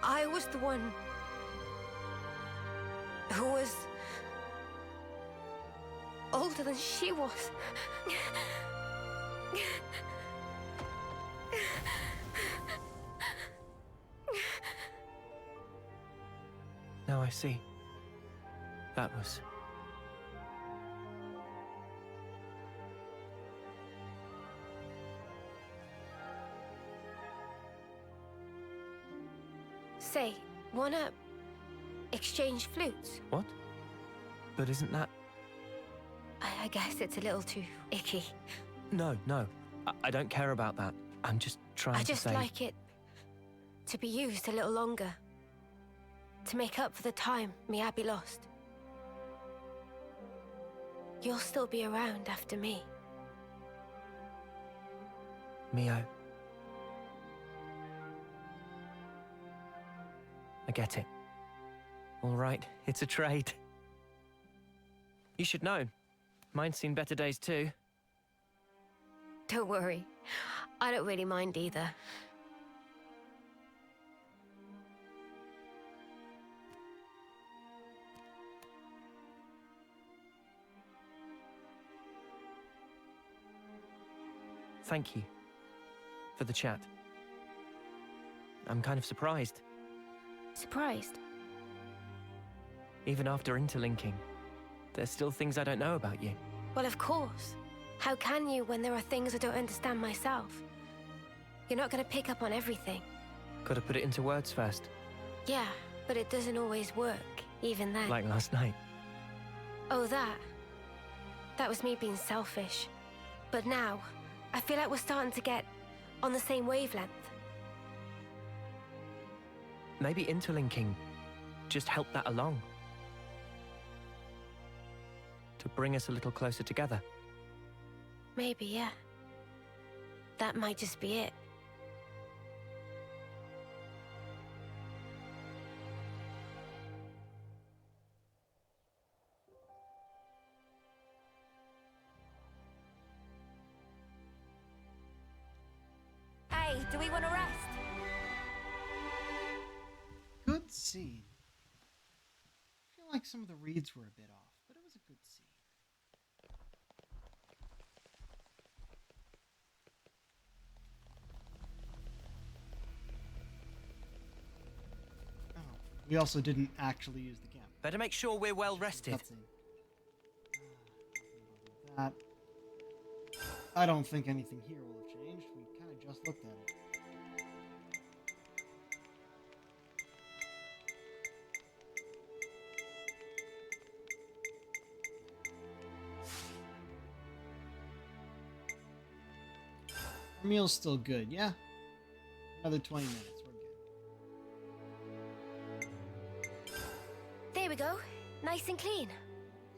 I was the one who was older than she was. Now I see. That was... Say, wanna exchange flutes? What? But isn't that... I guess it's a little too icky. No. I don't care about that. I'm just trying I to just say... like it to be used a little longer. To make up for the time Miyabi lost. You'll still be around after me. Mio. I get it. All right, it's a trade. You should know. Mine's seen better days too. Don't worry. I don't really mind either. Thank you for the chat. I'm kind of surprised. Surprised? Even after interlinking, there's still things I don't know about you. Well, of course. How can you when there are things I don't understand myself? You're not going to pick up on everything. Gotta put it into words first. Yeah, but it doesn't always work, even then. Like last night. Oh, that. That was me being selfish. But now, I feel like we're starting to get on the same wavelength. Maybe interlinking just helped that along. To bring us a little closer together. Maybe, yeah. That might just be it. Hey, do we want to rest? Good scene. I feel like some of the reads were a bit off, but it was a good scene. Oh, we also didn't actually use the camp. Better make sure we're well rested. That. I don't think anything here will have changed. We kind of just looked at it. Our meal's still good, yeah? Another 20 minutes, we're good. we go. Nice and clean.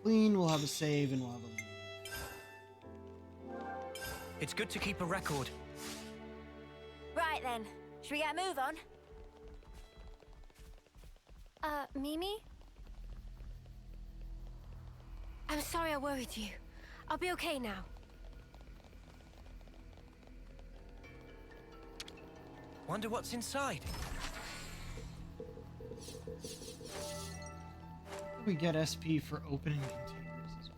Clean, we'll have a save, and we'll have a leave. It's good to keep a record. Right then, should we get a move on? Mimi? I'm sorry I worried you. I'll be okay now. Wonder what's inside. We get SP for opening containers as well.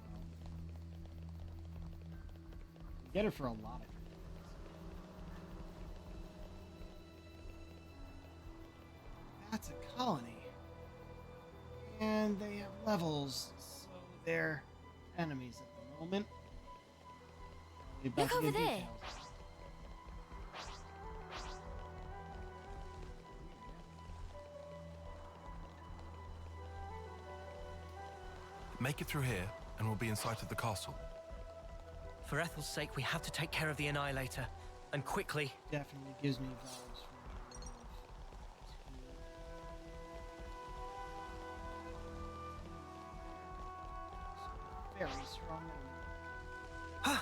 We get it for a lot of things. That's a colony. And they have levels, so they're enemies at the moment. Look over there. Make it through here, and we'll be in sight of the castle. For Ethel's sake, we have to take care of the Annihilator. And quickly. Definitely gives me vibes for very strong enemy.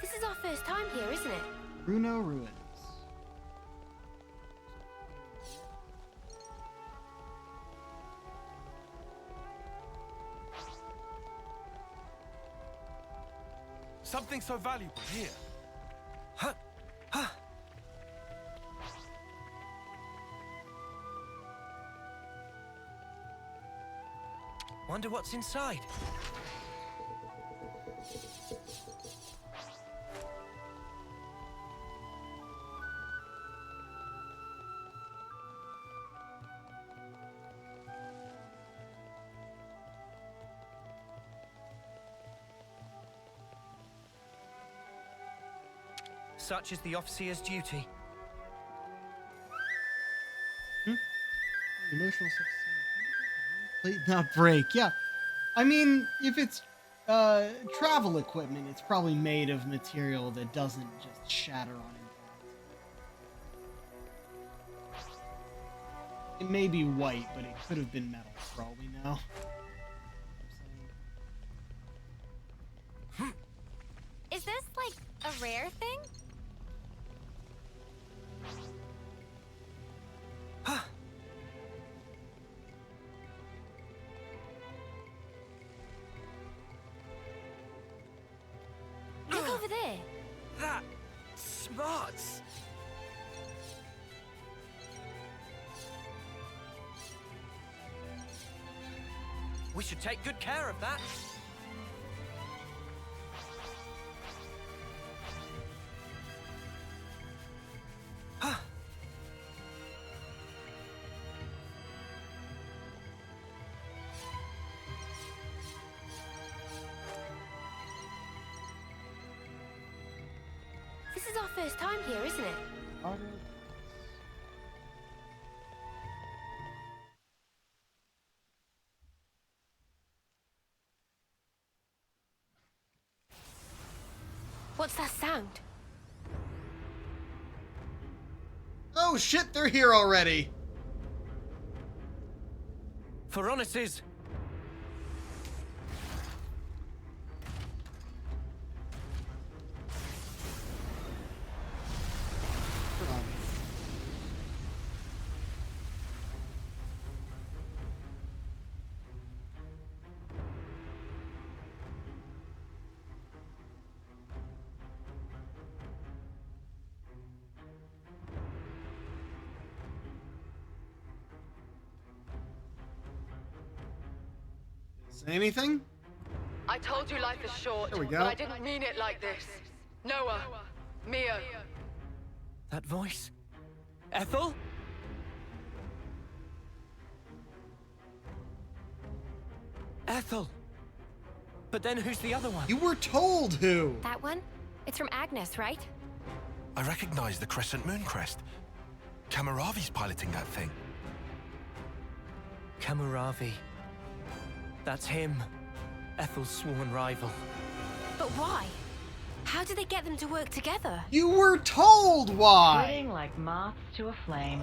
This is our first time here, isn't it? Bruno Ruins. Something so valuable here. Wonder what's inside. Such is the officer's duty. Emotional stuff. Plate not break. Yeah. I mean, if it's travel equipment, it's probably made of material that doesn't just shatter on impact. It may be white, but it could have been metal for all we know. Is this like a rare thing? Look over there. That smarts. We should take good care of that. This is our first time here, isn't it? What's that sound? Oh shit, they're here already. Phoroneses. Say anything? I told you life is short, There we go. but I didn't mean it like this. Noah, Mia. That voice? Ethel? Ethel. But then who's the other one? You were told who. That one? It's from Agnes, right? I recognize the Crescent Moon crest. Kamaravi's piloting that thing. Kamaravi. That's him. Ethel's sworn rival. But why? How did they get them to work together? You were told why! Flitting like moths to a flame.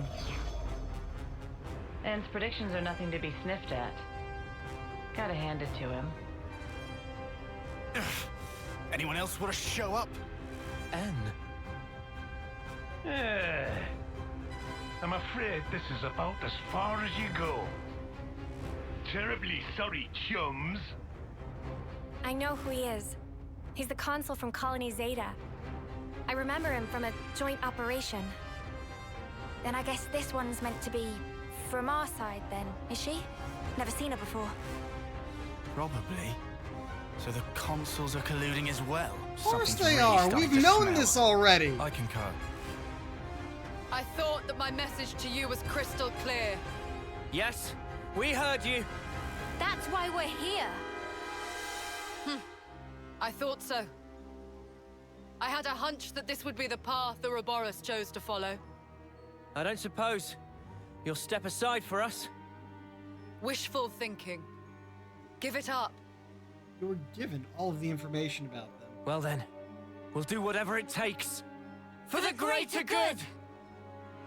En's predictions are nothing to be sniffed at. Gotta hand it to him. Anyone else want to show up? En. I'm afraid this is about as far as you go. Terribly sorry, chums. I know who he is. He's the consul from Colony Zeta. I remember him from a joint operation. Then I guess this one's meant to be from our side then, is she? Never seen her before. Probably. So the consuls are colluding as well. Of course they are! We've known this already! I concur. I thought that my message to you was crystal clear. Yes, we heard you. That's why we're here. I thought so. I had a hunch that this would be the path the Ouroboros chose to follow. I don't suppose you'll step aside for us? Wishful thinking. Give it up. You were given all of the information about them. Well then, we'll do whatever it takes. For the greater good!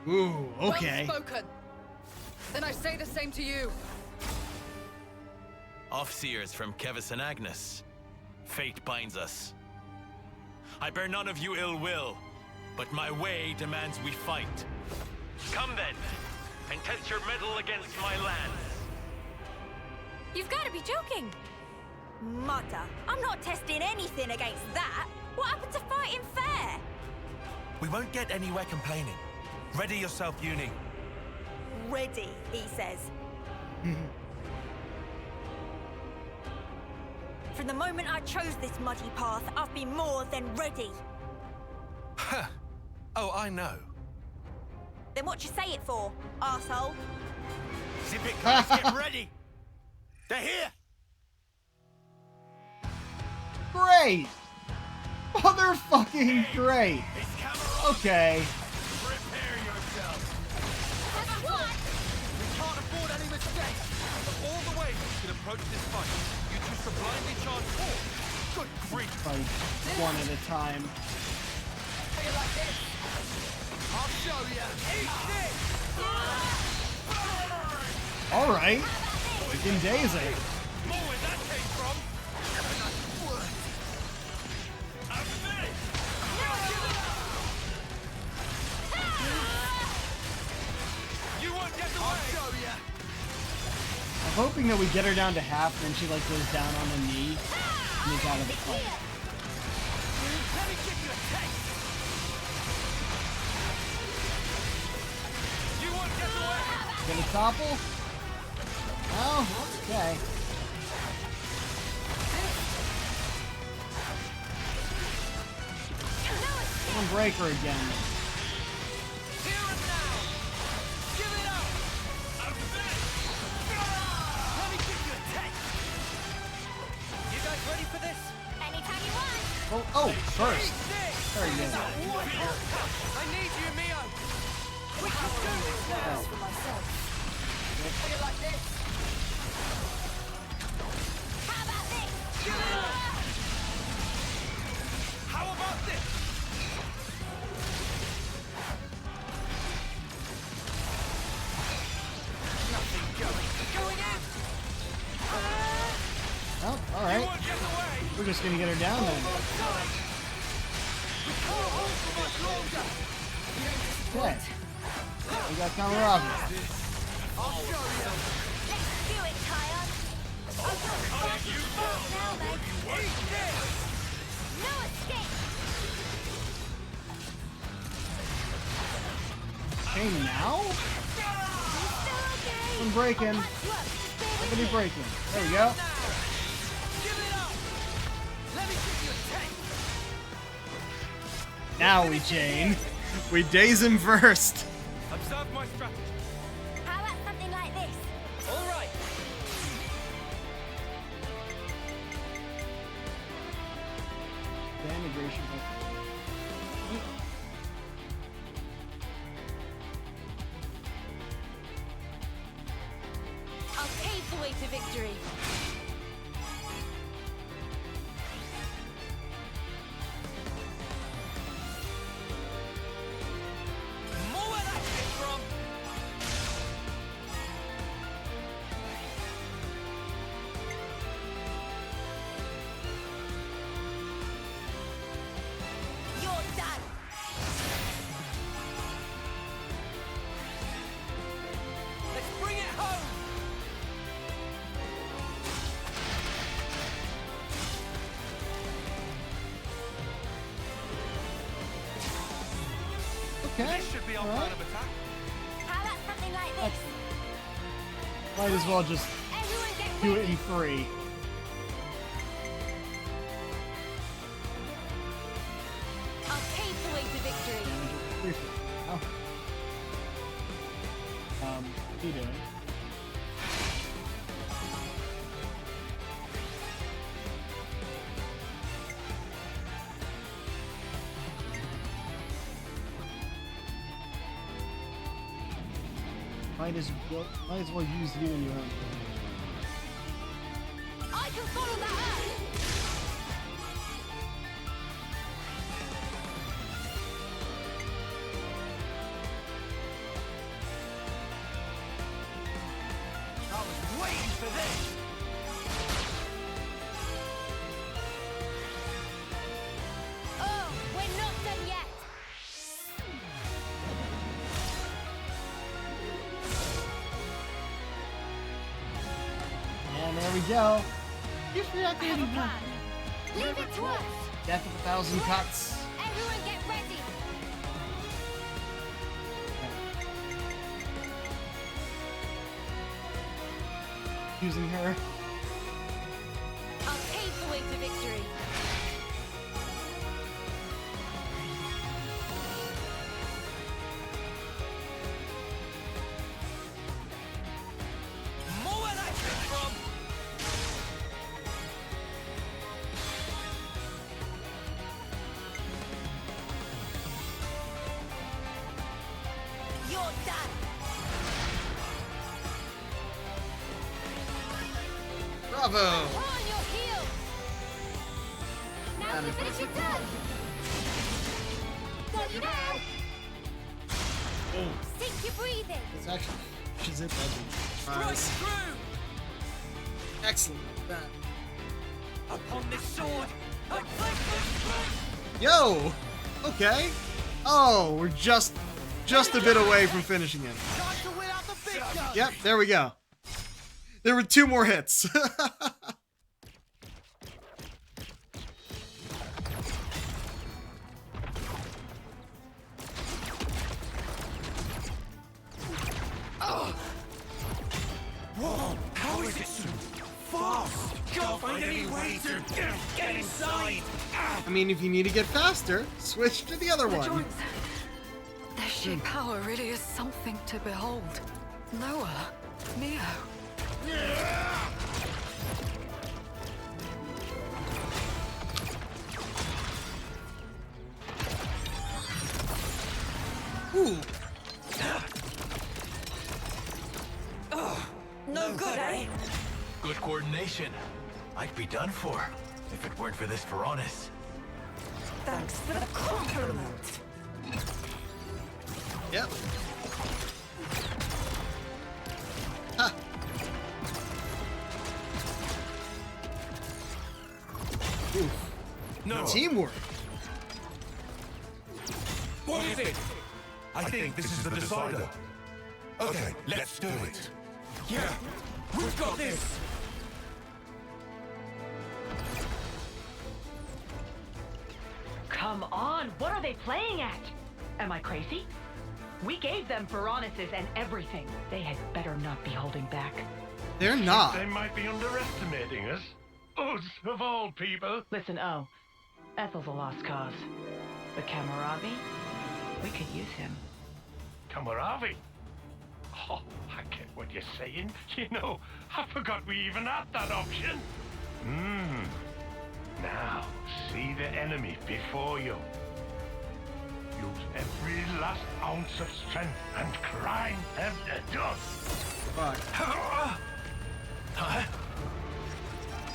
Ooh, okay. Well spoken. Then I say the same to you. Offseers from Kevis and Agnes. Fate binds us. I bear none of you ill will, but my way demands we fight. Come then, and test your mettle against my lands. You've got to be joking. Mother, I'm not testing anything against that. What happened to fighting fair? We won't get anywhere complaining. Ready yourself, Uni. Ready, he says. From the moment I chose this muddy path, I've been more than ready. Ha! Oh, I know. Then what you say it for, arsehole? Zip it, guys, get ready! They're here! Great! Motherfucking great! Okay. Prepare yourself! We can't afford any mistakes. Of all the ways we could approach this fight, you choose to blindly charge forward. Good grief. Fight one at a time. I'll show you. Eat this! Alright. We can daze it. More where that came from. You won't get away. I'll show you. I'm hoping that we get her down to half, then she like goes down on a knee and is out of the fight. Let me give you a taste. You won't get away. Gonna topple? Oh, okay. One breaker again. Here and now. Give it up. Let me give you a taste. You guys ready for this? Anytime you want. Oh, first. Very good. I need you, Mio. We can do this now. For myself. Put it like this. How about this? Give it up. How about this? Nothing going in. Oh, alright. We're just gonna get her down then. Okay. We got Kamarabi. I'll show you. Let's do it, Kion. I've got starting sport now, mate. Eat this. No escape. Chain now? I'm breaking. Somebody breaking. There we go. Give it up. Let me give you a taste. Now we chain. We daze him first. Observe my strategy. How about something like this? All right. The integration. I'll pave the way to victory. Okay. This should be our All plan right. of attack. How about something like this? Might as well just Everyone get do ready. it in 3. I'll pave the way to victory. Oh. What are you doing? Might as well use you in your own. I can follow that up. I was waiting for this. Oh, we're not done yet. And there we go. Just I have a reactivating plan. Leave it to us. Death of 1,000 cuts. Everyone get ready. Using her. I'll pave the way to victory. More where that came from. You're done. Bravo. On your heels. Now you finish your turn. Got you now. Oh, Sink your breathing. it's actually she's it. Strike through. Excellent. That. Upon this sword, I place this. Yo. Okay. Oh, we're just a bit away from finishing him. Time to win out the big gun. Yep. There we go. There were 2 more hits. Whoa! How is it so fast? Can't find any way to get inside. I mean, if you need to get faster, switch to the other The one. joints. Their sheer power really is something to behold. Noah, Neo. Ooh. No good, eh? Good coordination. I'd be done for if it weren't for this Varonis. Thanks for the compliment. Yep. Ha. Oof. No. Teamwork. What is it? I think this is the decider. Okay, let's do it. Yeah, we've got this. Come on, what are they playing at? Am I crazy? We gave them Varonis's and everything. They had better not be holding back. They're not. They might be underestimating us. Us, of all people. Listen, Ethel's a lost cause. But Kamaravi, we could use him. Kamaravi. Oh, I get what you're saying. You know, I forgot we even had that option. Now, see the enemy before you. Use every last ounce of strength and climb them to dust. Fuck. Huh?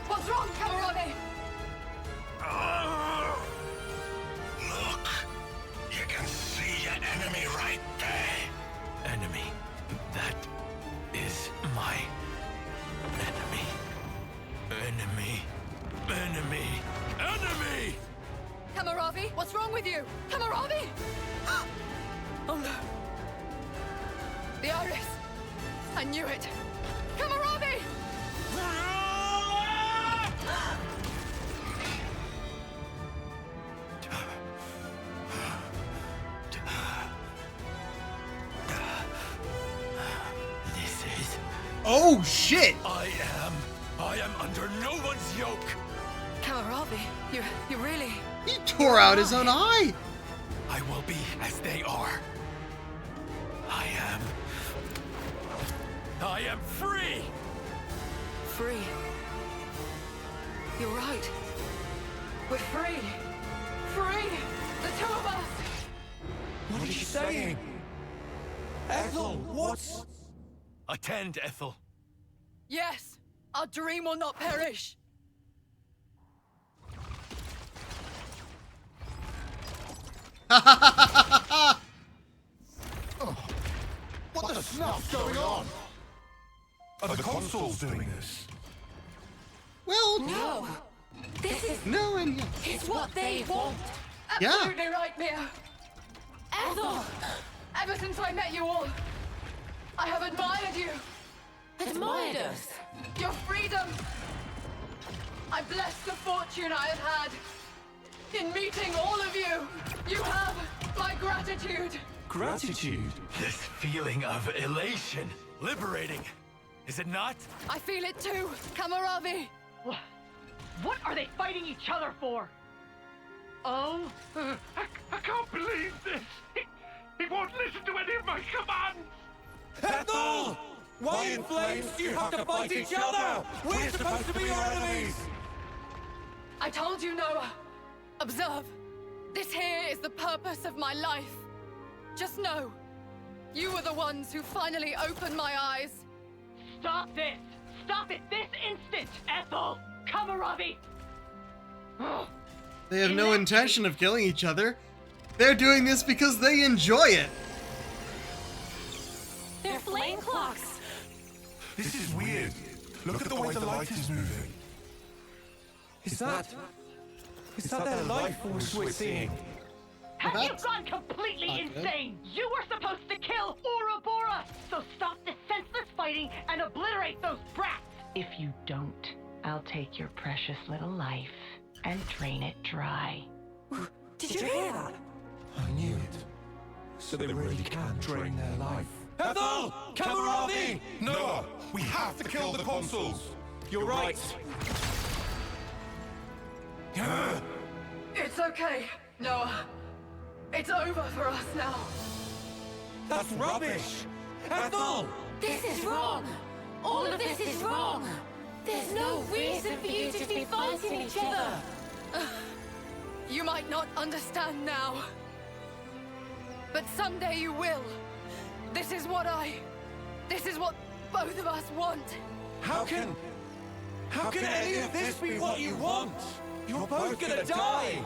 What's wrong, Kamaravi? Look, you can see your enemy right there. Enemy. That is my enemy. Enemy. Enemy. Enemy! Kamaravi, what's wrong with you? Kamaravi! Oh no. The iris. I knew it. Kamaravi! Oh, shit! I am under no one's yoke. Kamaravi, you really... He tore out his own eye! I will be as they are. I am free! Free. You're right. We're free. Free! The two of us! What is she saying? Ethel, what's... Attend, Ethel. Yes! Our dream will not perish! What the snuff's going on? Are the consoles doing this? Well, No! This is... no, and yeah. It's what they want! Yeah. Absolutely right, Mia! Ethel! Ever since I met you all, I have admired you! Admired us? Your freedom! I bless the fortune I have had in meeting all of you! You have my gratitude! Gratitude? This feeling of elation. Liberating. Is it not? I feel it too, Kamaravi! What are they fighting each other for? Oh? I can't believe this. He won't listen to any of my commands. Ethel! Why in flames do you have to fight each other? We're supposed to be your enemies! I told you, Noah. Observe. This here is the purpose of my life. Just know, you were the ones who finally opened my eyes. Stop this! Stop it this instant, Ethel! Kamaravi! They have no intention of killing each other. They're doing this because they enjoy it. They're flame clocks. This is weird. Look at the way the light is moving. Is that their life force we're seeing? Have you that's gone completely not good. insane? You were supposed to kill Ouroboros! So stop this senseless fighting and obliterate those brats! If you don't, I'll take your precious little life and drain it dry. Did you hear that? I knew it. So they really can drain their life. Ethel! Kamaravi! Noah, we have to kill the consoles. You're right. It's okay, Noah. It's over for us now. That's rubbish! Ethel! This is wrong. All of this is wrong. There's no reason for you to be fighting each other. You might not understand now, but someday you will. This is what both of us want. How can any of this be what you want? You're both gonna die!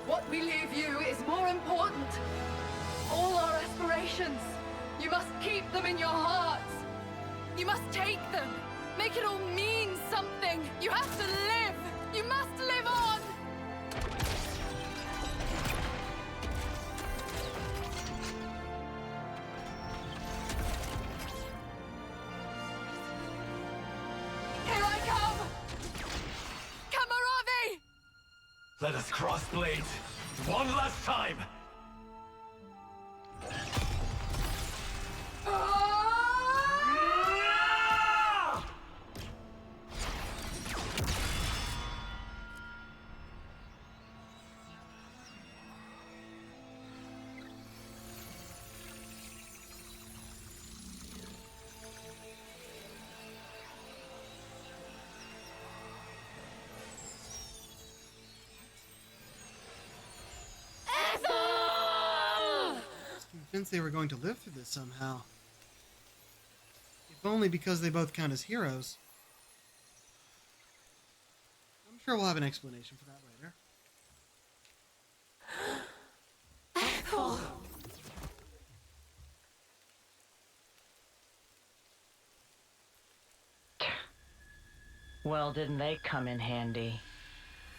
What we leave you is more important. All our aspirations, you must keep them in your hearts. You must take them. Make it all mean something. You have to live. You must live on. Here I come! Kamaravi! Let us cross blades. One last time. Convinced they were going to live through this somehow. If only because they both count as heroes. I'm sure we'll have an explanation for that later. Ethel. Well, didn't they come in handy?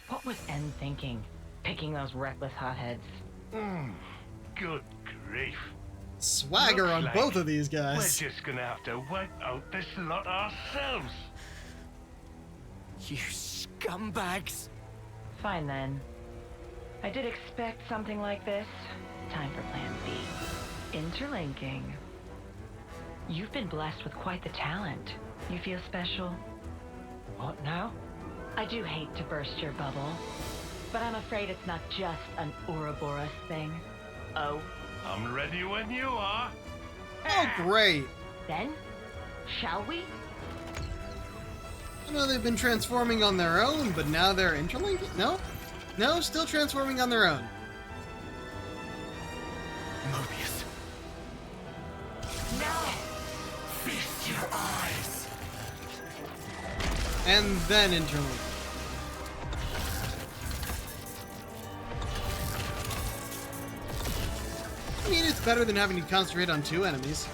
What was En thinking, picking those reckless hotheads? Good grief. Swagger Looks on like both of these guys. We're just gonna have to wipe out this lot ourselves. You scumbags! Fine then. I did expect something like this. Time for plan B. Interlinking. You've been blessed with quite the talent. You feel special? What now? I do hate to burst your bubble, but I'm afraid it's not just an Ouroboros thing. Oh. I'm ready when you are. Oh, great. Then, shall we? I know they've been transforming on their own, but now they're interlinking? No? No, still transforming on their own. Mobius. Now, feast your eyes. And then interlink. I mean, it's better than having to concentrate on 2 enemies.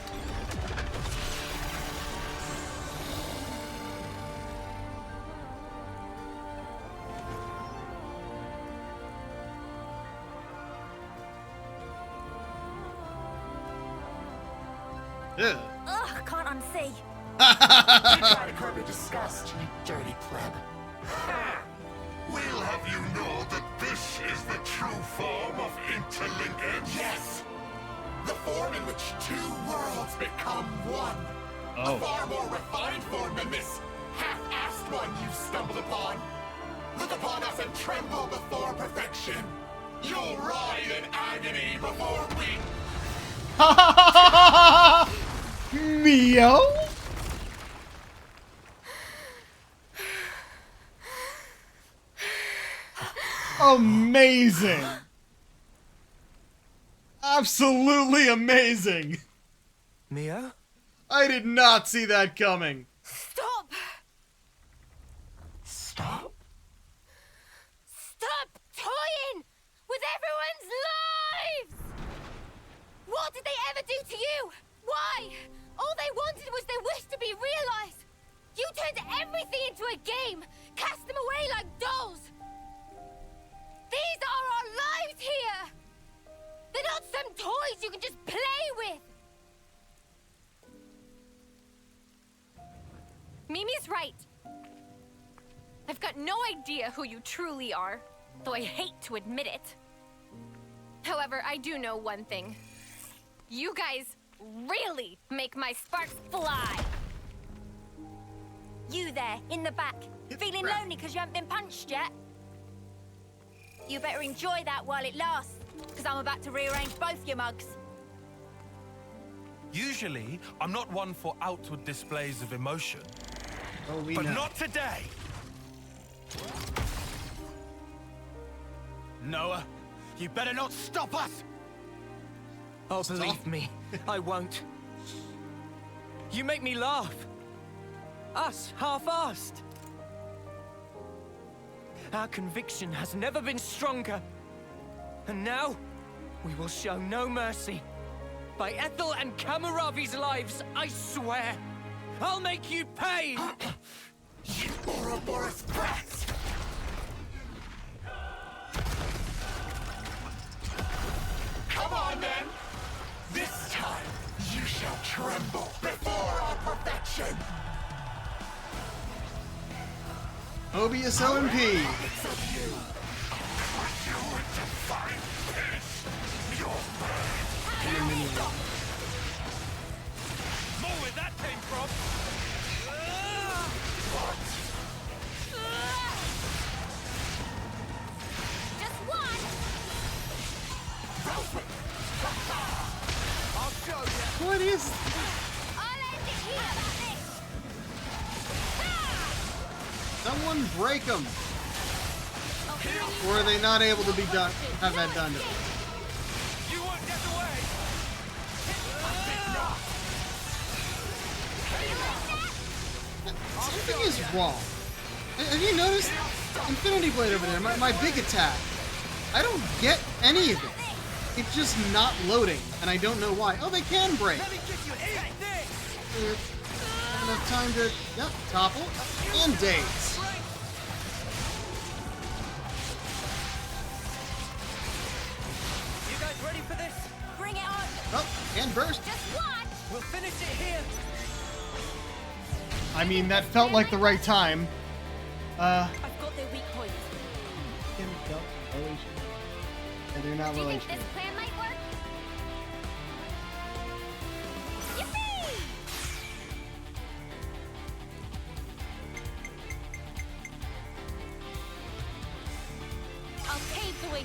Ugh. Ugh, can't unsee. You try to curb your disgust, you dirty pleb. We'll have you know that this is the true form of interlinkage. Yes! The form in which 2 worlds become one. Oh. A far more refined form than this half-assed one you've stumbled upon. Look upon us and tremble before perfection. You'll writhe in agony before we... Mio? Amazing! Absolutely amazing! Mio? I did not see that coming. Stop! Stop? Stop toying with everyone's lives! What did they ever do to you? Why? All they wanted was their wish to be realized. You turned everything into a game, cast them away like dolls. These are our lives here. They're not some toys you can just play with. Mimi's right. I've got no idea who you truly are, though I hate to admit it. However, I do know one thing. You guys really make my sparks fly. You there, in the back, feeling lonely because you haven't been punched yet? You better enjoy that while it lasts, because I'm about to rearrange both your mugs. Usually, I'm not one for outward displays of emotion. Oh, we But know. not today! Noah, you better not stop us! Oh, believe me, I won't. You make me laugh. Us, half-assed. Our conviction has never been stronger. And now, we will show no mercy. By Ethel and Kamaravi's lives, I swear. I'll make you pay! You Ouroboros brats! Come on, then! This time, you shall tremble before our perfection! Mobius LMP. More where that came from. Just one! I'll show you. What is... I'll end it here! Someone break them! Or are they not able to be done? Have that done to them? You won't get away. Something is wrong. Have you noticed? Infinity Blade over there, my big attack. I don't get any of it. It's just not loading, and I don't know why. Oh, they can break. Enough time to, yep, topple and daze. You guys ready for this? Bring it on! Oh, and burst. Just one! We'll finish it here. I mean, that felt like the right time. I've got their weak point. And they're not Do you think relational. this plan might work? Yippee!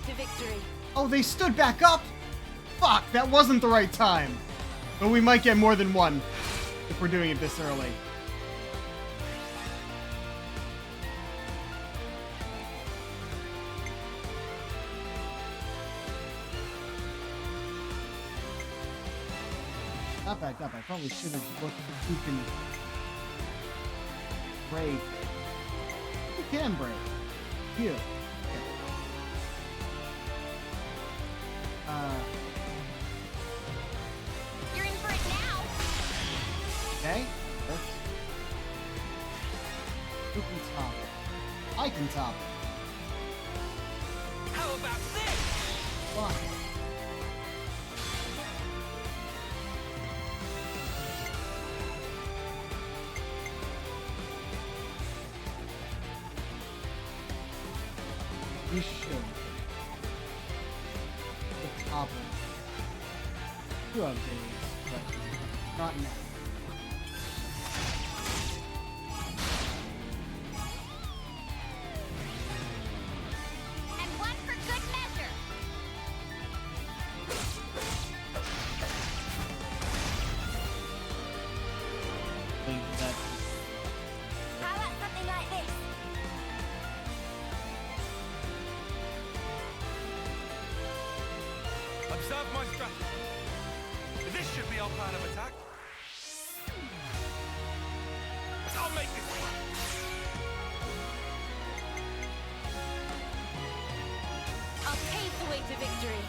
to victory. Oh, they stood back up? Fuck, that wasn't the right time. But we might get more than one if we're doing it this early. Not back up. I probably should have looked who can break. Who can break? You. You're in for it now. Okay. Who can top it? I can top it. How about this? Fuck. We should. The top one. You have days, but not now. And one for good measure. Think that How about something like this? Observe my strategy. This should be our plan of attack. I'll make this work. I'll pave the way to victory.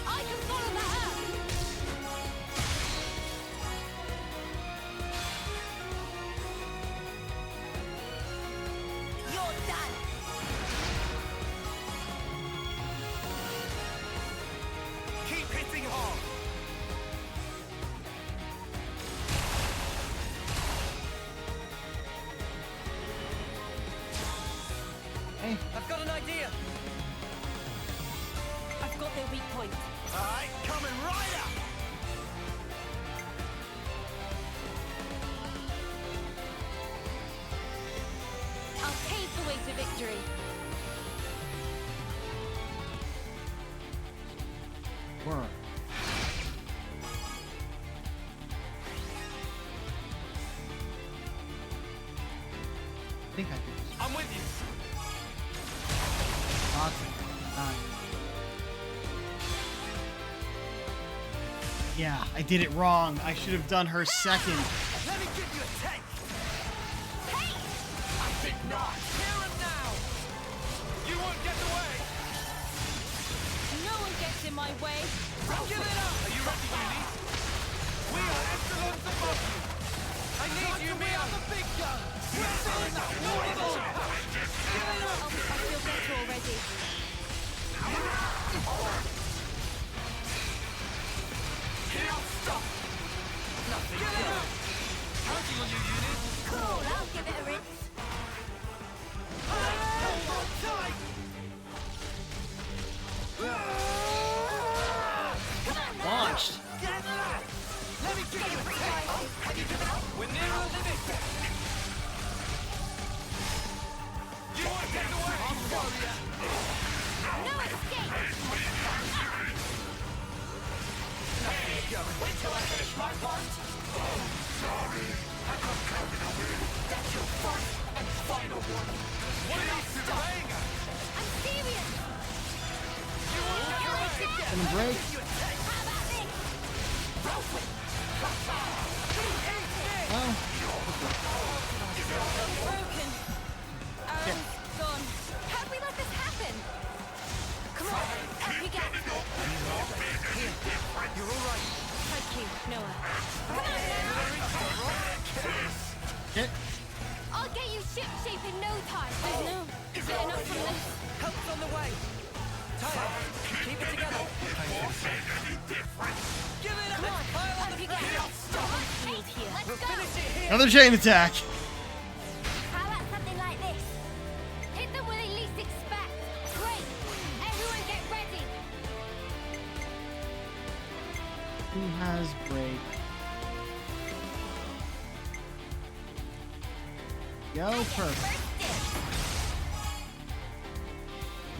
I can follow that up. You're done. Keep hitting hard. Hey. I've got an idea. I've got their weak point. All right, coming right up. I'll pave the way to victory. word. I think I did this. I'm with you. Lots of time. Yeah, I did it wrong. I should have done her second. Let me give you a take. Hey! I think not. Here and now. You won't get away. No one gets in my way. Give it up. Are you ready, Uni? We are excellence above you. I need you, me up the big gun. We're filling that wonderful. Give it up. I feel better already. Can't stop. Nothing. Give it up. Counting on you, Uni. Cool, I'll give it a rinse. Hold on tight. Launched. Get that. Let me give you a take. Have you given up? We're near our limit. You won't get away. I'll throw you. No escape. There you go. Wait till I finish my part. Oh, sorry. I'm not coming away. That's your first and final warning. What are you playing at? I'm serious. You won't get away. Gonna break. How about this? Well, Broken. Arrow's gone. How'd we let this happen? Come on, up we get. You're all right. Thank you, Noah. Come on now. hit. I'll get you ship-shape in no time. There's no... Is there enough from this? Help's on the way. Tyler, keep it together. Give it up. Come on, up you get. Shield here. Let's go. Another chain attack. How about something like this? Hit them where they least expect. Great. Everyone get ready. Who has break? Go, perfect.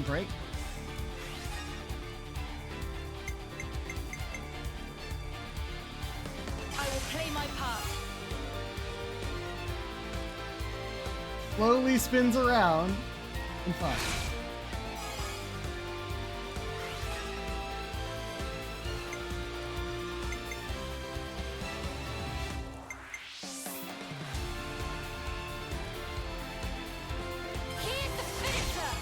Break. I will play my part. Slowly spins around and fine. Here's the finisher.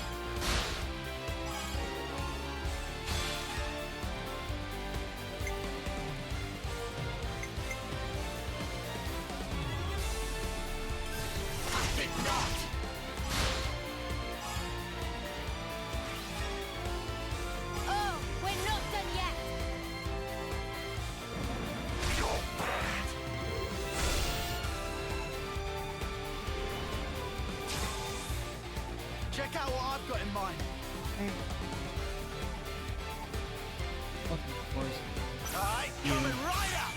I think not. Oh, we're not done yet. You're bad. Check out what I've got in mind. Fucking course. Alright, coming right up.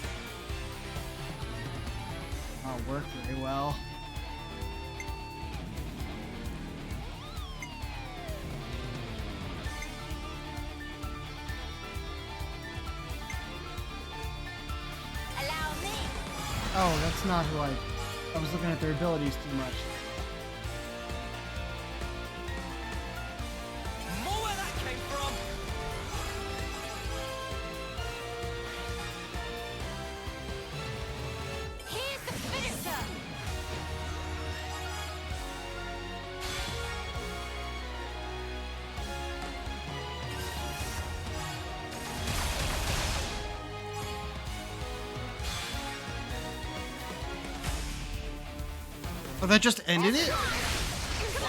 Not work very well. Allow me. Oh, that's not who I was looking at their abilities too much. More where that came from. Here's the finisher. Oh, that just ended it? Give it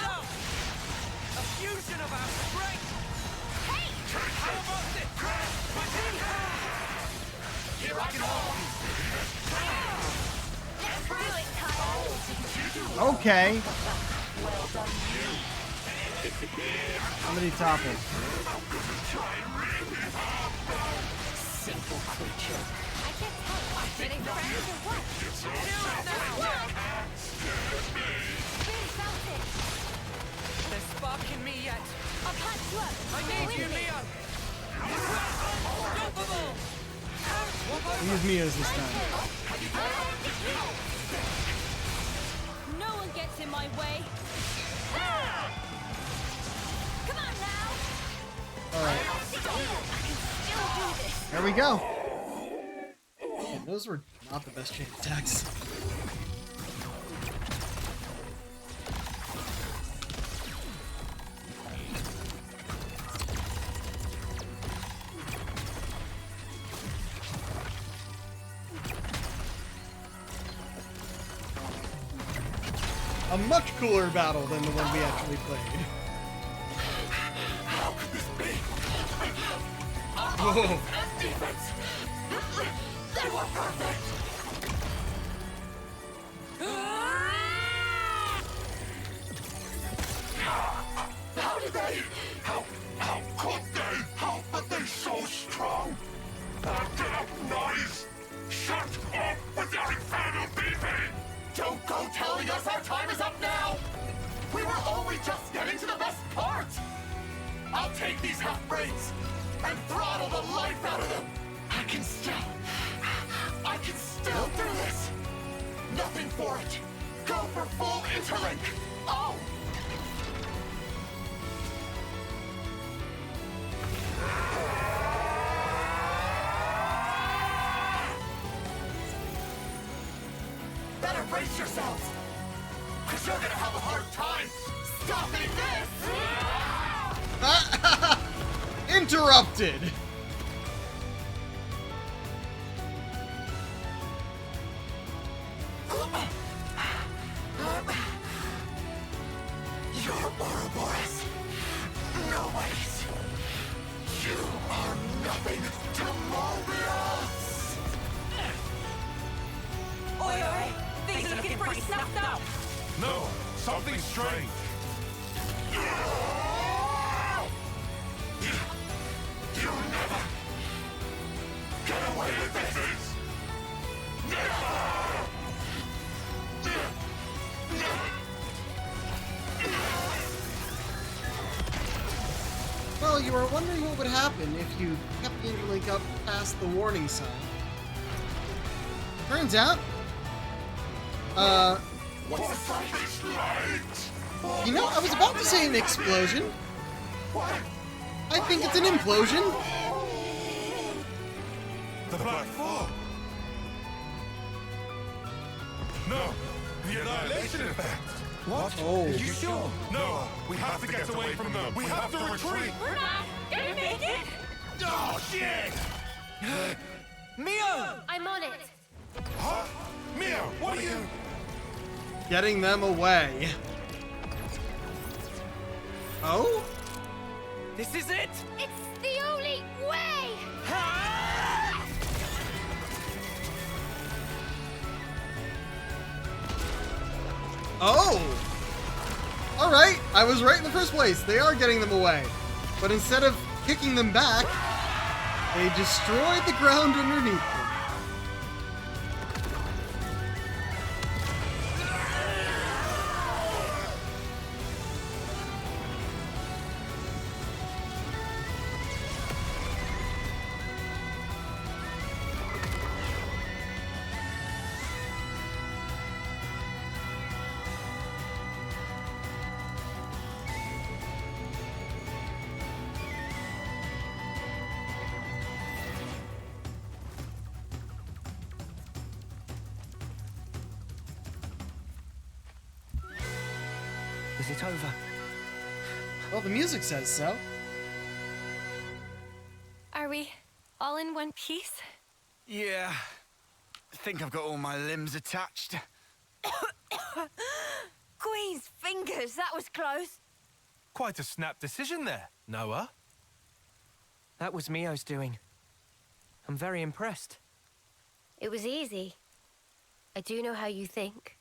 up. A fusion of our strength. Hey! How about this? Here I come. Let's do it, Kyle. Okay. Somebody topple. Simple creature. I can't tell. Getting friends or what? What? Really felt it. There's spark in me yet. I'll patch you up. I need you, Leo. Unstoppable. Use Mia's this time. No one gets in my way. Come on now. Alright. I can still do this. There we go. Yeah, those were not the best chain attacks. A much cooler battle than the one we actually played. How could this be? Whoa. And defense. They were perfect. How did they? How could they? How were they so strong? That damn noise! Shut up with your infernal beeping! Don't go telling us our time is up now! We were only just getting to the best part! I'll take these half-breeds and throttle the life out of them! I can still do this! Nothing for it! Go for full interlink! Oh! Better brace yourselves! Cause you're gonna have a hard time stopping this! Interrupted! You're Ouroboros. No ways. You are nothing to Mobius! Oi, oi! Things are looking pretty snuffed up. No, something strange. You never get away with this! Never! while you were wondering what would happen if you kept the interlink up past the warning sign. Turns out, you know, I was about to say an explosion. I think it's an implosion. The Black Fog! No! The annihilation effect! What? Oh. Are you sure? No! We have to get away from them! We have to retreat! We're not gonna make it! Oh, shit! Mio! I'm on it. Huh? Mio, what are you... Getting them away. Oh? This is it! It's the only way! Oh! Alright, I was right in the first place. They are getting them away. But instead of kicking them back, they destroyed the ground underneath them. Is it over? Well, the music says so. Are we all in one piece? Yeah. I think I've got all my limbs attached. Queen's fingers, that was close. Quite a snap decision there, Noah. That was Mio's doing. I'm very impressed. It was easy. I do know how you think.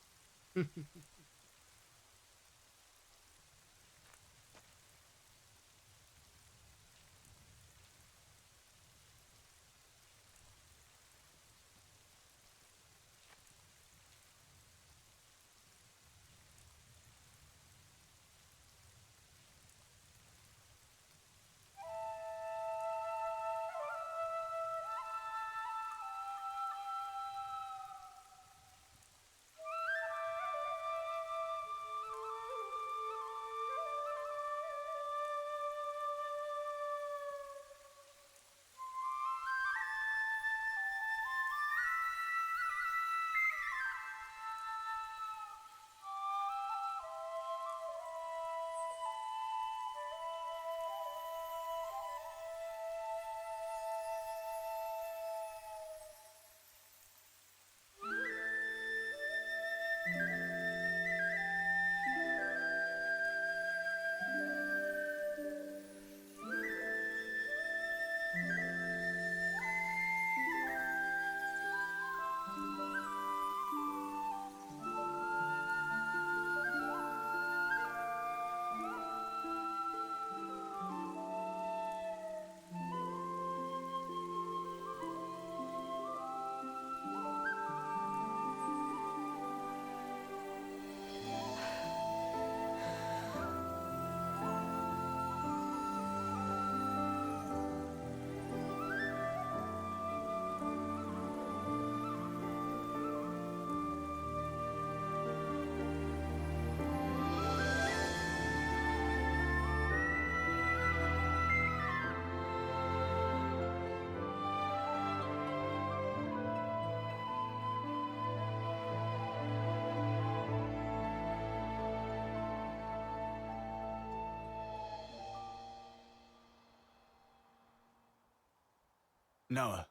Noah,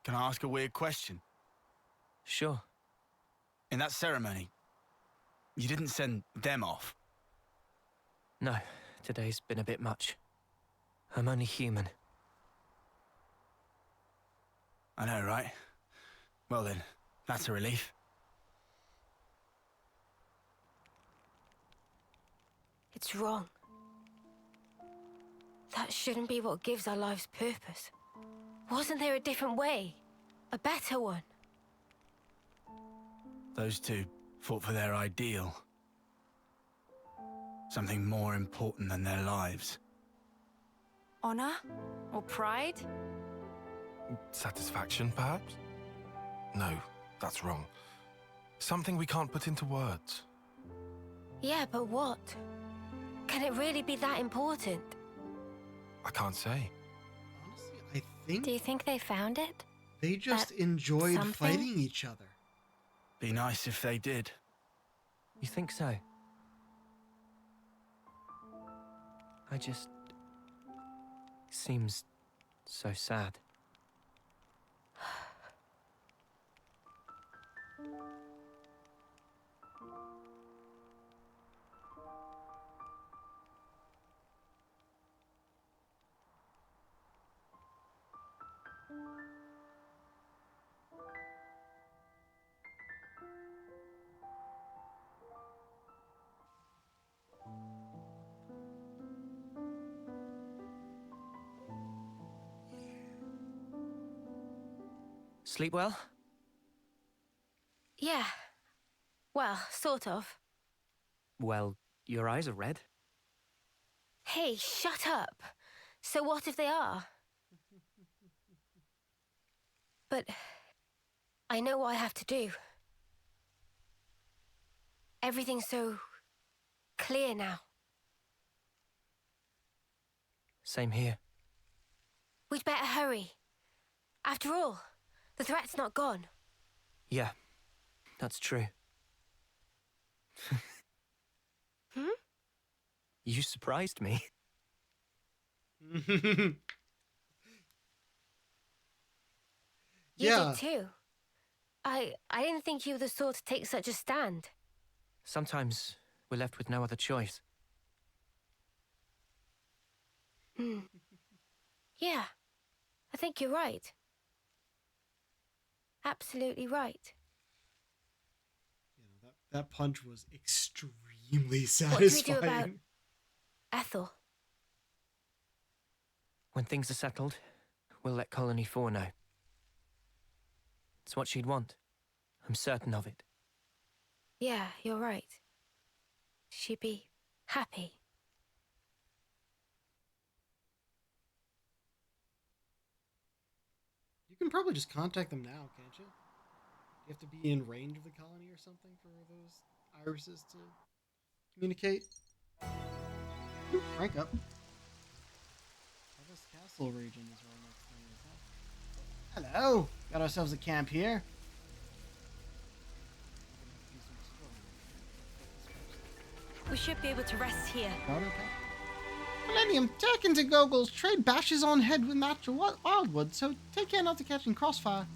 can I ask a weird question? Sure. In that ceremony, you didn't send them off? No, today's been a bit much. I'm only human. I know, right? Well then, that's a relief. It's wrong. That shouldn't be what gives our lives purpose. Wasn't there a different way? A better one? Those two fought for their ideal. Something more important than their lives. Honor? Or pride? Satisfaction, perhaps? No, that's wrong. Something we can't put into words. Yeah, but what? Can it really be that important? I can't say. Honestly, I think Do you think they found it? they just That enjoyed something? fighting each other. Be nice if they did. You think so? I just... seems so sad. Sleep well? Yeah. Well, sort of. Well, your eyes are red. Hey, shut up. So what if they are? But I know what I have to do. Everything's so clear now. Same here. We'd better hurry. After all, the threat's not gone. Yeah, that's true. Hmm? You surprised me. You Yeah. did too. I didn't think you were the sort to take such a stand. Sometimes we're left with no other choice. Hmm. Yeah, I think you're right. Absolutely right. That punch was extremely What satisfying. do we do about Ethel? When things are settled, we'll let Colony 4 know. It's what she'd want. I'm certain of it. Yeah, you're right. She'd be happy. You can probably just contact them now, can't you? You have to be in range of the colony or something for those irises to communicate. Ooh, rank up. This castle region is right next to me. Hello! Got ourselves a camp here. We should be able to rest here. Millennium, taken to goggles. Trade bashes on head with natural wildwood, so take care not to catch in crossfire.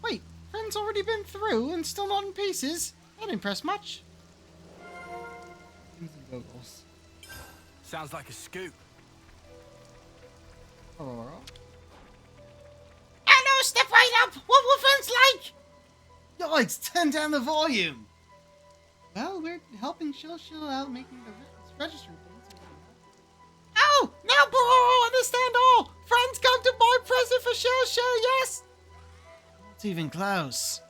Wait, friend's already been through and still not in pieces? That didn't impress much. Goggles. Sounds like a scoop. Aurora. Hello, step right up! What will friends like? Yikes, turn down the volume! Well, we're helping Shill out making the register things. Oh, now Pororo understand all! Friends come to buy present for Shill, yes? Not even close.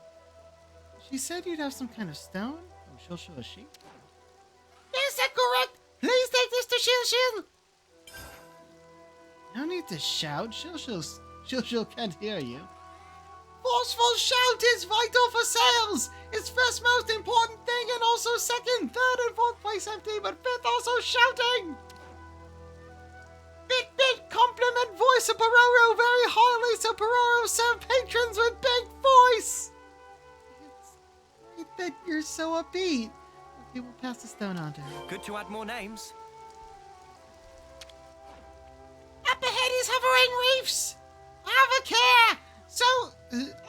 She said you'd have some kind of stone? Oh, Shill a sheep? Is that correct? Please take this to Shill. No need to shout. Shill can't hear you. Forceful shout is vital for sales. It's first most important thing and also second, third and fourth place empty, but fifth also shouting. Bit compliment voice of Pororo very highly so Pororo serve patrons with big voice. It's great that you're so upbeat. Okay, we'll pass the stone on to her. Good to add more names. Up ahead is hovering reefs. Have a care. So,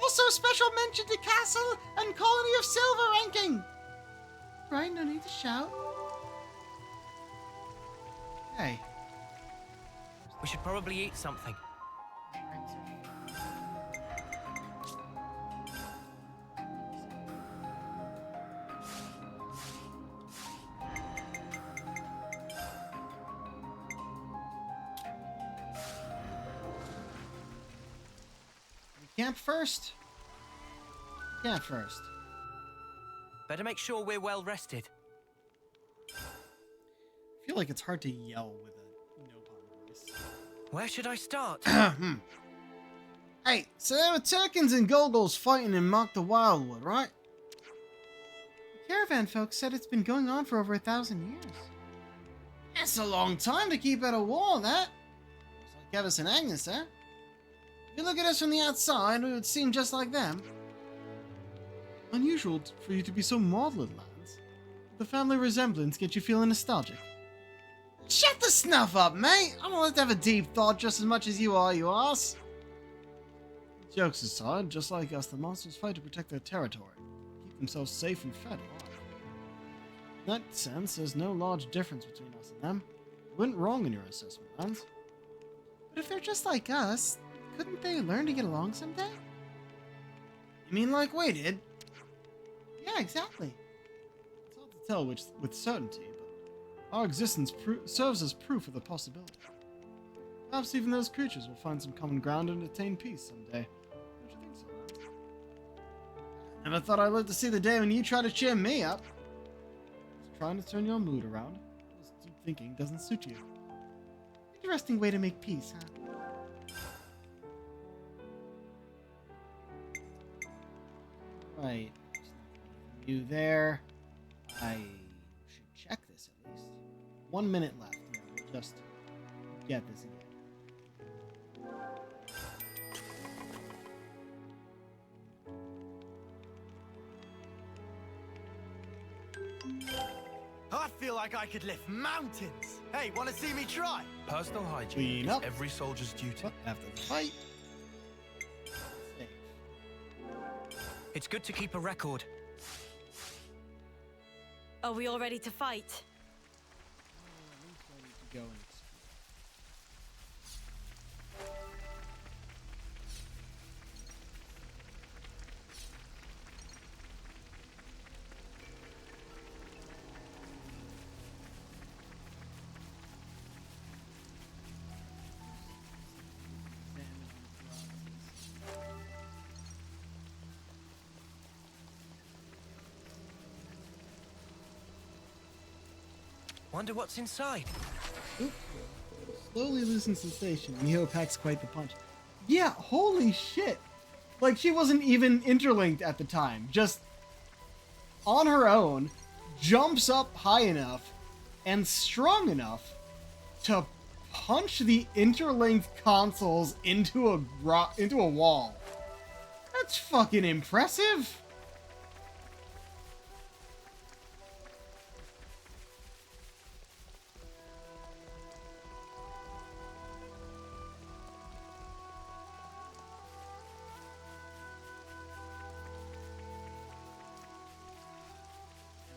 also special mention to Castle and Colony of Silver ranking. Right, no need to shout. Hey. We should probably eat something. Camp first. Camp first. Better make sure we're well rested. I feel like it's hard to yell with a no-pun voice. Where should I start? Hey, so there were Turkins and Golgols fighting in Mock the Wildwood, right? The caravan folks said it's been going on for over 1,000 years. That's a long time to keep at a war, that. Looks like Kevis and Agnes, eh? If you look at us from the outside, we would seem just like them. Unusual for you to be so maudlin, Lance. The family resemblance gets you feeling nostalgic. Shut the snuff up, mate! I'm gonna let to have a deep thought just as much as you are, you ass. Jokes aside, just like us, the monsters fight to protect their territory, keep themselves safe and fed alive. In that sense, there's no large difference between us and them. You weren't wrong in your assessment, Lance. But if they're just like us, couldn't they learn to get along someday? You mean like we did? Yeah, exactly. It's hard to tell with certainty, but our existence serves as proof of the possibility. Perhaps even those creatures will find some common ground and attain peace someday. Don't you think so, Lance? Never thought I'd live to see the day when you try to cheer me up. Just trying to turn your mood around. This deep thinking doesn't suit you. Interesting way to make peace, huh? Right. You there. I should check this at least. 1 minute left. Yeah, we'll just get this again. I feel like I could lift mountains. Hey, want to see me try? Personal hygiene is every soldier's duty. After the fight. It's good to keep a record. Are we all ready to fight? Go and Wonder what's inside. Oop. Slowly losing sensation. Miho packs quite the punch. Yeah, holy shit. Like, she wasn't even interlinked at the time. Just on her own, jumps up high enough and strong enough to punch the interlinked consoles into a wall. That's fucking impressive.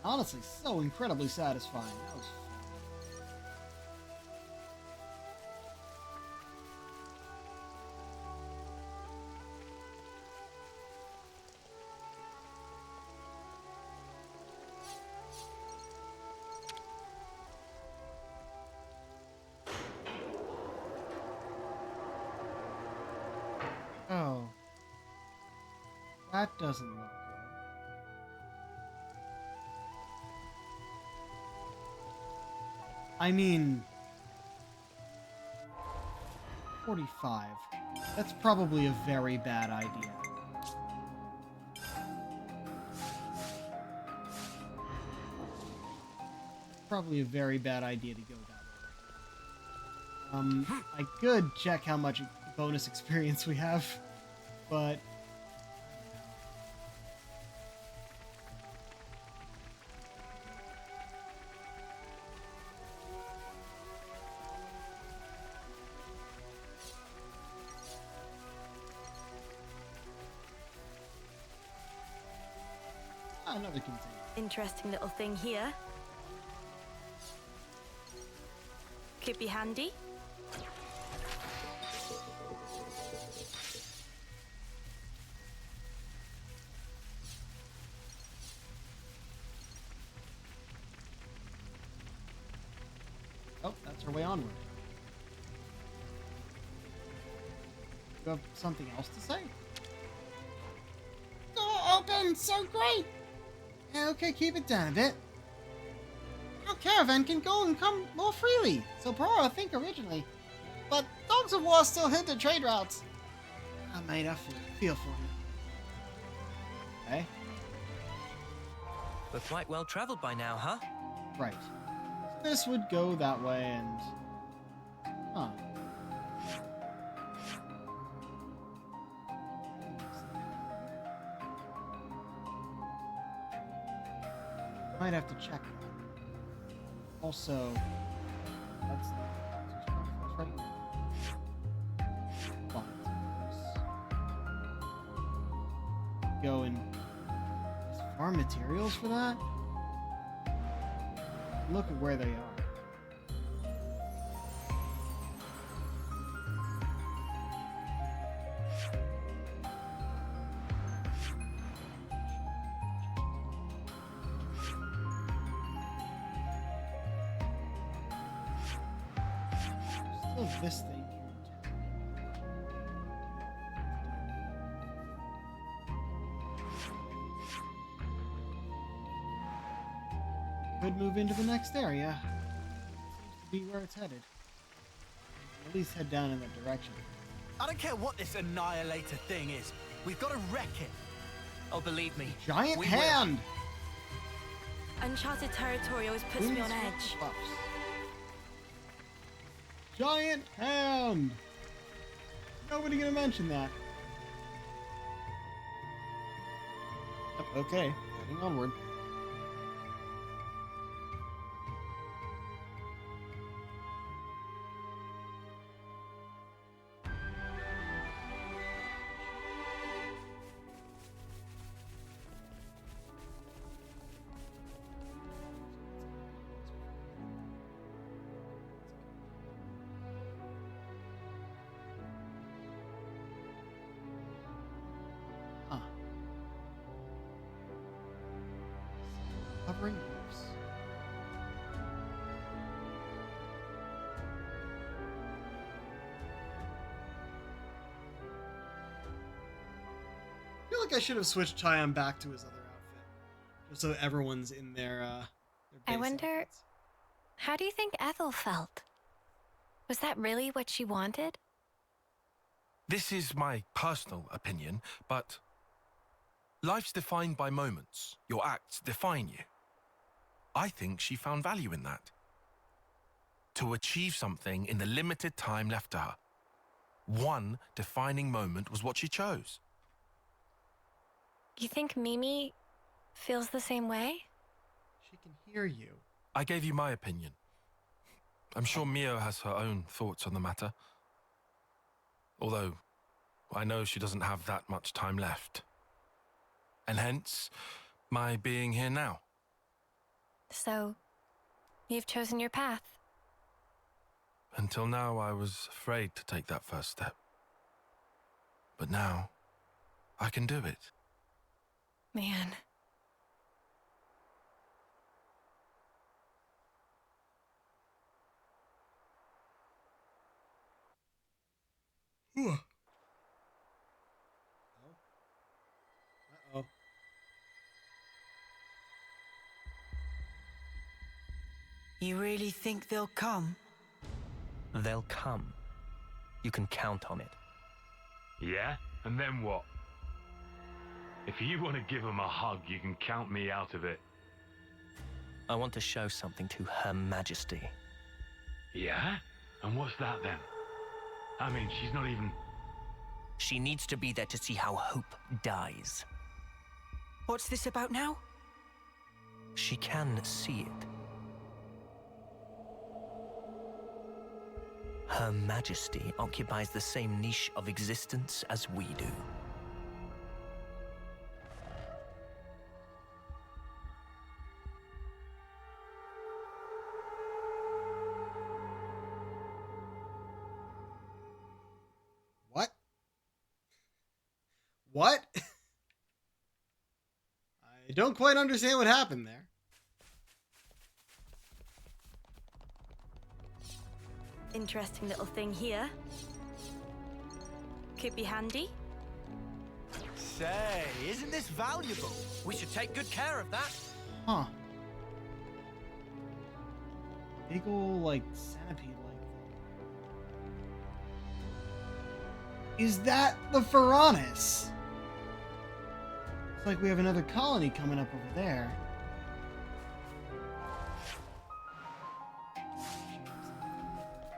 Honestly, so incredibly satisfying. That was fun. Oh. That doesn't look good. I mean, 45. That's probably a very bad idea. Probably a very bad idea to go that way. I could check how much bonus experience we have, but another container. Interesting little thing here. Could be handy. Oh, that's our way onward. You have something else to say? Oh, open! So great! Yeah, okay, keep it down a bit. Our caravan can go and come more freely. So Bora, I think originally. But Dogs of War still hint at trade routes. I made I feel for you. Okay. We're quite well traveled by now, huh? Right. So this would go that way and... Huh. Might have to check that. Also, that's right. Go and farm materials for that. Look at where they are. Still this thing here. Could move into the next area. Seems to be where it's headed. At least head down in that direction. I don't care what this Annihilator thing is. We've got to wreck it. Oh, believe me. Giant hand! Uncharted territory always puts me on edge. Buffs. Giant hand! Nobody gonna mention that. Yep, okay, heading onward. Hovering roofs. I feel like I should have switched Cheyenne back to his other outfit, just so everyone's in their I base wonder, outfits. how do you think Ethel felt? Was that really what she wanted? This is my personal opinion, but life's defined by moments. Your acts define you. I think she found value in that. To achieve something in the limited time left to her. One defining moment was what she chose. You think Mimi feels the same way? She can hear you. I gave you my opinion. I'm sure Mio has her own thoughts on the matter. Although, I know she doesn't have that much time left. And hence, my being here now. So, you've chosen your path. Until now, I was afraid to take that first step. But now, I can do it. Man. Ooh. Uh-oh. You really think they'll come? They'll come. You can count on it. Yeah? And then what? If you want to give them a hug, you can count me out of it. I want to show something to Her Majesty. Yeah? And what's that then? I mean, she's not even... She needs to be there to see how hope dies. What's this about now? She can see it. Her Majesty occupies the same niche of existence as we do. What? What? I don't quite understand what happened there. Interesting little thing here. Could be handy. Say, isn't this valuable? We should take good care of that. Huh. Big ol' like centipede like thing. Is that the Pharaonis? Looks like we have another colony coming up over there.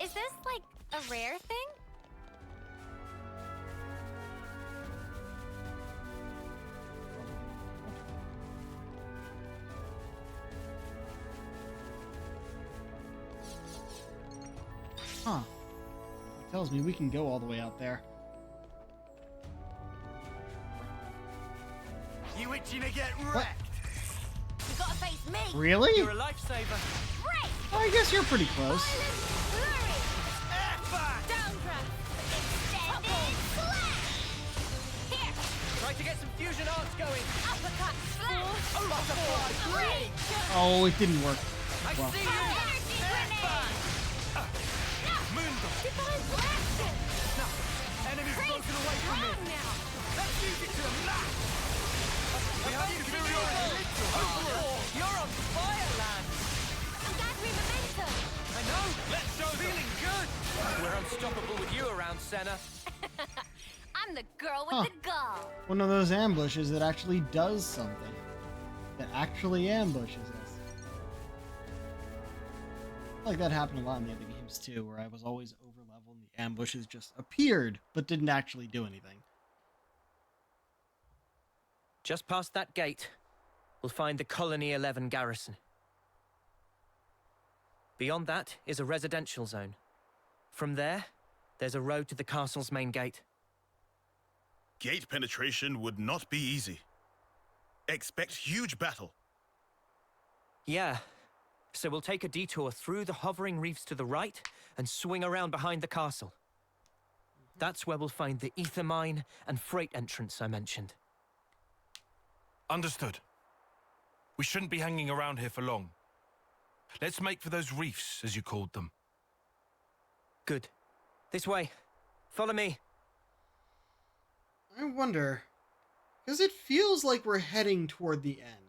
Is this like a rare thing? Huh. It tells me we can go all the way out there. You itching to get What? wrecked? You gotta face me! Really? You're a lifesaver. Break! Oh, I guess you're pretty close. Flurry! Downdraft! Extended slash! Here! Try to get some fusion arts going. Uppercut slash! Butterfly Break! Oh, it didn't work. I Well, see you. Energy grenade! Moonbolt. Divine action! Enemy's broken away from me. Strong now! Let's use it to the max. We have superiority. You're on fire, lad. I'm gathering momentum! I know. Let's show feeling good. We're unstoppable with you around, Senna. I'm the girl with Huh. the gall! one of those ambushes that actually does something. That actually ambushes us. I feel like that happened a lot in the other games too, where I was always over level and the ambushes just appeared, but didn't actually do anything. Just past that gate, we'll find the Colony 11 garrison. Beyond that is a residential zone. From there, there's a road to the castle's main gate. Gate penetration would not be easy. Expect huge battle. Yeah, so we'll take a detour through the hovering reefs to the right and swing around behind the castle. That's where we'll find the ether mine and freight entrance I mentioned. Understood. We shouldn't be hanging around here for long. Let's make for those reefs, as you called them. Good. This way. Follow me. I wonder, because it feels like we're heading toward the end.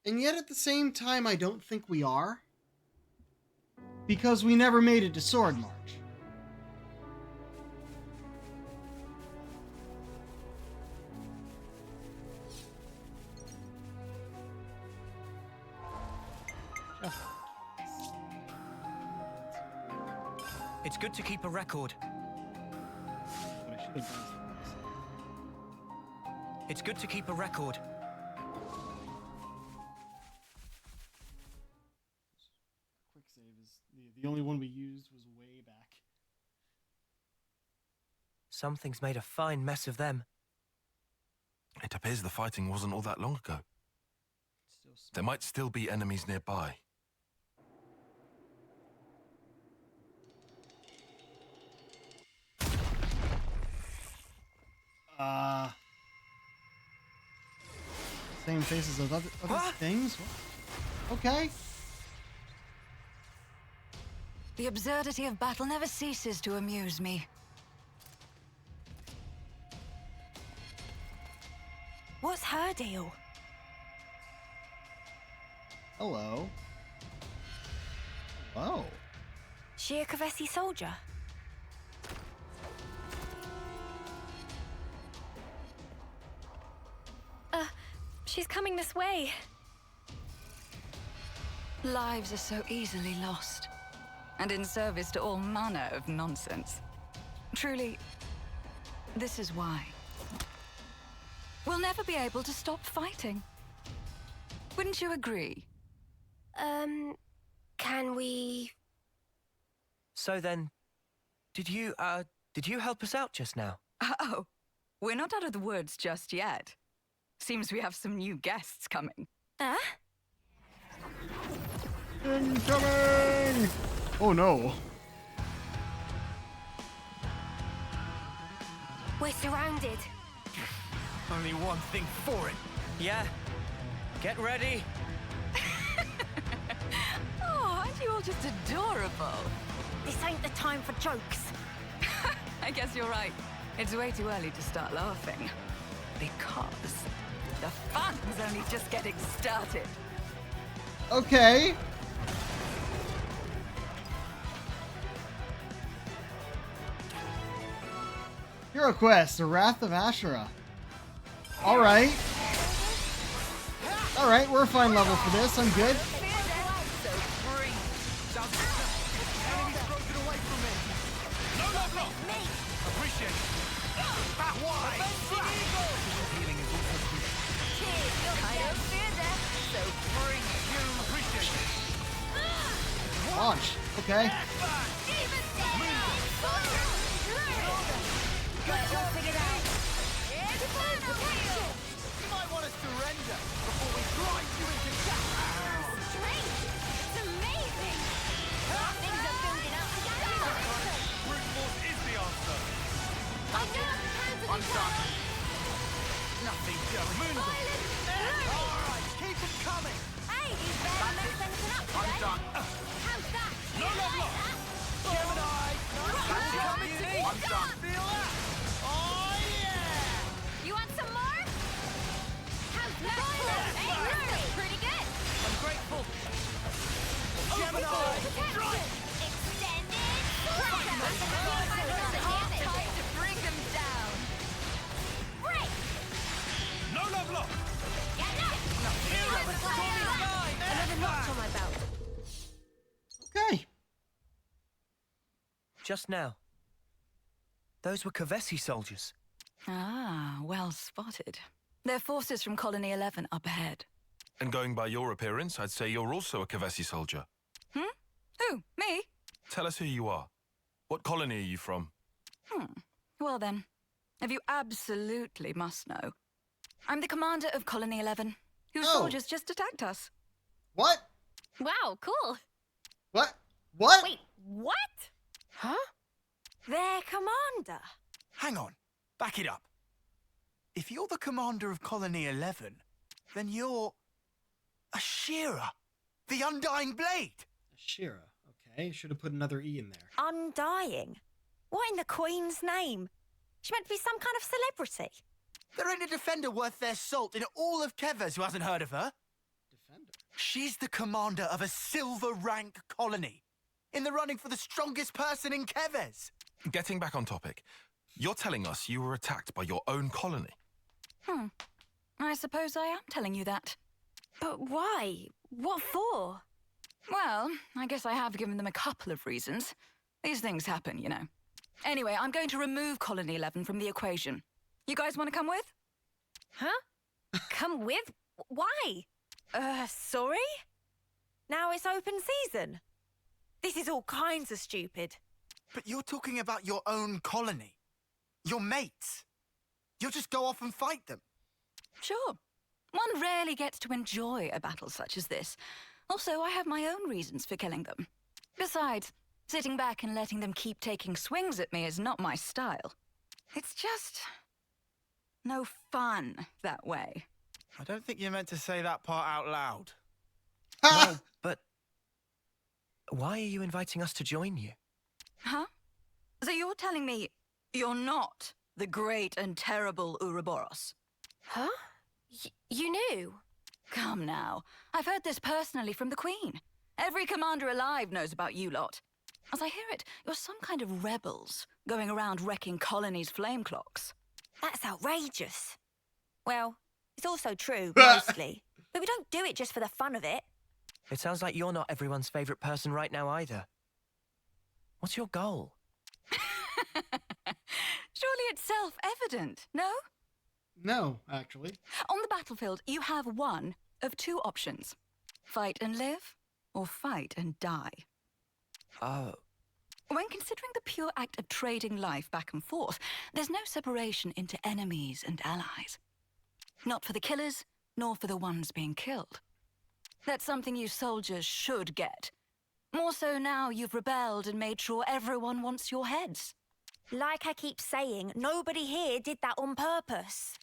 And yet at the same time, I don't think we are. Because we never made it to Sword March. It's good to keep a record. What I should have done is It's good to keep a record. quick save is the only one we used was way back. Something's made a fine mess of them. It appears the fighting wasn't all that long ago. There might still be enemies nearby. Same faces as other things? What? Okay. The absurdity of battle never ceases to amuse me. What's her deal? Hello. Hello. She a Kavesi soldier? She's coming this way. Lives are so easily lost, and in service to all manner of nonsense. Truly, this is why. We'll never be able to stop fighting. Wouldn't you agree? Can we... So then, did you help us out just now? Oh, we're not out of the woods just yet. Seems we have some new guests coming. Incoming! Oh no. We're surrounded. Only one thing for it. Yeah. Get ready. Oh, aren't you all just adorable? This ain't the time for jokes. I guess you're right. It's way too early to start laughing. Because the fun's only just getting started. Okay. Hero Quest, The Wrath of Asherah. Alright. Alright, we're a fine level for this. I'm good. Launch. Okay. You might want to surrender before we grind you into It's amazing! Things are building up. Brute force is the answer. I'm done. Nothing going. Alright, keep them coming. Hey, he's barely messed anything up today. I'm done. How's that? No level up. Gemini. That's it. I'm done. Feel that? Oh yeah. You want some more? How's that? Hey, pretty good. I'm grateful. Gemini. Extended time to bring them down. Break. No level up. Another notch on my belt. Okay. Just now. Those were Kavesi soldiers. Ah, well spotted. They're forces from Colony 11 up ahead. And going by your appearance, I'd say you're also a Kavesi soldier. Who? Me? Tell us who you are. What colony are you from? Well then, if you absolutely must know, I'm the commander of Colony 11, whose soldiers just attacked us. What? Wow, cool. What? What? Wait, what? Huh? Their commander. Hang on. Back it up. If you're the commander of Colony 11, then you're... Ashira, the Undying Blade. Ashira. Okay, should have put another E in there. Undying? What in the Queen's name? She meant to be some kind of celebrity. There ain't a defender worth their salt in all of Kevers who hasn't heard of her. Defender? She's the commander of a silver rank colony, in the running for the strongest person in Kevers. Getting back on topic, you're telling us you were attacked by your own colony. I suppose I am telling you that. But why? What for? Well, I guess I have given them a couple of reasons. These things happen, you know. Anyway, I'm going to remove Colony 11 from the equation. You guys want to come with? Huh? Come with? Why? Sorry? Now it's open season. This is all kinds of stupid. But you're talking about your own colony. Your mates. You'll just go off and fight them. Sure. One rarely gets to enjoy a battle such as this. Also, I have my own reasons for killing them. Besides, sitting back and letting them keep taking swings at me is not my style. It's just... no fun that way. I don't think you meant to say that part out loud. No, but... why are you inviting us to join you? Huh? So you're telling me you're not the great and terrible Ouroboros? Huh? You knew? Come now. I've heard this personally from the Queen. Every commander alive knows about you lot. As I hear it, you're some kind of rebels, going around wrecking colonies' flame clocks. That's outrageous. Well, it's also true, mostly. But we don't do it just for the fun of it. It sounds like you're not everyone's favorite person right now either. What's your goal? Surely it's self-evident, no? No, actually. On the battlefield, you have one of two options. Fight and live, or fight and die. Oh. When considering the pure act of trading life back and forth, there's no separation into enemies and allies. Not for the killers, nor for the ones being killed. That's something you soldiers should get. More so now you've rebelled and made sure everyone wants your heads. Like I keep saying, nobody here did that on purpose.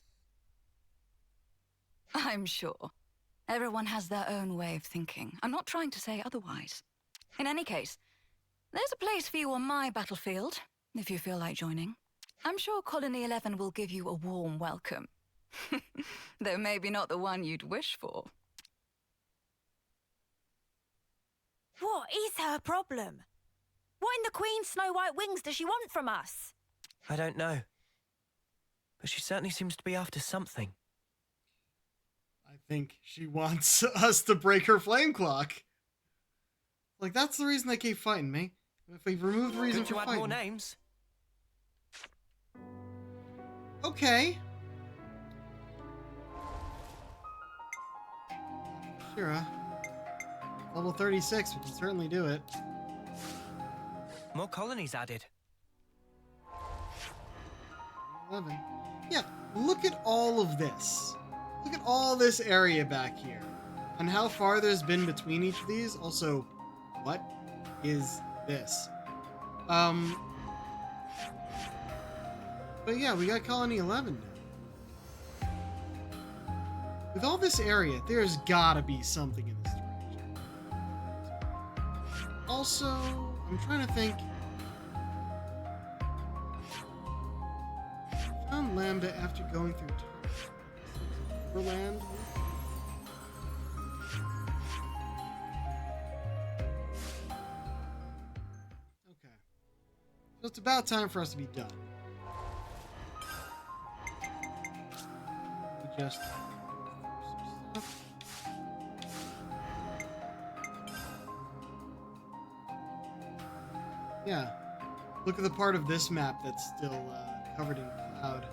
I'm sure. Everyone has their own way of thinking. I'm not trying to say otherwise. In any case, there's a place for you on my battlefield, if you feel like joining. I'm sure Colony 11 will give you a warm welcome. Though maybe not the one you'd wish for. What is her problem? What in the Queen's Snow White wings does she want from us? I don't know. but she certainly seems to be after something. I think she wants us to break her flame clock. Like, that's the reason they keep fighting me. If we remove the reason Good for to add fighting... more names. Okay. Sure. Level 36, we can certainly do it. More colonies added. 11. Yeah, look at all of this. Look at all this area back here. And how far there's been between each of these. Also, what is this? But yeah, we got Colony 11 now. With all this area, there's gotta be something in this direction. Also, I'm trying to think. I found Lambda after going through Overland. Okay. So it's about time for us to be done. We just... Yeah. Look at the part of this map that's still covered in cloud.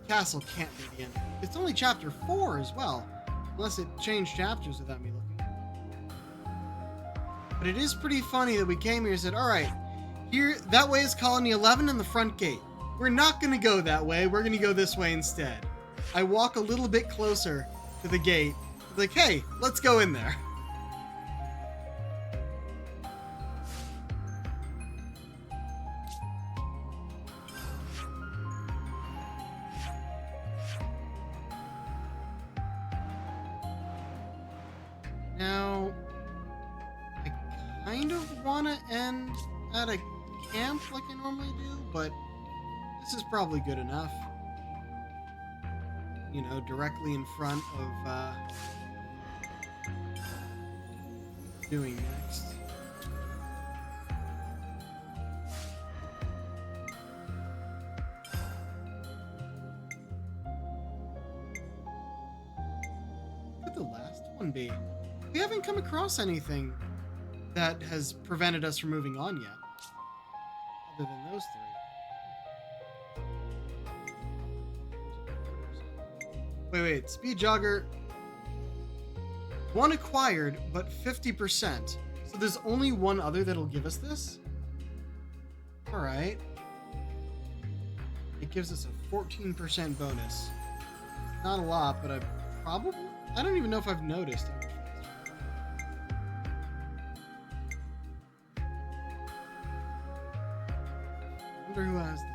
Castle can't be the end. It's only chapter 4 as well. Unless it changed chapters without me looking. But it is pretty funny that we came here and said, alright, here, that way is Colony 11 and the front gate. We're not going to go that way. We're going to go this way instead. I walk a little bit closer to the gate. Like, hey, let's go in there. Now, I kind of want to end at a camp like I normally do, but this is probably good enough. You know, directly in front of doing next. What could the last one be? We haven't come across anything that has prevented us from moving on yet. Other than those three. Wait. Speed Jogger. 1 acquired, but 50%. So there's only one other that'll give us this? Alright. It gives us a 14% bonus. Not a lot, but I don't even know if I've noticed. I wonder who has this.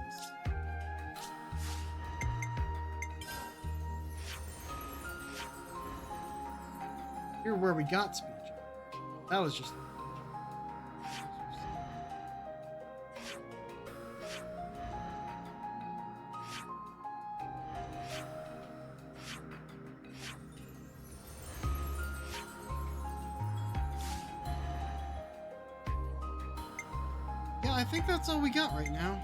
Here where we got speed jump. That was just... Yeah, I think that's all we got right now.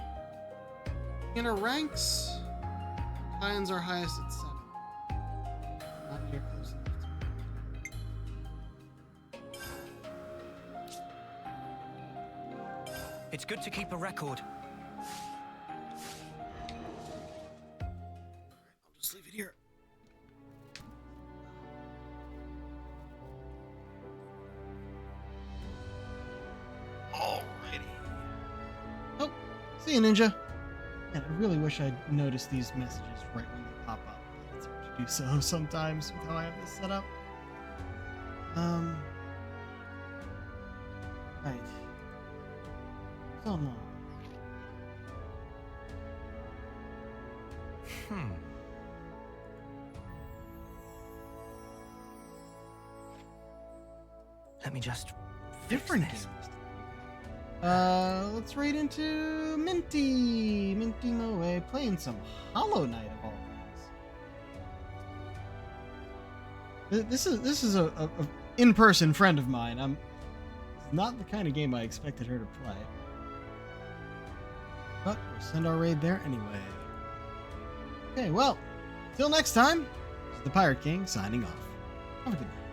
In our ranks, Titans are highest at 7. Not near close enough. It's good to keep a record. I'll just leave it here. Alrighty. Oh, see you, Ninja. Man, I really wish I'd noticed these messages right when they pop up. It's hard to do so sometimes with how I have this set up. Right. So long. Let me just Different fix this. Let's raid into Minty Moe, playing some Hollow Knight of all things. This is a in-person friend of mine. It's not the kind of game I expected her to play. But we'll send our raid there anyway. Okay, well, till next time, this is the Pirate King signing off. Have a good night.